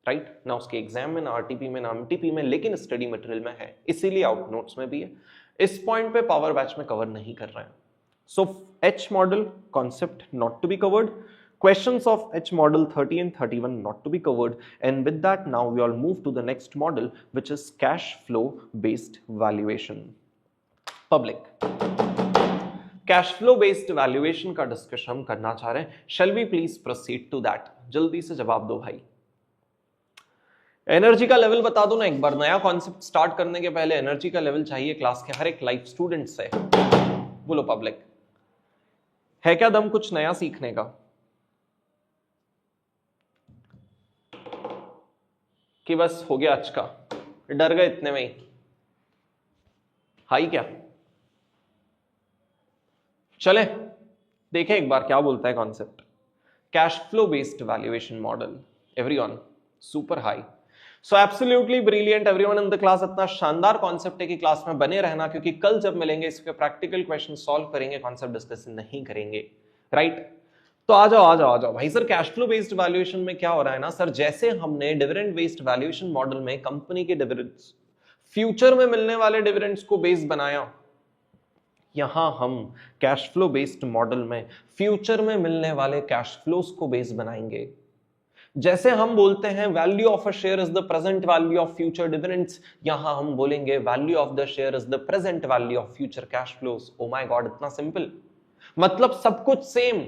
राइट, ना उसके एग्जाम में, ना आरटीपी में, ना एमटीपी में, लेकिन स्टडी मटेरियल में है, इसीलिए आउट नोट्स में भी है। इस पॉइंट पे पावर बैच में कवर नहीं कर रहे हैं। So H model concept not to be covered, questions of H model 30 and 31 not to be covered, and with that now we all move to the next model which is cash flow based valuation. Public cash flow based valuation का discussion हम करना चाह रहे हैं। Shall we please proceed to that? जल्दी से जवाब दो भाई। एनर्जी का लेवल बता दो ना एक बार, नया कॉन्सेप्ट स्टार्ट करने के पहले एनर्जी का लेवल चाहिए क्लास के हर एक लाइव स्टूडेंट से। बोलो पब्लिक, है क्या दम कुछ नया सीखने का? कि बस हो गया आज का, डर गए इतने में ही? हाई क्या? चले देखें एक बार क्या बोलता है concept. Cash flow based valuation model, everyone super high, so absolutely brilliant everyone in the class. इतना शानदार कॉन्सेप्ट है कि क्लास में बने रहना, क्योंकि कल जब मिलेंगे इसके प्रैक्टिकल क्वेश्चन सॉल्व करेंगे, कॉन्सेप्ट डिस्कशन नहीं करेंगे, राइट। तो आ जाओ भाई sir. Cash flow based valuation में क्या हो रहा है ना सर, जैसे हमने डिविडेंड बेस्ड वैल्यूएशन मॉडल में कंपनी के डिविडेंड्स, फ्यूचर में मिलने वाले डिविडेंड्स को बेस बनाया, यहां हम कैश फ्लो बेस्ड मॉडल में फ्यूचर में मिलने वाले कैश फ्लोस को बेस बनाएंगे। जैसे हम बोलते हैं value of a share is the present value of future dividends, यहां हम बोलेंगे value of the share is the present value of future cash flows. Oh my God, इतना सिंपल, मतलब सब कुछ सेम।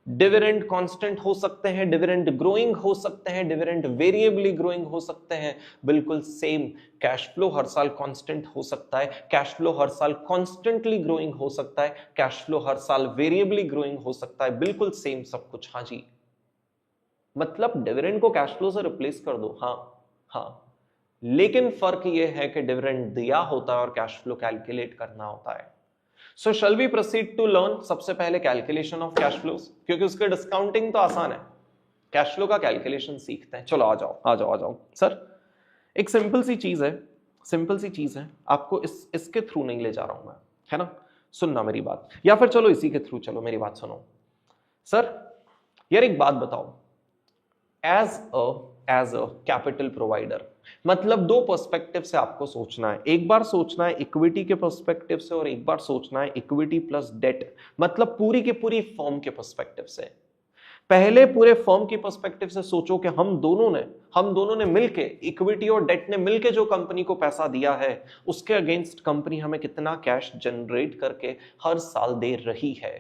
डिविडेंड कांस्टेंट हो सकते हैं, डिविडेंड ग्रोइंग हो सकते हैं, डिविडेंड वेरिएबली ग्रोइंग हो सकते हैं, बिल्कुल सेम। कैश फ्लो हर साल कांस्टेंट हो सकता है, कैश फ्लो हर साल कांस्टेंटली ग्रोइंग हो सकता है, कैश फ्लो हर साल वेरिएबली ग्रोइंग हो सकता है, बिल्कुल सेम सब कुछ। हाँ जी, मतलब डिविडेंड को कैश फ्लो से रिप्लेस कर दो, हाँ, लेकिन फर्क यह है कि डिविडेंड दिया होता है और कैश फ्लो कैलकुलेट करना होता है। So shall we proceed to learn सबसे पहले कैलकुलेशन ऑफ कैश फ्लोस, क्योंकि उसके डिस्काउंटिंग तो आसान है, कैश फ्लो का कैलकुलेशन सीखते हैं। चलो आ जाओ सर। एक सिंपल सी चीज है, आपको इसके थ्रू नहीं ले जा रहा हूं मैं, है ना, सुनना मेरी बात, या फिर चलो इसी के थ्रू चलो, मेरी बात सुनो सर। यार एक बात बताओ, एज अ कैपिटल प्रोवाइडर, मतलब दो पर्सपेक्टिव से आपको सोचना है। एक बार सोचना है इक्विटी के पर्सपेक्टिव से और एक बार सोचना है इक्विटी प्लस डेट, मतलब पूरी की पूरी फर्म के पर्सपेक्टिव से। पहले पूरे फर्म की पर्सपेक्टिव से सोचो कि हम दोनों ने मिलके, इक्विटी और डेट ने मिलके जो कंपनी को पैसा दिया है, उसके अगेंस्ट कंपनी हमें कितना कैश जनरेट करके हर साल दे रही है।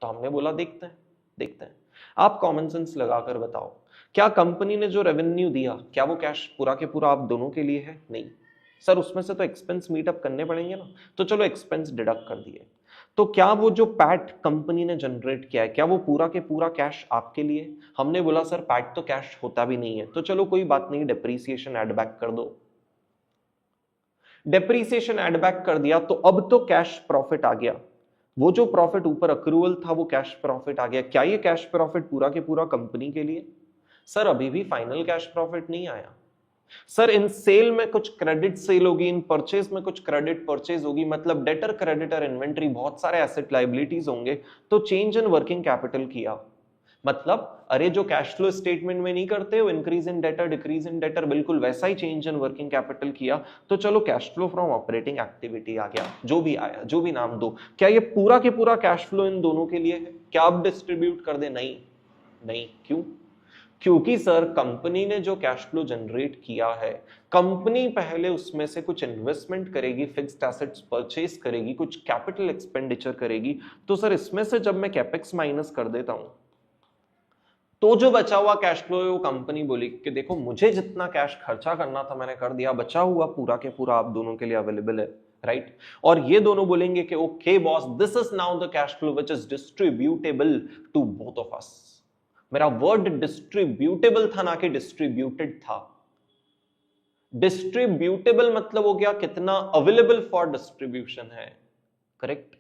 तो हमने बोला देखते हैं। आप कॉमन सेंस लगाकर बताओ, क्या कंपनी ने जो रेवेन्यू दिया, क्या वो कैश पूरा के पूरा आप दोनों के लिए है? नहीं सर, उसमें से तो एक्सपेंस मीटअप करने पड़ेंगे ना, तो चलो एक्सपेंस डिडक्ट कर दिए। तो क्या वो जो पैट कंपनी ने जनरेट किया है, क्या वो पूरा के पूरा कैश आपके लिए? हमने बोला सर पैट तो कैश होता भी नहीं है, तो चलो कोई बात नहीं, डेप्रीसिएशन एड बैक कर दो। डेप्रीसिएशन एड बैक कर दिया तो अब तो कैश प्रॉफिट आ गया, वो जो प्रॉफिट ऊपर अक्रूवल था वो कैश प्रॉफिट आ गया। क्या ये कैश प्रॉफिट पूरा के पूरा कंपनी के लिए? सर अभी भी फाइनल कैश प्रॉफिट नहीं आया। सर इन सेल में कुछ क्रेडिट सेल होगी, इन परचेज में कुछ क्रेडिट परचेज होगी, मतलब डेटर, क्रेडिटर, इन्वेंट्री, बहुत सारे एसेट लायबिलिटीज होंगे, तो चेंज इन वर्किंग कैपिटल किया। मतलब अरे जो कैश फ्लो स्टेटमेंट में नहीं करते हो, increase in debtor, decrease in debtor, बिल्कुल वैसा ही चेंज इन वर्किंग कैपिटल किया। तो चलो cash flow from operating activity आ गया, जो भी आया, जो भी नाम दो। क्या ये पूरा के पूरा कैश फ्लो इन दोनों के लिए है? क्या आप डिस्ट्रीब्यूट कर दे? नहीं। क्यों? क्योंकि सर कंपनी ने जो कैश फ्लो जनरेट किया है, कंपनी पहले उसमें से कुछ इन्वेस्टमेंट करेगी, फिक्स्ड एसेट्स परचेज करेगी, कुछ कैपिटल एक्सपेंडिचर करेगी। तो सर इसमें से जब मैं कैपेक्स माइनस कर देता हूं तो जो बचा हुआ कैश फ्लो है वो कंपनी बोली कि देखो मुझे जितना कैश खर्चा करना था मैंने कर दिया, बचा हुआ पूरा के पूरा आप दोनों के लिए अवेलेबल है, राइट? और ये दोनों बोलेंगे कि okay boss, this is now the cash flow which is distributable to both of us. मेरा वर्ड डिस्ट्रीब्यूटेबल था ना कि डिस्ट्रीब्यूटेड था। डिस्ट्रीब्यूटेबल मतलब हो गया कितना अवेलेबल फॉर डिस्ट्रीब्यूशन है, करेक्ट?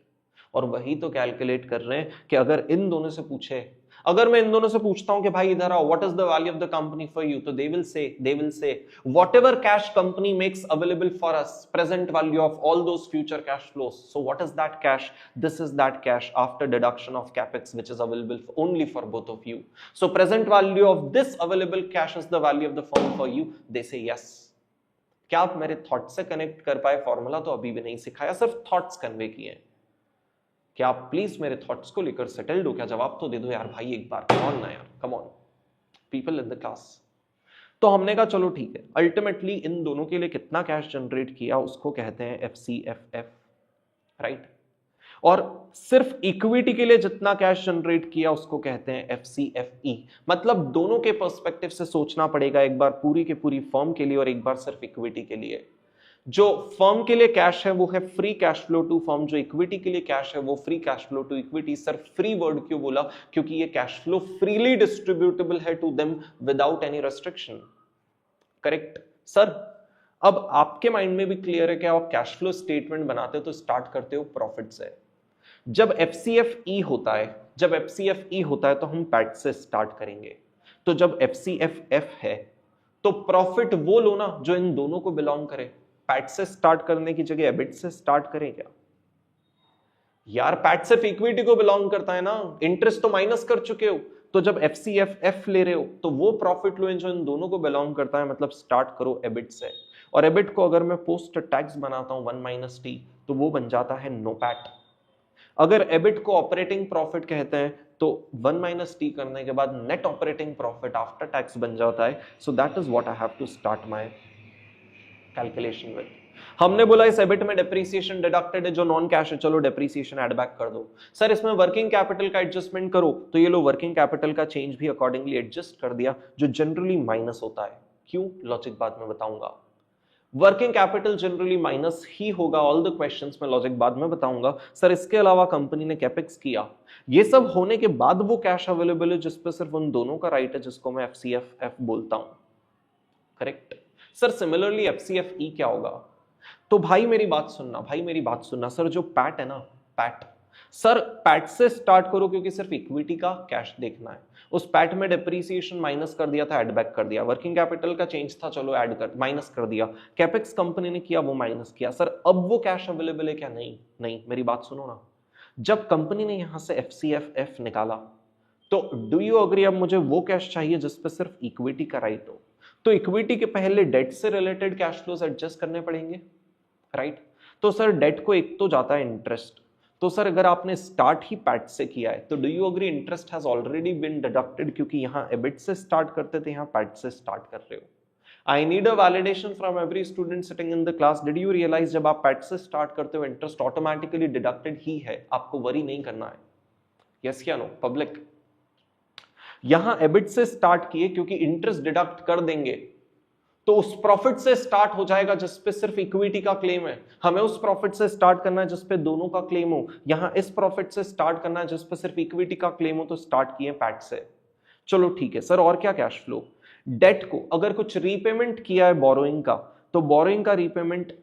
और वही तो कैलकुलेट कर रहे हैं कि अगर इन दोनों से पूछे, अगर मैं इन दोनों से पूछता हूं कि भाई इधर आओ, what is the value of the company for you, तो they will say whatever cash company makes available for us, present value of all those future cash flows. So what is that cash? This is that cash after deduction of capex which is available only for both of you. So present value of this available cash is the value of the firm for you. They से yes. क्या आप मेरे thought से connect कर पाए? Formula तो अभी भी नहीं सिखाया, सिर्फ थॉट्स कन्वे किए हैं। क्या आप प्लीज मेरे थॉट्स को लेकर सेटल्ड हो? क्या जवाब तो दे दो यार भाई एक बार, कम ऑन ना यार, come on people in the class. तो हमने कहा चलो ठीक है, अल्टीमेटली इन दोनों के लिए कितना कैश जनरेट किया उसको कहते हैं FCFF, राइट? और सिर्फ इक्विटी के लिए जितना कैश जनरेट किया उसको कहते हैं FCFE। मतलब दोनों के पर्सपेक्टिव से सोचना पड़ेगा, एक बार पूरी के पूरी फर्म के लिए और एक बार सिर्फ इक्विटी के लिए। जो फर्म के लिए कैश है वो है free cash flow to firm, जो इक्विटी के लिए कैश है वो free cash flow to equity. Sir free word क्यों बोला? क्योंकि ये कैश फ्लो फ्रीली डिस्ट्रीब्यूटेबल है to them without any restriction, correct? Sir अब आपके माइंड में भी क्लियर है कि आप कैश फ्लो स्टेटमेंट बनाते हो तो स्टार्ट करते हो प्रॉफिट से। जब FCFE होता है, जब FCFE होता है तो हम पैट से स्टार्ट करेंगे। तो जब FCFF है तो प्रॉफिट वो लो ना जो इन दोनों को बिलोंग करे। पैट से स्टार्ट करने की जगह एबिट से स्टार्ट करें क्या? यार पैट सिर्फ इक्विटी को बिलोंग करता है ना, इंटरेस्ट तो माइनस कर चुके हो। तो जब FCFF ले रहे हो तो वो प्रॉफिट लो जो इन दोनों को बिलोंग करता है, मतलब स्टार्ट करो एबिट से। और एबिट को अगर मैं पोस्ट टैक्स बनाता हूं 1 - T तो वो बन जाता है नो पैट। अगर एबिट को ऑपरेटिंग प्रॉफिट कहते हैं तो 1 - T करने के बाद net operating profit after tax बन जाता है। So that is what I have to start my calculation with. हमने बोला इस एबिट में डेप्रीसिएशन डिडक्टेड है जो नॉन कैश है, चलो डेप्रीसिएशन ऐड बैक कर दो। सर इसमें वर्किंग कैपिटल का एडजस्टमेंट करो, तो ये लो वर्किंग कैपिटल का चेंज भी अकॉर्डिंगली एडजस्ट कर दिया, जो जनरली माइनस होता है। क्यों? लॉजिक बाद में बताऊंगा। वर्किंग कैपिटल जनरली माइनस ही होगा, ऑल द क्वेश्चंस में लॉजिक बाद में बताऊंगा। सर इसके अलावा कंपनी ने कैपेक्स किया, ये सब होने के बाद वो कैश अवेलेबल है जिस पे सिर्फ उन दोनों का राइट है, जिसको मैं FCFF बोलता हूं, करेक्ट? सर सिमिलरली FCFE क्या होगा? तो भाई मेरी बात सुनना, भाई मेरी बात सुनना। सर जो पैट है ना, पैट, सर पैट से स्टार्ट करो क्योंकि सिर्फ इक्विटी का कैश देखना है। उस पैट में डेप्रीसिएशन माइनस कर दिया था, ऐड बैक कर दिया। वर्किंग कैपिटल का चेंज था, चलो ऐड कर माइनस कर दिया। कैपेक्स कंपनी ने किया, वो माइनस किया। सर अब वो कैश अवेलेबल है क्या? नहीं नहीं, मेरी बात सुनो ना। जब कंपनी ने यहां से FCFF निकाला तो डू यू अग्री अब मुझे वो कैश चाहिए जिस पे सिर्फ इक्विटी का राइट हो। तो इक्विटी के पहले डेट से रिलेटेड कैश फ्लोज एडजस्ट करने पड़ेंगे, राइट? तो सर डेट को एक तो जाता है इंटरेस्ट। तो सर अगर आपने स्टार्ट ही पैट से किया है तो do you agree interest has already been deducted, क्योंकि यहां एबिट से स्टार्ट करते थे, यहां पैट से स्टार्ट कर रहे हो। I need a validation from every student sitting in the class. Did you realise जब आप पैट से स्टार्ट करते हो इंटरेस्ट ऑटोमेटिकली डिडक्टेड ही है, आपको वरी नहीं करना है। यस या नो पब्लिक? यहां एबिट से स्टार्ट किए क्योंकि इंटरेस्ट डिडक्ट कर देंगे तो उस प्रॉफिट से स्टार्ट हो जाएगा जिस पे सिर्फ इक्विटी का क्लेम है। हमें उस प्रॉफिट से स्टार्ट करना है जिस पे दोनों का क्लेम हो। यहां इस प्रॉफिट से स्टार्ट करना है जिस पे सिर्फ इक्विटी का क्लेम हो, तो स्टार्ट किए पैट से। चलो ठीक है सर, और क्या कैश फ्लो? डेट को अगर कुछ रीपेमेंट किया है बोरोइंग का, तो बोरोइंग का रीपेमेंट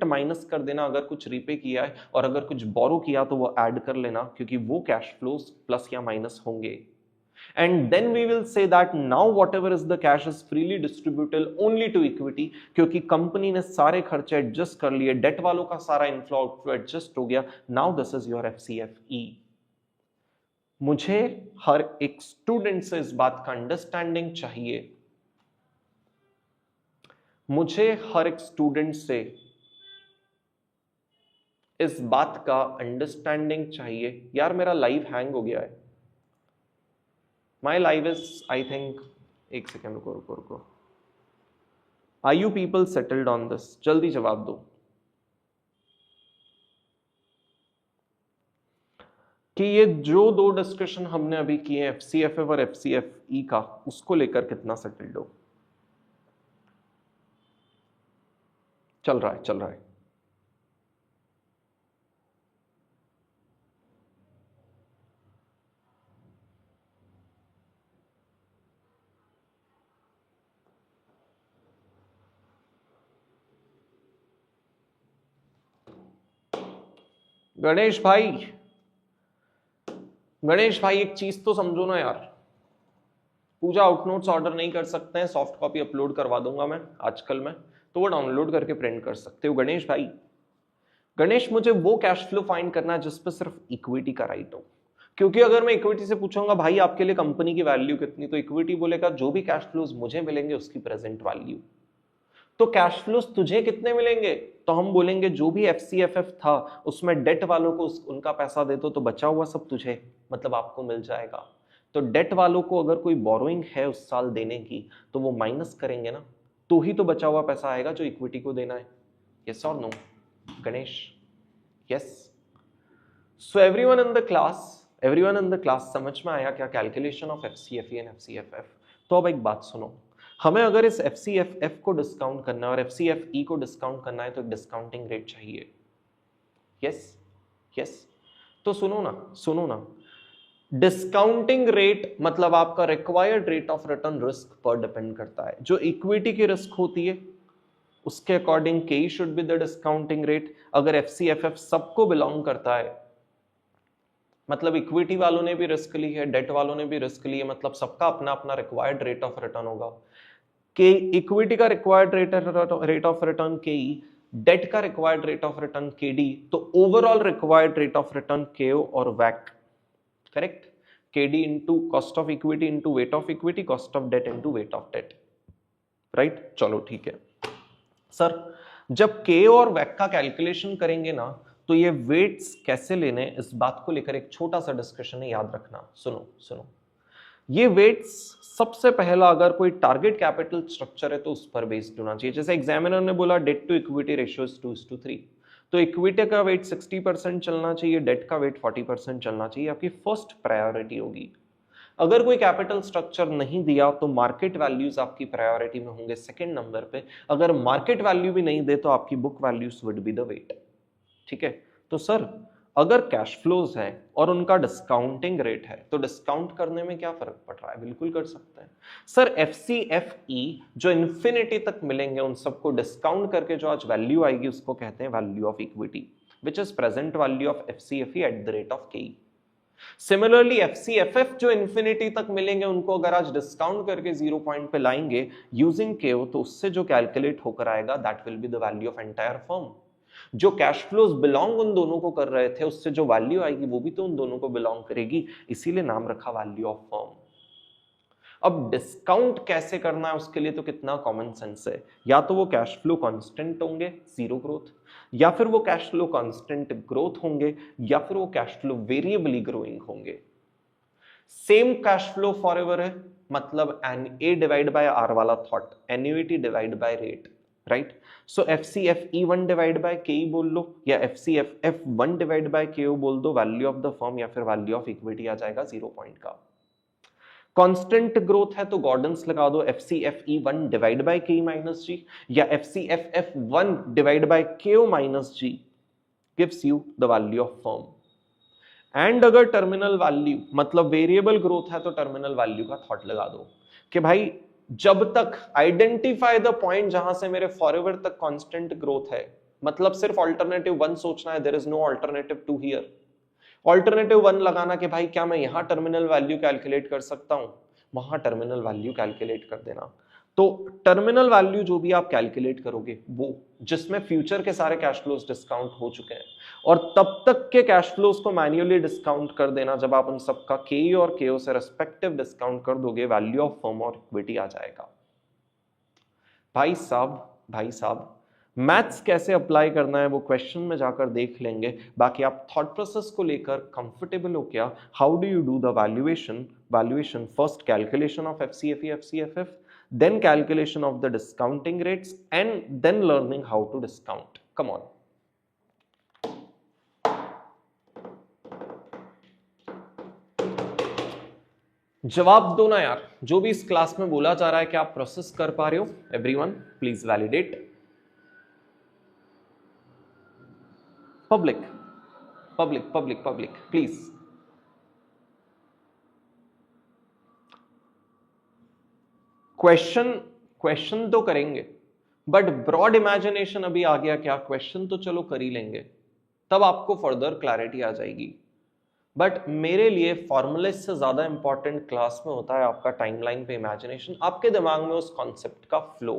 माइनस कर देना अगर कुछ रीपे किया है, और अगर कुछ बोरो किया तो वो ऐड कर लेना, क्योंकि वो कैश फ्लोज प्लस या माइनस होंगे। And then we will say that now whatever is the cash is freely distributable only to equity, क्योंकि कंपनी ने सारे खर्चे एडजस्ट कर लिए, डेट वालों का सारा इनफ्लो आउटफ्लो एडजस्ट हो गया। Now this is your FCFE। मुझे हर एक स्टूडेंट से इस बात का अंडरस्टैंडिंग चाहिए, मुझे हर एक स्टूडेंट से इस बात का अंडरस्टैंडिंग चाहिए। यार मेरा लाइव हैंग हो गया है, My live is, I think, एक सेकेंड रुको। Are you people settled on this? जल्दी जवाब दो। कि ये जो दो डिस्कशन हमने अभी किए FCFF और FCFE का, उसको लेकर कितना सेटल्ड हो? चल रहा है, चल रहा है। गणेश भाई, गणेश भाई एक चीज तो समझो ना यार, पूजा आउटनोट्स ऑर्डर नहीं कर सकते हैं, सॉफ्ट कॉपी अपलोड करवा दूंगा मैं आजकल में, तो वो डाउनलोड करके प्रिंट कर सकते हो। गणेश भाई, गणेश मुझे वो कैश फ्लो फाइंड करना है जिस पर सिर्फ इक्विटी का राइट हो, क्योंकि अगर मैं इक्विटी से पूछूंगा भाई आपके लिए कंपनी की वैल्यू कितनी, तो इक्विटी बोलेगा जो भी कैश फ्लोज मुझे मिलेंगे उसकी प्रेजेंट वैल्यू। तो कैश फ्लोज तुझे कितने मिलेंगे, तो हम बोलेंगे जो भी FCFF था उसमें डेट वालों को उनका पैसा दे दो, तो बचा हुआ सब तुझे, मतलब आपको मिल जाएगा। तो डेट वालों को अगर कोई बोरोइंग है उस साल देने की, तो वो माइनस करेंगे ना, तो ही तो बचा हुआ पैसा आएगा जो इक्विटी को देना है। यस और no Ganesh? Yes. So everyone in the class समझ में आया क्या calculation of FCFE and FCFF? तो अब एक बात सुनो, हमें अगर इस FCFF को डिस्काउंट करना है और FCFE को डिस्काउंट करना है तो एक डिस्काउंटिंग रेट चाहिए। Yes yes. तो सुनो ना, डिस्काउंटिंग रेट मतलब आपका required rate of return risk पर डिपेंड करता है। जो इक्विटी की रिस्क होती है उसके अकॉर्डिंग के should be the discounting rate. अगर FCFF सबको बिलोंग करता है, मतलब इक्विटी वालों ने भी रिस्क ली है, डेट वालों ने भी रिस्क ली है, मतलब सबका अपना अपना रिक्वायर्ड रेट ऑफ रिटर्न होगा। के इक्विटी का रिक्वायर्ड रेट ऑफ रिटर्न के, डेट का required rate of return KD, तो overall required rate of return KO और वैक, correct? KD into cost of equity into weight of equity, cost of debt into weight of debt, right? चलो ठीक है sir, जब KO और वैक का calculation करेंगे ना, तो ये वेट्स कैसे लेने, इस बात को लेकर एक छोटा सा डिस्कशन है, याद रखना। सुनो, ये वेट्स सबसे पहला अगर कोई टारगेट कैपिटल स्ट्रक्चर है तो उस पर बेस्ड होना चाहिए। जैसे एग्जामिनर ने बोला डेट टू इक्विटी रेशियो 2:3, तो इक्विटी का वेट 60% चलना चाहिए, डेट का वेट 40% चलना चाहिए, आपकी फर्स्ट प्रायोरिटी होगी। अगर कोई कैपिटल स्ट्रक्चर नहीं दिया तो मार्केट वैल्यूज आपकी प्रायोरिटी में होंगे सेकंड नंबर पे। अगर मार्केट वैल्यू भी नहीं दे तो आपकी book values would be the weight. ठीक है? तो सर अगर कैश फ्लोज है और उनका डिस्काउंटिंग रेट है तो डिस्काउंट करने में क्या फर्क पड़ रहा है? बिल्कुल कर सकते हैं सर। FCFE जो इन्फिनिटी तक मिलेंगे उन सबको डिस्काउंट करके जो आज वैल्यू आएगी उसको कहते हैं value of equity, which is present value of FCFE eight the rate of KE। Similarly FCFF जो इन्फिनिटी तक मिलेंगे उनको अगर आज डिस्काउंट करके 0 पॉइंट पे लाएंगे यूजिंग KO, तो उससे जो कैलकुलेट होकर आएगा that will be the value of entire firm. जो कैश फ्लोज बिलोंग उन दोनों को कर रहे थे उससे जो वैल्यू आएगी वो भी तो उन दोनों को बिलोंग करेगी, इसीलिए नाम रखा वैल्यू ऑफ फर्म। अब डिस्काउंट कैसे करना है उसके लिए तो कितना कॉमन सेंस है, या तो वो कैश फ्लो कांस्टेंट होंगे जीरो ग्रोथ, या फिर वो कैश फ्लो कांस्टेंट ग्रोथ होंगे, या फिर वो कैश फ्लो वेरिएबली ग्रोइंग होंगे। सेम कैश फ्लो फॉरएवर है, मतलब NA डिवाइड बाय R वाला thought, annuity divide by rate, right? So FCFE1 divide by KE बोल लो, या FCFF1 डिवाइड बाय KO बोल दो, वैल्यू ऑफ द फर्म या फिर वैल्यू ऑफ इक्विटी आ जाएगा 0 पॉइंट का। कांस्टेंट ग्रोथ है तो गॉर्डन्स लगा दो, FCFE1 divide by KE minus G, या FCFF1 divide by KO minus G gives you the value of firm. And अगर टर्मिनल वैल्यू मतलब वेरिएबल ग्रोथ है तो टर्मिनल वैल्यू का थॉट लगा दो कि भाई जब तक आइडेंटिफाई द पॉइंट जहां से मेरे फॉरएवर तक कांस्टेंट ग्रोथ है, मतलब सिर्फ अल्टरनेटिव 1 सोचना है, there is no alternative 2 here. Alternative 1 लगाना कि भाई क्या मैं यहां टर्मिनल वैल्यू कैलकुलेट कर सकता हूं, वहां टर्मिनल वैल्यू कैलकुलेट कर देना। तो टर्मिनल वैल्यू जो भी आप कैलकुलेट करोगे वो जिसमें फ्यूचर के सारे कैश फ्लोज डिस्काउंट हो चुके हैं, और तब तक के कैश फ्लोज को मैन्युअली डिस्काउंट कर देना, जब आप उन सबका KE और KO से रेस्पेक्टिव डिस्काउंट कर दोगे वैल्यू ऑफ फर्म और इक्विटी आ जाएगा। भाई साहब मैथ्स कैसे अप्लाई करना है वो क्वेश्चन में जाकर देख लेंगे, बाकी आप थॉट प्रोसेस को लेकर कंफर्टेबल हो क्या? How do you do the valuation first calculation of FCFE FCFF, then calculation of the discounting rates, and then learning how to discount. Come on. जवाब दो ना यार, जो भी इस क्लास में बोला जा रहा है, क्या आप प्रोसेस कर पा रहे हो? Everyone please validate. Public public public public please. Question question तो करेंगे, बट ब्रॉड इमेजिनेशन अभी आ गया क्या? क्वेश्चन तो चलो कर ही लेंगे, तब आपको फर्दर क्लैरिटी आ जाएगी। बट मेरे लिए फॉर्मूले से ज्यादा इंपॉर्टेंट क्लास में होता है आपका टाइमलाइन पे इमेजिनेशन, आपके दिमाग में उस कॉन्सेप्ट का फ्लो।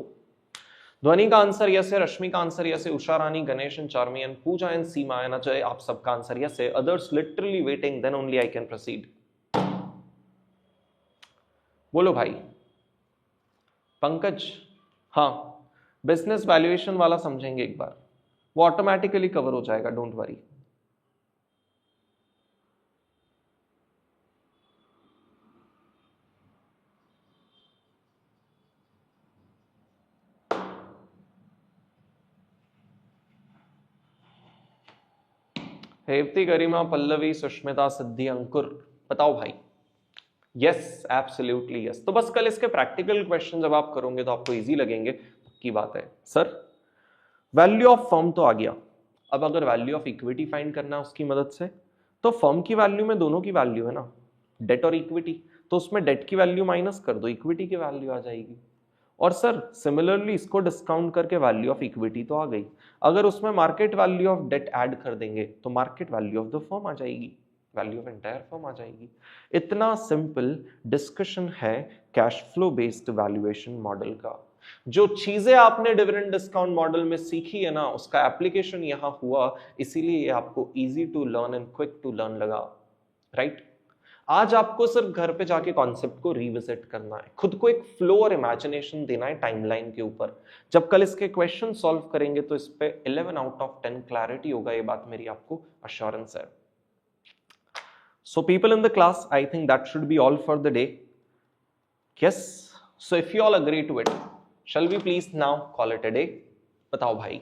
ध्वनि का आंसर यस है, रश्मि का आंसर यस है, Usha Rani, Ganesh and Charmi and Pooja and Seema and Ajay, आप सबका आंसर यस है। Others literally waiting, then only I can proceed. बोलो भाई। पंकज, हाँ, बिजनेस वैल्यूएशन वाला समझेंगे एक बार, वो ऑटोमेटिकली कवर हो जाएगा, डोंट वरी। हेवती, गरिमा, पल्लवी, सुष्मिता, सिद्धि, अंकुर, बताओ भाई। Yes, absolutely yes. तो बस कल इसके प्रैक्टिकल क्वेश्चन जब आप करोगे तो आपको इजी लगेंगे, की बात है। सर वैल्यू ऑफ फर्म तो आ गया, अब अगर वैल्यू ऑफ इक्विटी फाइंड करना है उसकी मदद से, तो फर्म की वैल्यू में दोनों की वैल्यू है ना, डेट और इक्विटी, तो उसमें डेट की वैल्यू माइनस कर दो, इक्विटी की वैल्यू आ जाएगी। और सर सिमिलरली इसको डिस्काउंट करके वैल्यू ऑफ इक्विटी तो आ गई, अगर उसमें market value of debt add कर देंगे तो market value of the firm आ जाएगी, वैल्यू ऑफ एंटायर फर्म आ जाएगी। इतना सिंपल डिस्कशन है cash flow based valuation model का। जो चीजें आपने डिविडेंड डिस्काउंट मॉडल में सीखी है ना, उसका एप्लीकेशन यहां हुआ, इसीलिए आपको easy to learn and quick to learn लगा, राइट? आज आपको सिर्फ घर पे जाके कॉन्सेप्ट को रिविजिट करना है, खुद को एक फ्लो और इमेजिनेशन देना है टाइमलाइन के ऊपर। जब कल इसके क्वेश्चन सॉल्व करेंगे तो इस पे 11 आउट ऑफ 10 क्लैरिटी होगा, ये बात मेरी आपको अश्योरेंस है। So people in the class, I think that should be all for the day. Yes, so if you all agree to it, shall we please now call it a day? बताओ भाई,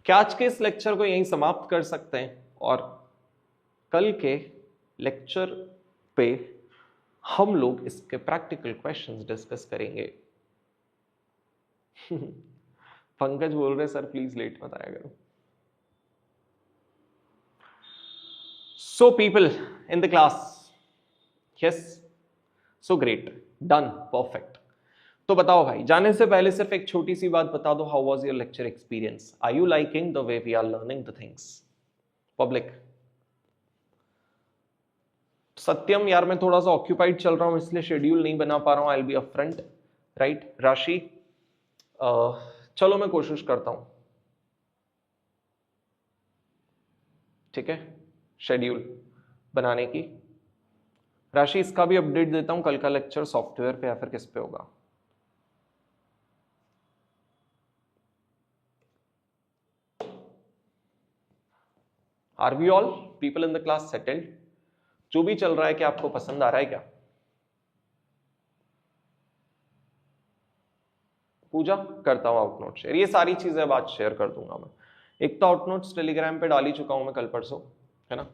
क्या आज के इस lecture को यहीं समाप्त कर सकते हैं और कल के लेक्चर पे हम लोग इसके प्रैक्टिकल क्वेश्चंस डिस्कस करेंगे? पंकज बोल रहे सर प्लीज लेट मत आया करो। सो people in the class, yes, so great, done, perfect. तो बताओ भाई, जाने से पहले सिर्फ एक छोटी सी बात बता दो, how was your lecture experience? Are you liking the way we are learning the things? Public. Satyam, यार मैं थोड़ा सा ऑक्यूपाइड चल रहा हूं इसलिए शेड्यूल नहीं बना पा रहा हूं, आई विल बी अपफ्रंट, राइट? राशि, चलो मैं कोशिश करता हूं, ठीक है, शेड्यूल बनाने की। राशि, इसका भी अपडेट देता हूं, कल का लेक्चर सॉफ्टवेयर पे या फिर किस पे होगा? Are we all people in the class settled? जो भी चल रहा है क्या आपको पसंद आ रहा है क्या? पूजा, करता हूं आउटनोट शेयर, ये सारी चीजें अब आज शेयर कर दूंगा मैं। एक तो आउटनोट्स टेलीग्राम पे डाल ही चुका हूं मैं कल परसों, है ना?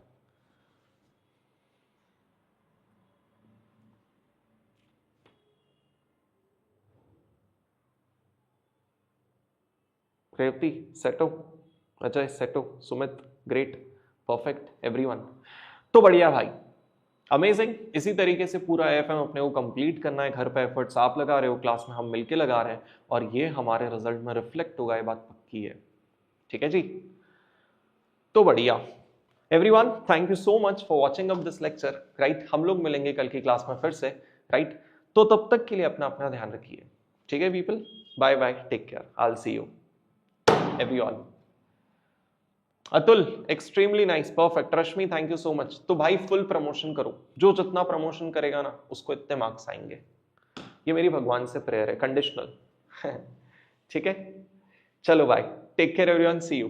Revati सेटो, Ajay सेटो, Sumit great, perfect, everyone. तो बढ़िया भाई, अमेजिंग। इसी तरीके से पूरा एएफएम अपने को कंप्लीट करना है, घर पे एफर्ट्स आप लगा रहे हो, क्लास में हम मिलके लगा रहे हैं, और ये हमारे रिजल्ट में रिफ्लेक्ट होगा, ये बात पक्की है, ठीक है जी? तो बढ़िया everyone, thank you so much for watching up this lecture, right? हम लोग मिलेंगे कल की क्लास में फिर से, राइट? तो तब तक के लिए अपना अपना ध्यान रखिए, ठीक है people? Bye bye, take care, I will see you everyone. Atul, extremely nice, perfect. Rashmi, thank you so much. तो भाई फुल प्रमोशन करो, जो जितना प्रमोशन करेगा ना उसको इतने मार्क्स आएंगे, ये मेरी भगवान से प्रेयर है, कंडीशनल। ठीक है, चलो bye, take care everyone, see you.